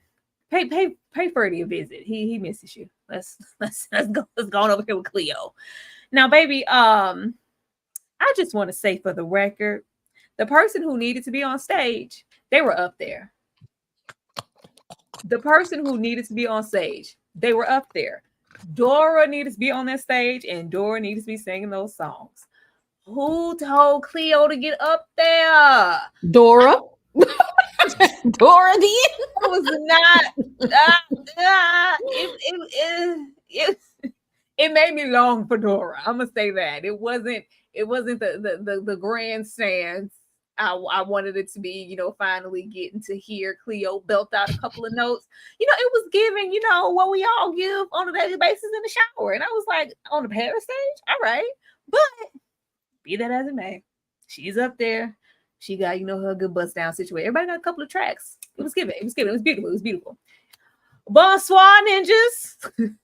pay Freddie a visit. He misses you. Let's go on over here with Cleo. Now, baby, I just want to say for the record, the person who needed to be on stage, they were up there. The person who needed to be on stage, they were up there. Dora needed to be on that stage, and Dora needed to be singing those songs. Who told Cleo to get up there? Dora. Dora did. It was not. It made me long for Dora. I'm gonna say that it wasn't the grandstands I wanted it to be. Finally getting to hear Cleo belt out a couple of notes. It was giving what we all give on a daily basis in the shower, and I was like, on the Paris stage, all right. But be that as it may, she's up there. She got her good bust down situation. Everybody got a couple of tracks. It was giving. It was beautiful. It was beautiful. Bonsoir, ninjas.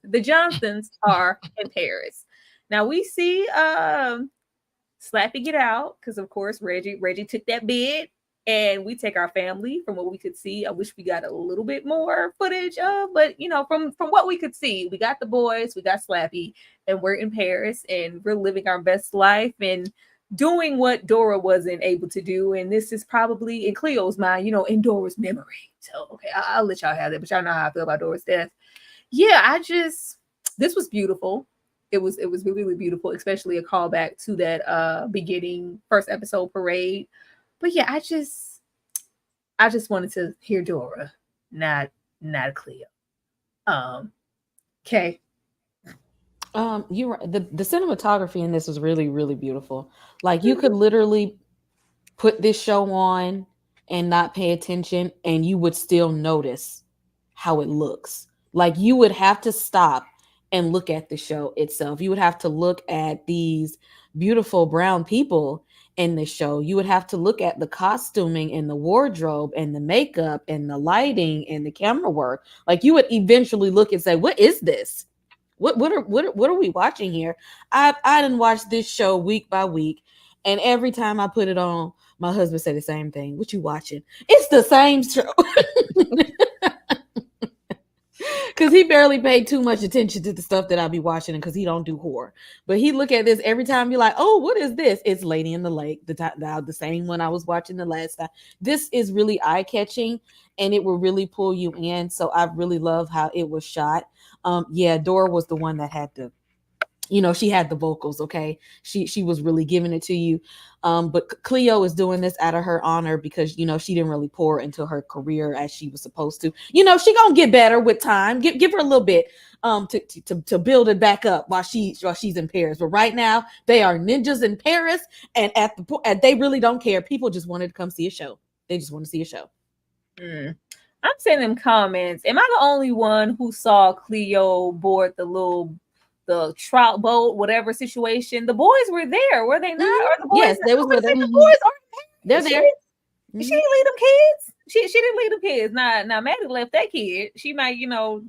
The Johnsons are in Paris. Now we see Slappy get out because, of course, Reggie took that bid, and we take our family. From what we could see, I wish we got a little bit more footage of, but from what we could see, we got the boys, we got Slappy, and we're in Paris, and we're living our best life and doing what Dora wasn't able to do. And this is probably in Cleo's mind, in Dora's memory. So, okay, I'll let y'all have that, but y'all know how I feel about Dora's death. Yeah, this was beautiful. It was really, really beautiful, especially a callback to that beginning first episode parade. But yeah, I just wanted to hear Dora, not Cleo. Okay. You're right. The cinematography in this was really, really beautiful. Like, you could literally put this show on and not pay attention, and you would still notice how it looks. Like, you would have to stop and look at the show itself. You would have to look at these beautiful brown people in the show. You would have to look at the costuming and the wardrobe and the makeup and the lighting and the camera work. Like, you would eventually look and say, what is this? What are we watching here? I didn't watch this show week by week, and every time I put it on, my husband said the same thing. What you watching? It's the same show. Because he barely paid too much attention to the stuff that I be watching, because he don't do horror. But he look at this every time, be like, oh, what is this? It's Lady in the Lake, the same one I was watching the last time. This is really eye-catching, and it will really pull you in. So I really love how it was shot. Yeah, Dora was the one that had to, she had the vocals, okay? She was really giving it to you. But Cleo is doing this out of her honor because, she didn't really pour into her career as she was supposed to. She gonna get better with time. Give her a little bit to build it back up while she's in Paris. But right now, they are ninjas in Paris, and they really don't care. People just wanted to come see a show. They just want to see a show. I'm saying them comments. Am I the only one who saw Cleo board the trout boat, whatever situation? The boys were there, were they not? Or the boys, yes, they was with them. The boys are They're there. She didn't leave them kids. She didn't leave them kids. Now Maddie left that kid. She might,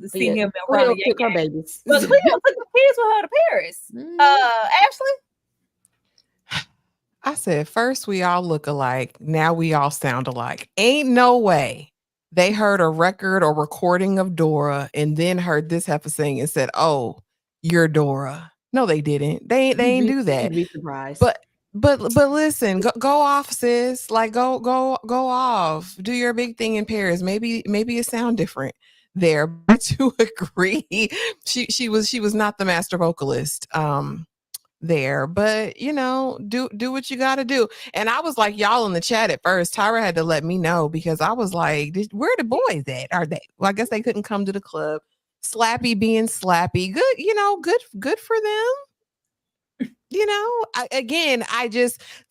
see him around took her babies. But Cleo took the kids with her to Paris. Ashley? I said, first we all look alike. Now we all sound alike. Ain't no way they heard a record or recording of Dora and then heard this heifer sing and said, oh, you're Dora. No, they didn't. They ain't do that. You'd be surprised. But listen, go off, sis. Like, go off. Do your big thing in Paris. Maybe it sound different there. But to agree, she was not the master vocalist there. But do what you got to do. And I was like, y'all in the chat at first. Tyra had to let me know because I was like, where are the boys at? Are they? Well, I guess they couldn't come to the club. Slappy being slappy. Good, good for them.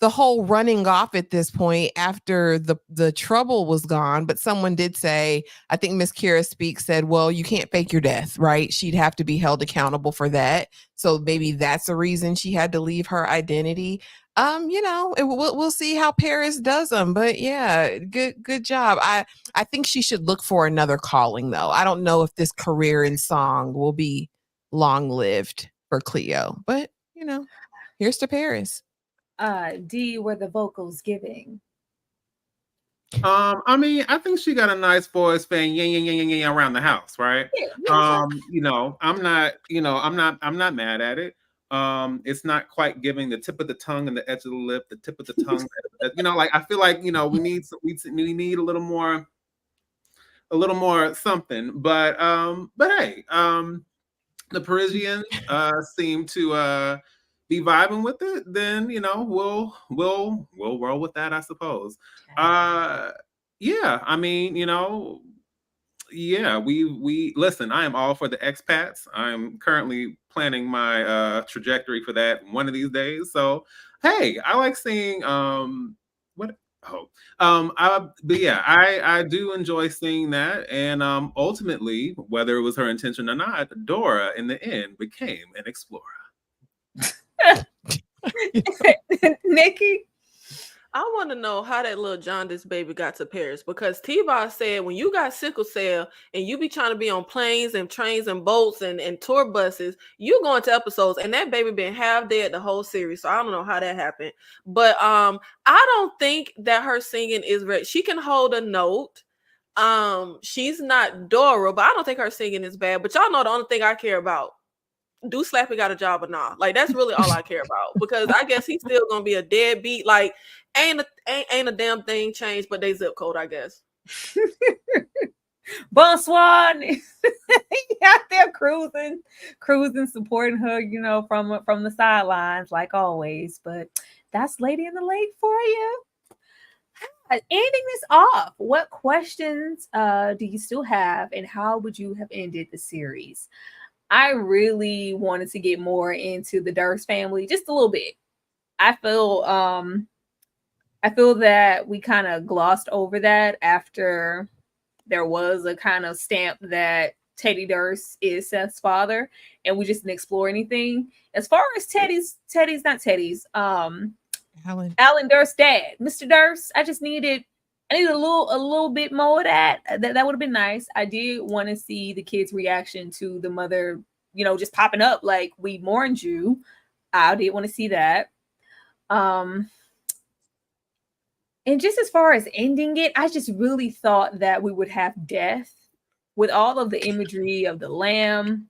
The whole running off at this point after the trouble was gone, but someone did say, I think Miss Kira Speaks said, well, you can't fake your death, right? She'd have to be held accountable for that. So maybe that's the reason she had to leave her identity. We'll see how Paris does them, but yeah, good job. I think she should look for another calling though. I don't know if this career in song will be long lived for Cleo, but here's to Paris. D, were the vocals giving? I mean, I think she got a nice voice saying yeah, yeah, yeah, yeah, yeah around the house, right? Yeah, I'm not mad at it. It's not quite giving the tip of the tongue and the edge of the lip, the tip of the tongue. Like I feel like we need a little more something. But hey, the Parisians seem to be vibing with it, then we'll roll with that, I suppose. Yeah, I mean, yeah, we listen. I am all for the expats. I'm currently planning my trajectory for that one of these days. So hey, I like seeing but yeah, I do enjoy seeing that, and ultimately, whether it was her intention or not, Dora in the end became an explorer. Nikki, I want to know how that little jaundice baby got to Paris, because T-Boss said when you got sickle cell and you be trying to be on planes and trains and boats and tour buses, you go into episodes and that baby been half dead the whole series. So I don't know how that happened. But I don't think that her singing is right. She can hold a note. She's not Dora, but I don't think her singing is bad. But y'all know the only thing I care about. Do Slappy got a job or not? Like that's really all I care about, because I guess he's still gonna be a deadbeat. Like ain't a damn thing changed but they zip code, I guess. Bonsoir. out there cruising, supporting her, from the sidelines like always. But that's Lady in the Lake for you. Ending this off, what questions do you still have, and how would you have ended the series? I really wanted to get more into the Durst family just a little bit. I feel that we kind of glossed over that after there was a kind of stamp that Teddy Durst is Seth's father, and we just didn't explore anything. As far as Alan Durst's dad, Mr. Durst, I needed a little bit more of that. That would have been nice. I did want to see the kids' reaction to the mother, just popping up like, we mourned you. I did want to see that. And just as far as ending it, I just really thought that we would have death with all of the imagery of the lamb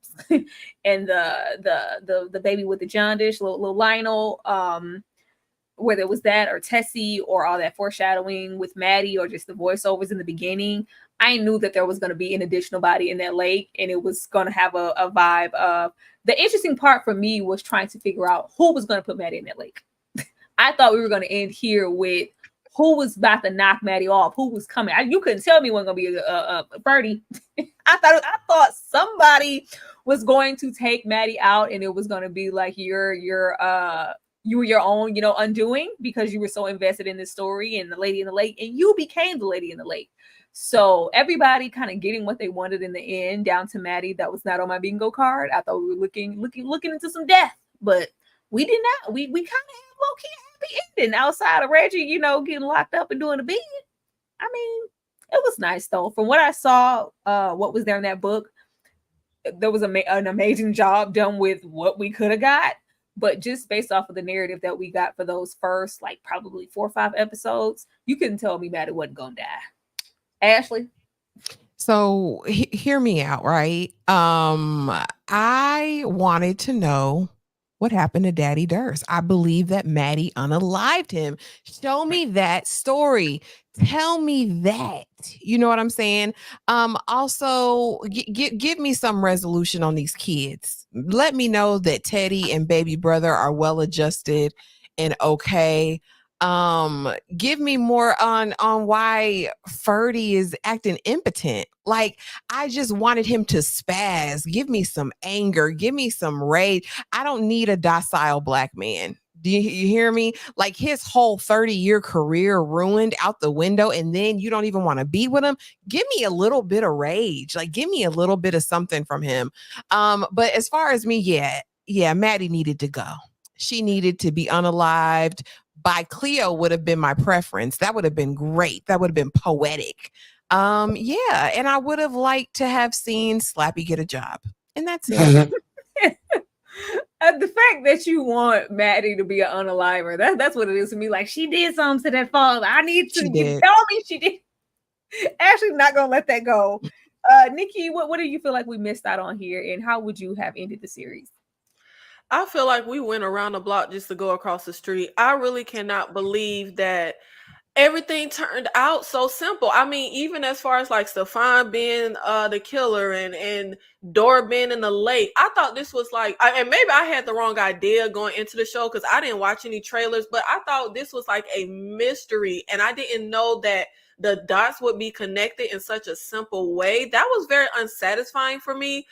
and the baby with the jaundice, little Lionel, whether it was that or Tessie or all that foreshadowing with Maddie or just the voiceovers in the beginning. I knew that there was going to be an additional body in that lake, and it was going to have a vibe of, the interesting part for me was trying to figure out who was going to put Maddie in that lake. I thought we were going to end here with who was about to knock Maddie off, who was coming. You couldn't tell me it wasn't going to be a birdie. I thought somebody was going to take Maddie out, and it was going to be like you were your own, undoing, because you were so invested in this story and the Lady in the Lake, and you became the Lady in the Lake. So everybody kind of getting what they wanted in the end, down to Maddie. That was not on my bingo card. I thought we were looking into some death, but we did not. We kind of had low-key happy ending outside of Reggie, getting locked up and doing a bid. I mean, it was nice though. From what I saw, what was there in that book, there was an amazing job done with what we could have got. But just based off of the narrative that we got for those first, probably 4 or 5 episodes, you couldn't tell me Maddie wasn't gonna die. Ashley? So hear me out, right? I wanted to know what happened to Daddy Durst. I believe that Maddie unalived him. Show me that story. Tell me that. You know what I'm saying? Also, give me some resolution on these kids. Let me know that Teddy and baby brother are well adjusted and okay. Give me more on why Ferdy is acting impotent. Like, I just wanted him to spaz. Give me some anger. Give me some rage. I don't need a docile black man. Do you hear me? Like, his whole 30-year career ruined out the window, and then you don't even want to be with him. Give me a little bit of rage. Like, give me a little bit of something from him. But as far as me, yeah, Maddie needed to go. She needed to be unalived. By Cleo would have been my preference. That would have been great. That would have been poetic. Yeah, and I would have liked to have seen Slappy get a job. And that's it. The fact that you want Maddie to be an unaliver, that's what it is to me. Like, she did something to that father. I need to tell me she did. Ashley's not gonna let that go. Nikki, what do you feel like we missed out on here, and how would you have ended the series? I feel like we went around the block just to go across the street. I really cannot believe that everything turned out so simple. I mean, even as far as like Stefan being the killer and Dora being in the lake, I thought this was like, and maybe I had the wrong idea going into the show because I didn't watch any trailers, but I thought this was like a mystery, and I didn't know that the dots would be connected in such a simple way. That was very unsatisfying for me.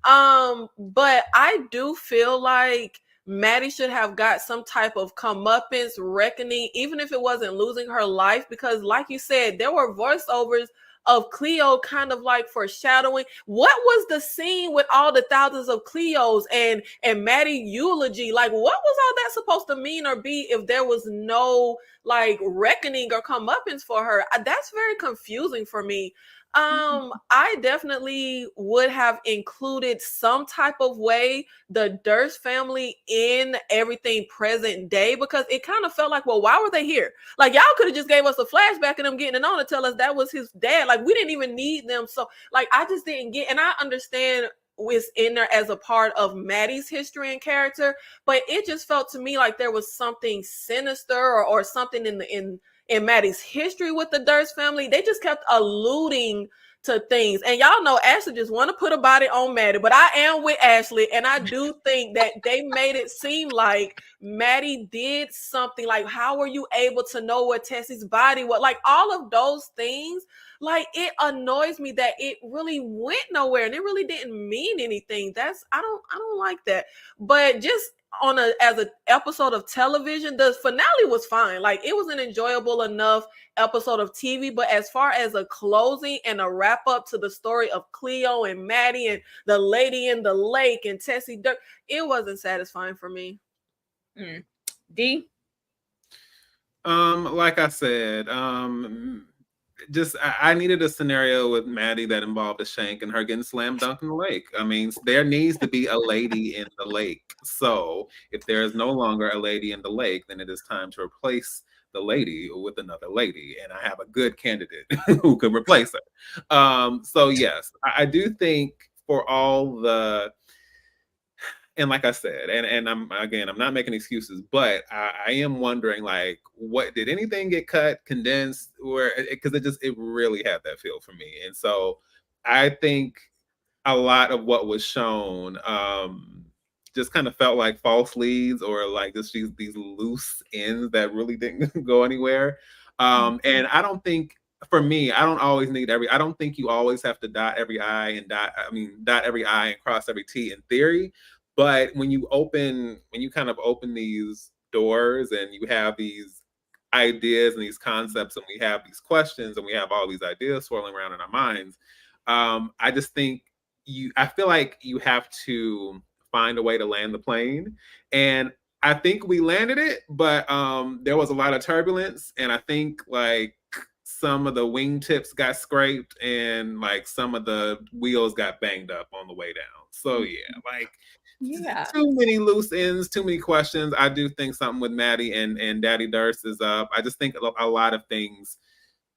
But I do feel like Maddie should have got some type of comeuppance, reckoning, even if it wasn't losing her life, because like you said, there were voiceovers of Cleo kind of like foreshadowing. What was the scene with all the thousands of Cleos and Maddie eulogy? Like, what was all that supposed to mean or be if there was no like reckoning or comeuppance for her? That's very confusing for me. I definitely would have included some type of way the Durst family in everything present day, because it kind of felt like, well, why were they here? Like, y'all could have just gave us a flashback of them getting it on to tell us that was his dad. Like, we didn't even need them. So like, I just didn't get, and I understand it's in there as a part of Maddie's history and character, but it just felt to me like there was something sinister or something in Maddie's history with the Durst family. They just kept alluding to things. And y'all know Ashley just want to put a body on Maddie, but I am with Ashley, and I do think that they made it seem like Maddie did something. Like, how were you able to know what Tessie's body was? Like, all of those things, like, it annoys me that it really went nowhere and it really didn't mean anything. I don't like that. But just as an episode of television, the finale was fine. Like, it was an enjoyable enough episode of TV, but as far as a closing and a wrap up to the story of Cleo and Maddie and the lady in the lake and Tessie Dirk, it wasn't satisfying for me. D? Like I said, just I needed a scenario with Maddie that involved a shank and her getting slam dunked in the lake. I mean, there needs to be a lady in the lake. So if there is no longer a lady in the lake, then it is time to replace the lady with another lady. And I have a good candidate who could replace her. So yes, I do think for all the, and like I said, and I'm not making excuses, but I am wondering, like, what did anything get cut, condensed, or because it really had that feel for me. And so I think a lot of what was shown just kind of felt like false leads, or like just these loose ends that really didn't go anywhere. And I don't think, for me, I don't think you always have to dot every I and dot every I and cross every T in theory. But when you kind of open these doors and you have these ideas and these concepts and we have these questions and we have all these ideas swirling around in our minds, I just think I feel like you have to find a way to land the plane. And I think we landed it, but there was a lot of turbulence, and I think like some of the wingtips got scraped and like some of the wheels got banged up on the way down. So yeah, too many loose ends, too many questions. I do think something with Maddie and Daddy Durst is up. I just think a lot of things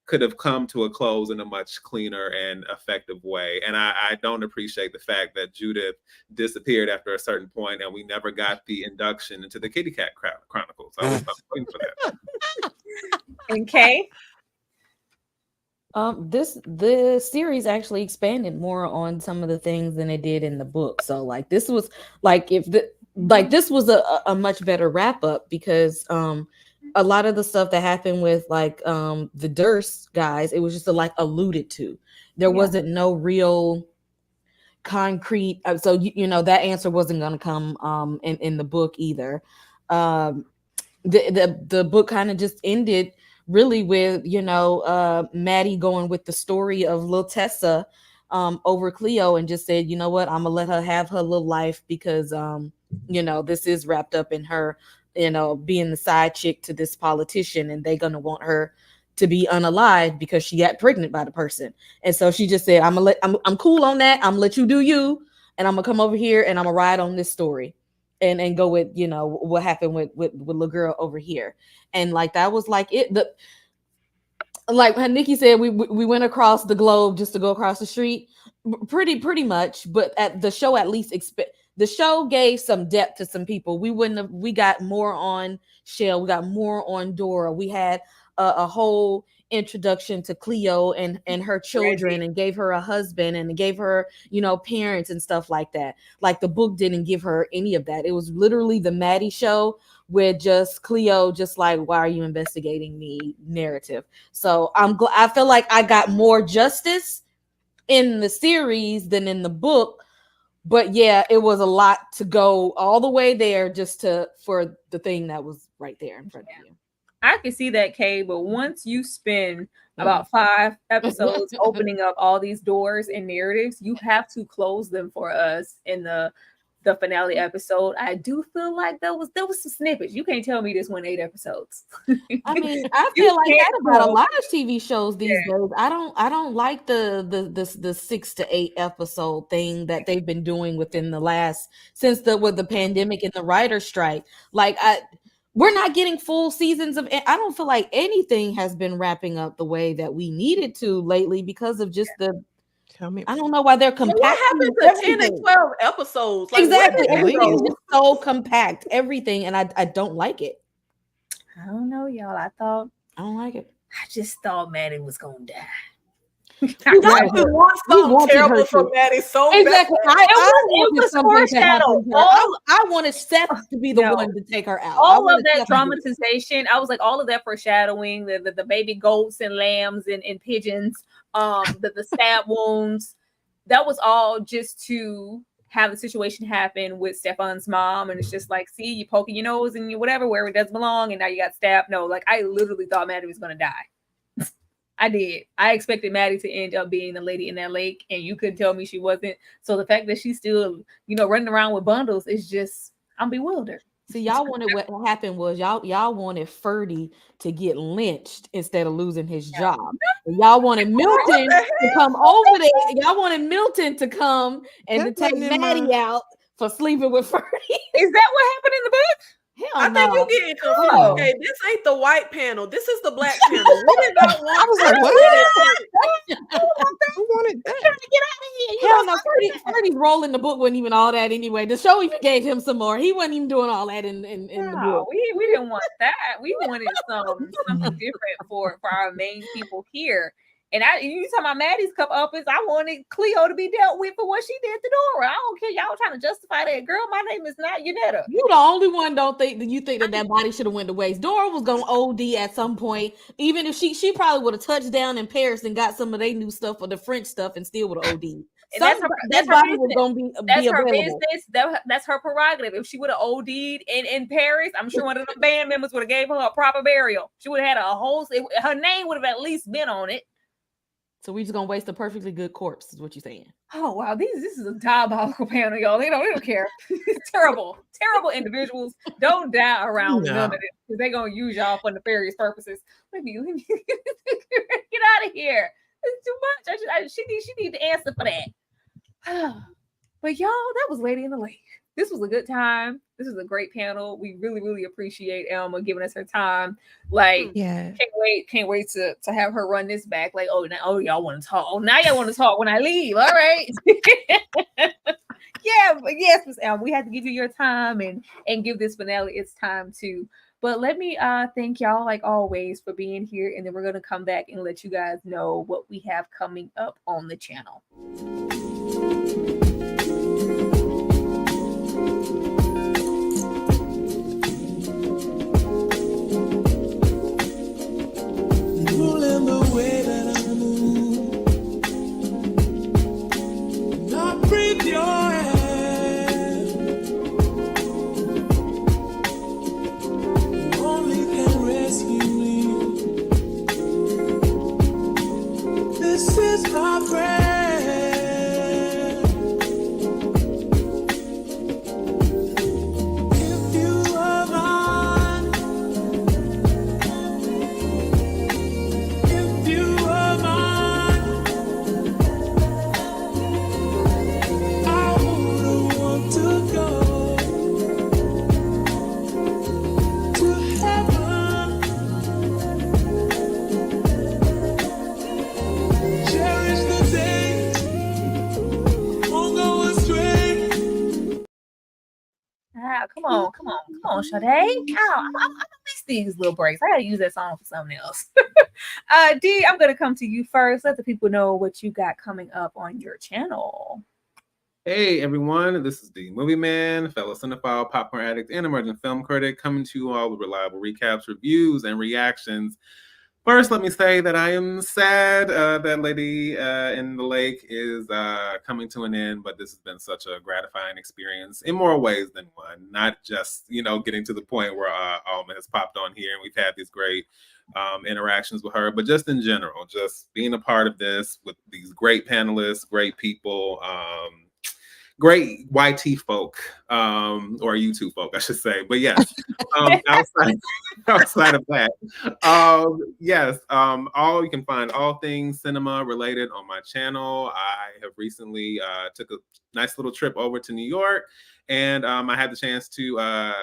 could have come to a close in a much cleaner and effective way. And I don't appreciate the fact that Judith disappeared after a certain point and we never got the induction into the Kitty Cat Chronicles. I was waiting for that. And Kay? The series actually expanded more on some of the things than it did in the book. So like this was like this was a much better wrap up, because a lot of the stuff that happened with like the Durst guys, it was just like alluded to. There wasn't no real concrete. So you know that answer wasn't going to come in the book either. The book kind of just ended really with Maddie going with the story of Lil Tessa over Cleo and just said, you know what, I'm gonna let her have her little life because this is wrapped up in her being the side chick to this politician, and they're gonna want her to be unalived because she got pregnant by the person. And so she just said, I'm cool on that. I'm gonna let you do you, and I'm gonna come over here and I'm gonna ride on this story and go with what happened with little girl over here. And like that was like it. Like Nikki said, we went across the globe just to go across the street, pretty much. But at the show, at least the show gave some depth to some people. We got more on Shell, we got more on Dora. We had a whole introduction to Cleo and her children, and gave her a husband and gave her parents and stuff like that. Like the book didn't give her any of that. It was literally the Maddie show with just Cleo, just like, why are you investigating me narrative. So I feel like I got more justice in the series than in the book. But yeah, it was a lot to go all the way there just for the thing that was right there in front of you. I can see that, Kay, but once you spend about 5 episodes opening up all these doors and narratives, you have to close them for us in the finale episode. I do feel like there was some snippets. You can't tell me this went 8 episodes. I mean, I feel like that about a lot of TV shows these days. I don't like the 6 to 8 episode thing that they've been doing within the last since the pandemic and the writer's strike. Like we're not getting full seasons of. I don't feel like anything has been wrapping up the way that we needed to lately because of just the. I don't know why they're compact. What happened to 10 and 12 episodes? Like, exactly, everything's just so compact. Everything, and I don't like it. I don't know, y'all. I don't like it. I just thought Maddie was gonna die. You want something terrible from Maddie so exactly. bad. It was foreshadow. I wanted Seth to be the one to take her out. All of that dramatization, I was like, all of that foreshadowing, the baby goats and lambs and pigeons, the stab wounds, that was all just to have the situation happen with Stefan's mom. And it's just like, see, you poking your nose and whatever, where it doesn't belong, and now you got stabbed. No, like I literally thought Maddie was gonna die. I did. I expected Maddie to end up being the lady in that lake, and you couldn't tell me she wasn't. So the fact that she's still, running around with bundles is just, I'm bewildered. See, y'all wanted what happened was y'all wanted Ferdy to get lynched instead of losing his job. And y'all wanted Milton to come over there. Y'all wanted Milton to come and to take Maddie out for sleeping with Ferdy. Is that what happened in the book? I think you're getting confused. Okay, this ain't the white panel. This is the black panel. We did not want. I was like, what? Who wanted that? Get out of here! Hell no, Ferdy's role in the book wasn't even all that anyway. The show even gave him some more. He wasn't even doing all that in the book. We didn't want that. We wanted something different for our main people here. And you talking about Maddie's cup up is I wanted Cleo to be dealt with for what she did to Dora. I don't care. Y'all trying to justify that. Girl, my name is not Yunetta. You the only one don't think that body should have went to waste. Dora was gonna OD at some point. Even if she probably would have touched down in Paris and got some of their new stuff or the French stuff and still would have OD. That body was gonna be her available. business. That's her prerogative. If she would have OD'd in Paris, I'm sure one of the band members would have gave her a proper burial. She would have had a whole. Her name would have at least been on it. So we just gonna waste a perfectly good corpse, is what you're saying. Oh wow, this is a diabolical panel, y'all. They don't care. It's terrible individuals. Don't die around none of this because they're gonna use y'all for nefarious purposes. Let me get out of here. It's too much. She need to answer for that. But y'all, that was Lady in the Lake. This was a good time. This is a great panel. We really, really appreciate Alma giving us her time. Like, can't wait to have her run this back. Like, y'all want to talk. Oh, now y'all want to talk when I leave. All right. Yes, Miss Alma. We had to give you your time and give this finale its time too. But let me thank y'all like always for being here, and then we're gonna come back and let you guys know what we have coming up on the channel. on, Sade. I miss these little breaks. I gotta use that song for something else. D, I'm gonna come to you first. Let the people know what you got coming up on your channel. Hey everyone, this is the Movie Man, fellow cinephile, popcorn addict, and emerging film critic, coming to you all with reliable recaps, reviews, and reactions. First, let me say that I am sad that Lady in the Lake is coming to an end, but this has been such a gratifying experience in more ways than one. Not just, getting to the point where Alma has popped on here and we've had these great interactions with her, but just in general, just being a part of this with these great panelists, great people, great YT folk, or YouTube folk, I should say. But yes, outside of that, yes, you can find all things cinema related on my channel. I have recently took a nice little trip over to New York, and I had the chance to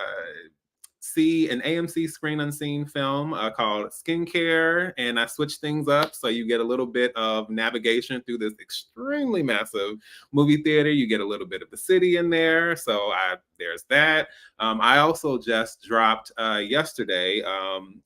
see an AMC Screen Unseen film called Skincare, and I switched things up so you get a little bit of navigation through this extremely massive movie theater. You get a little bit of the city in there, so there's that. I also just dropped yesterday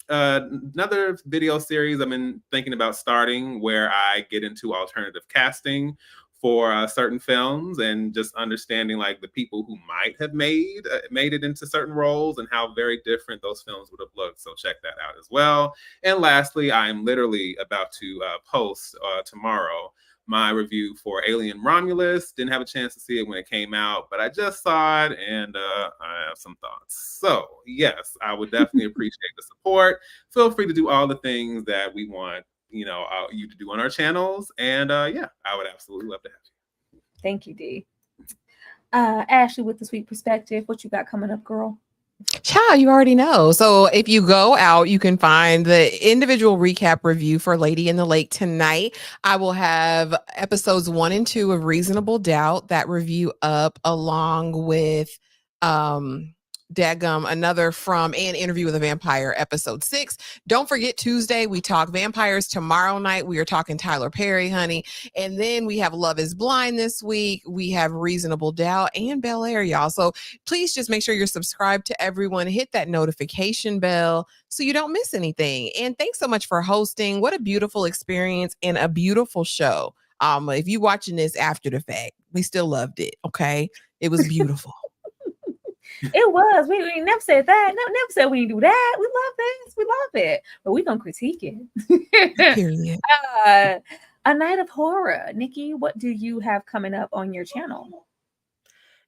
another video series I've been thinking about starting, where I get into alternative casting for certain films and just understanding like the people who might have made it into certain roles and how very different those films would have looked. So check that out as well. And lastly, I'm literally about to post tomorrow my review for Alien Romulus. Didn't have a chance to see it when it came out, but I just saw it and I have some thoughts. So yes, I would definitely appreciate the support. Feel free to do all the things that we want you to do on our channels, and yeah, I would absolutely love to have you. Thank you, D. Ashley, with the sweet perspective, what you got coming up, girl? Child, you already know. So if you go out, you can find the individual recap review for Lady in the Lake tonight. I will have episodes 1 and 2 of Reasonable Doubt, that review up, along with another From An Interview with a Vampire, episode 6. Don't forget, Tuesday we talk vampires. Tomorrow night we are talking Tyler Perry, honey. And then we have Love is Blind this week. We have Reasonable Doubt and Bel Air, y'all. So please just make sure you're subscribed to everyone. Hit that notification bell so you don't miss anything. And thanks so much for hosting. What a beautiful experience and a beautiful show. If you watching this after the fact, we still loved it. Okay, it was beautiful. It was. We never said that. Never said we didn't do that. We love this. We love it. But we're going to critique it. Period. A Night of Horror. Nikki, what do you have coming up on your channel?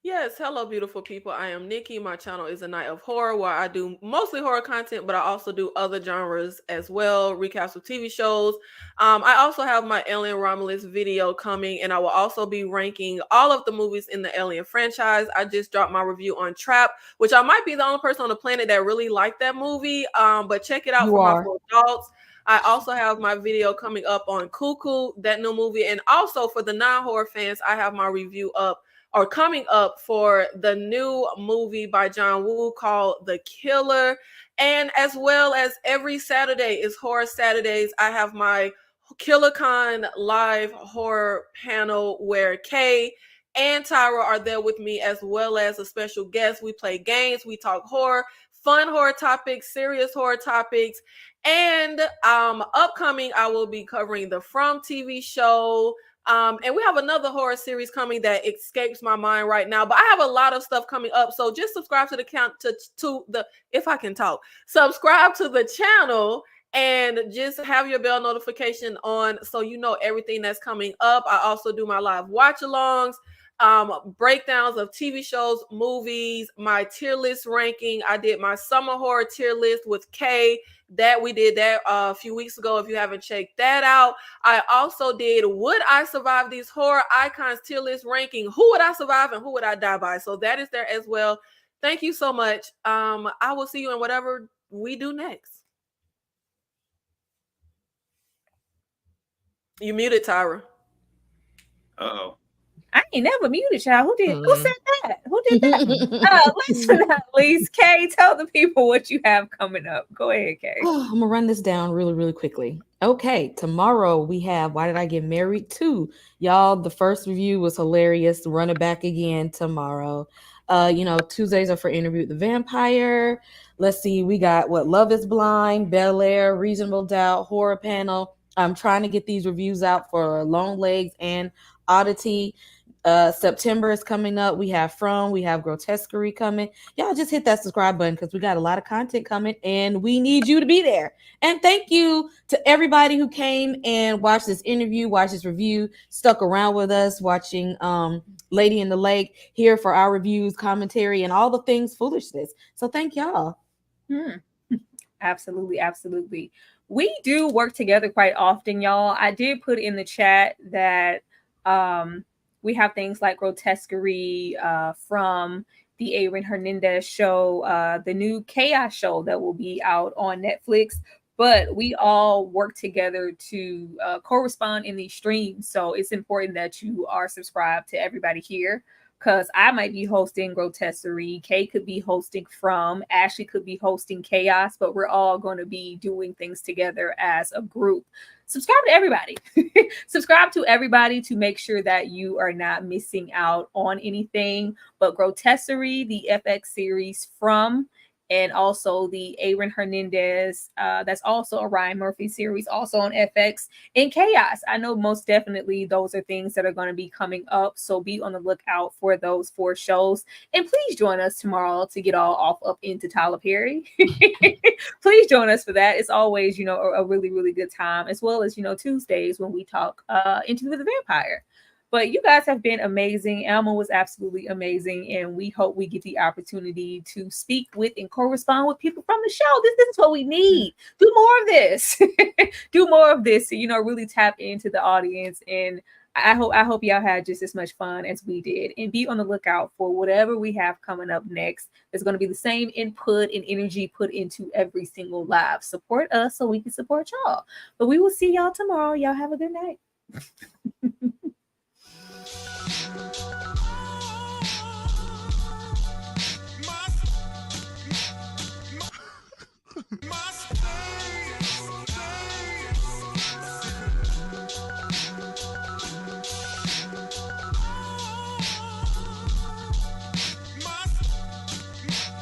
Yes, hello, beautiful people. I am Nikki. My channel is A Night of Horror, where I do mostly horror content, but I also do other genres as well, recaps of TV shows. I also have my Alien Romulus video coming, and I will also be ranking all of the movies in the Alien franchise. I just dropped my review on Trap, which I might be the only person on the planet that really liked that movie, but check it out for my full adults. I also have my video coming up on Cuckoo, that new movie, and also for the non-horror fans, I have my review up or coming up for the new movie by John Woo called The Killer. And as well as every Saturday is Horror Saturdays, I have my KillerCon live horror panel where Kay and Tyra are there with me, as well as a special guest. We play games, we talk horror, fun horror topics, serious horror topics. And upcoming, I will be covering the From TV show. And we have another horror series coming that escapes my mind right now, but I have a lot of stuff coming up. So just subscribe to the if I can talk, subscribe to the channel and just have your bell notification on so you know everything that's coming up. I also do my live watch alongs, breakdowns of TV shows, movies, my tier list ranking. I did my summer horror tier list with Kay. We did that a few weeks ago. If you haven't checked that out, I also did Would I Survive These Horror Icons tier list ranking. Who would I survive and who would I die by? So that is there as well. Thank you so much. I will see you in whatever we do next. You muted, Tyra. Uh-oh. I ain't never muted y'all. Who did? Who said that? Who did that? Last but not least, Kay, tell the people what you have coming up. Go ahead, Kay. I'm gonna run this down really, really quickly. Okay, tomorrow we have Why Did I Get Married 2? Y'all, the first review was hilarious. Run it back again tomorrow. Tuesdays are for Interview with the Vampire. Let's see, we got Love is Blind, Bel Air, Reasonable Doubt, Horror Panel. I'm trying to get these reviews out for Long Legs and Oddity. September is coming up. We have Grotesquerie coming. Y'all just hit that subscribe button because we got a lot of content coming and we need you to be there. And thank you to everybody who came and watched this interview, watched this review, stuck around with us, watching Lady in the Lake, here for our reviews, commentary, and all the things foolishness. So thank y'all. Absolutely, absolutely. We do work together quite often, y'all. I did put in the chat that we have things like Grotesquerie from the Aaron Hernandez show, the new Chaos show that will be out on Netflix. But we all work together to correspond in these streams. So it's important that you are subscribed to everybody here, because I might be hosting Grotesquerie, Kay could be hosting From, Ashley could be hosting Chaos, but we're all going to be doing things together as a group. Subscribe to everybody. Subscribe to everybody to make sure that you are not missing out on anything. But Grotesquerie, the FX series From, and also the Aaron Hernandez, that's also a Ryan Murphy series, also on FX, and Chaos. I know most definitely those are things that are going to be coming up, so be on the lookout for those 4 shows. And please join us tomorrow to get all off up into Tyler Perry. Please join us for that. It's always, a really, really good time, as well as, Tuesdays when we talk Interview with the Vampire. But you guys have been amazing. Alma was absolutely amazing. And we hope we get the opportunity to speak with and correspond with people from the show. This is what we need. Do more of this. Do more of this. Really tap into the audience. And I hope y'all had just as much fun as we did. And be on the lookout for whatever we have coming up next. There's going to be the same input and energy put into every single live. Support us so we can support y'all. But we will see y'all tomorrow. Y'all have a good night. Must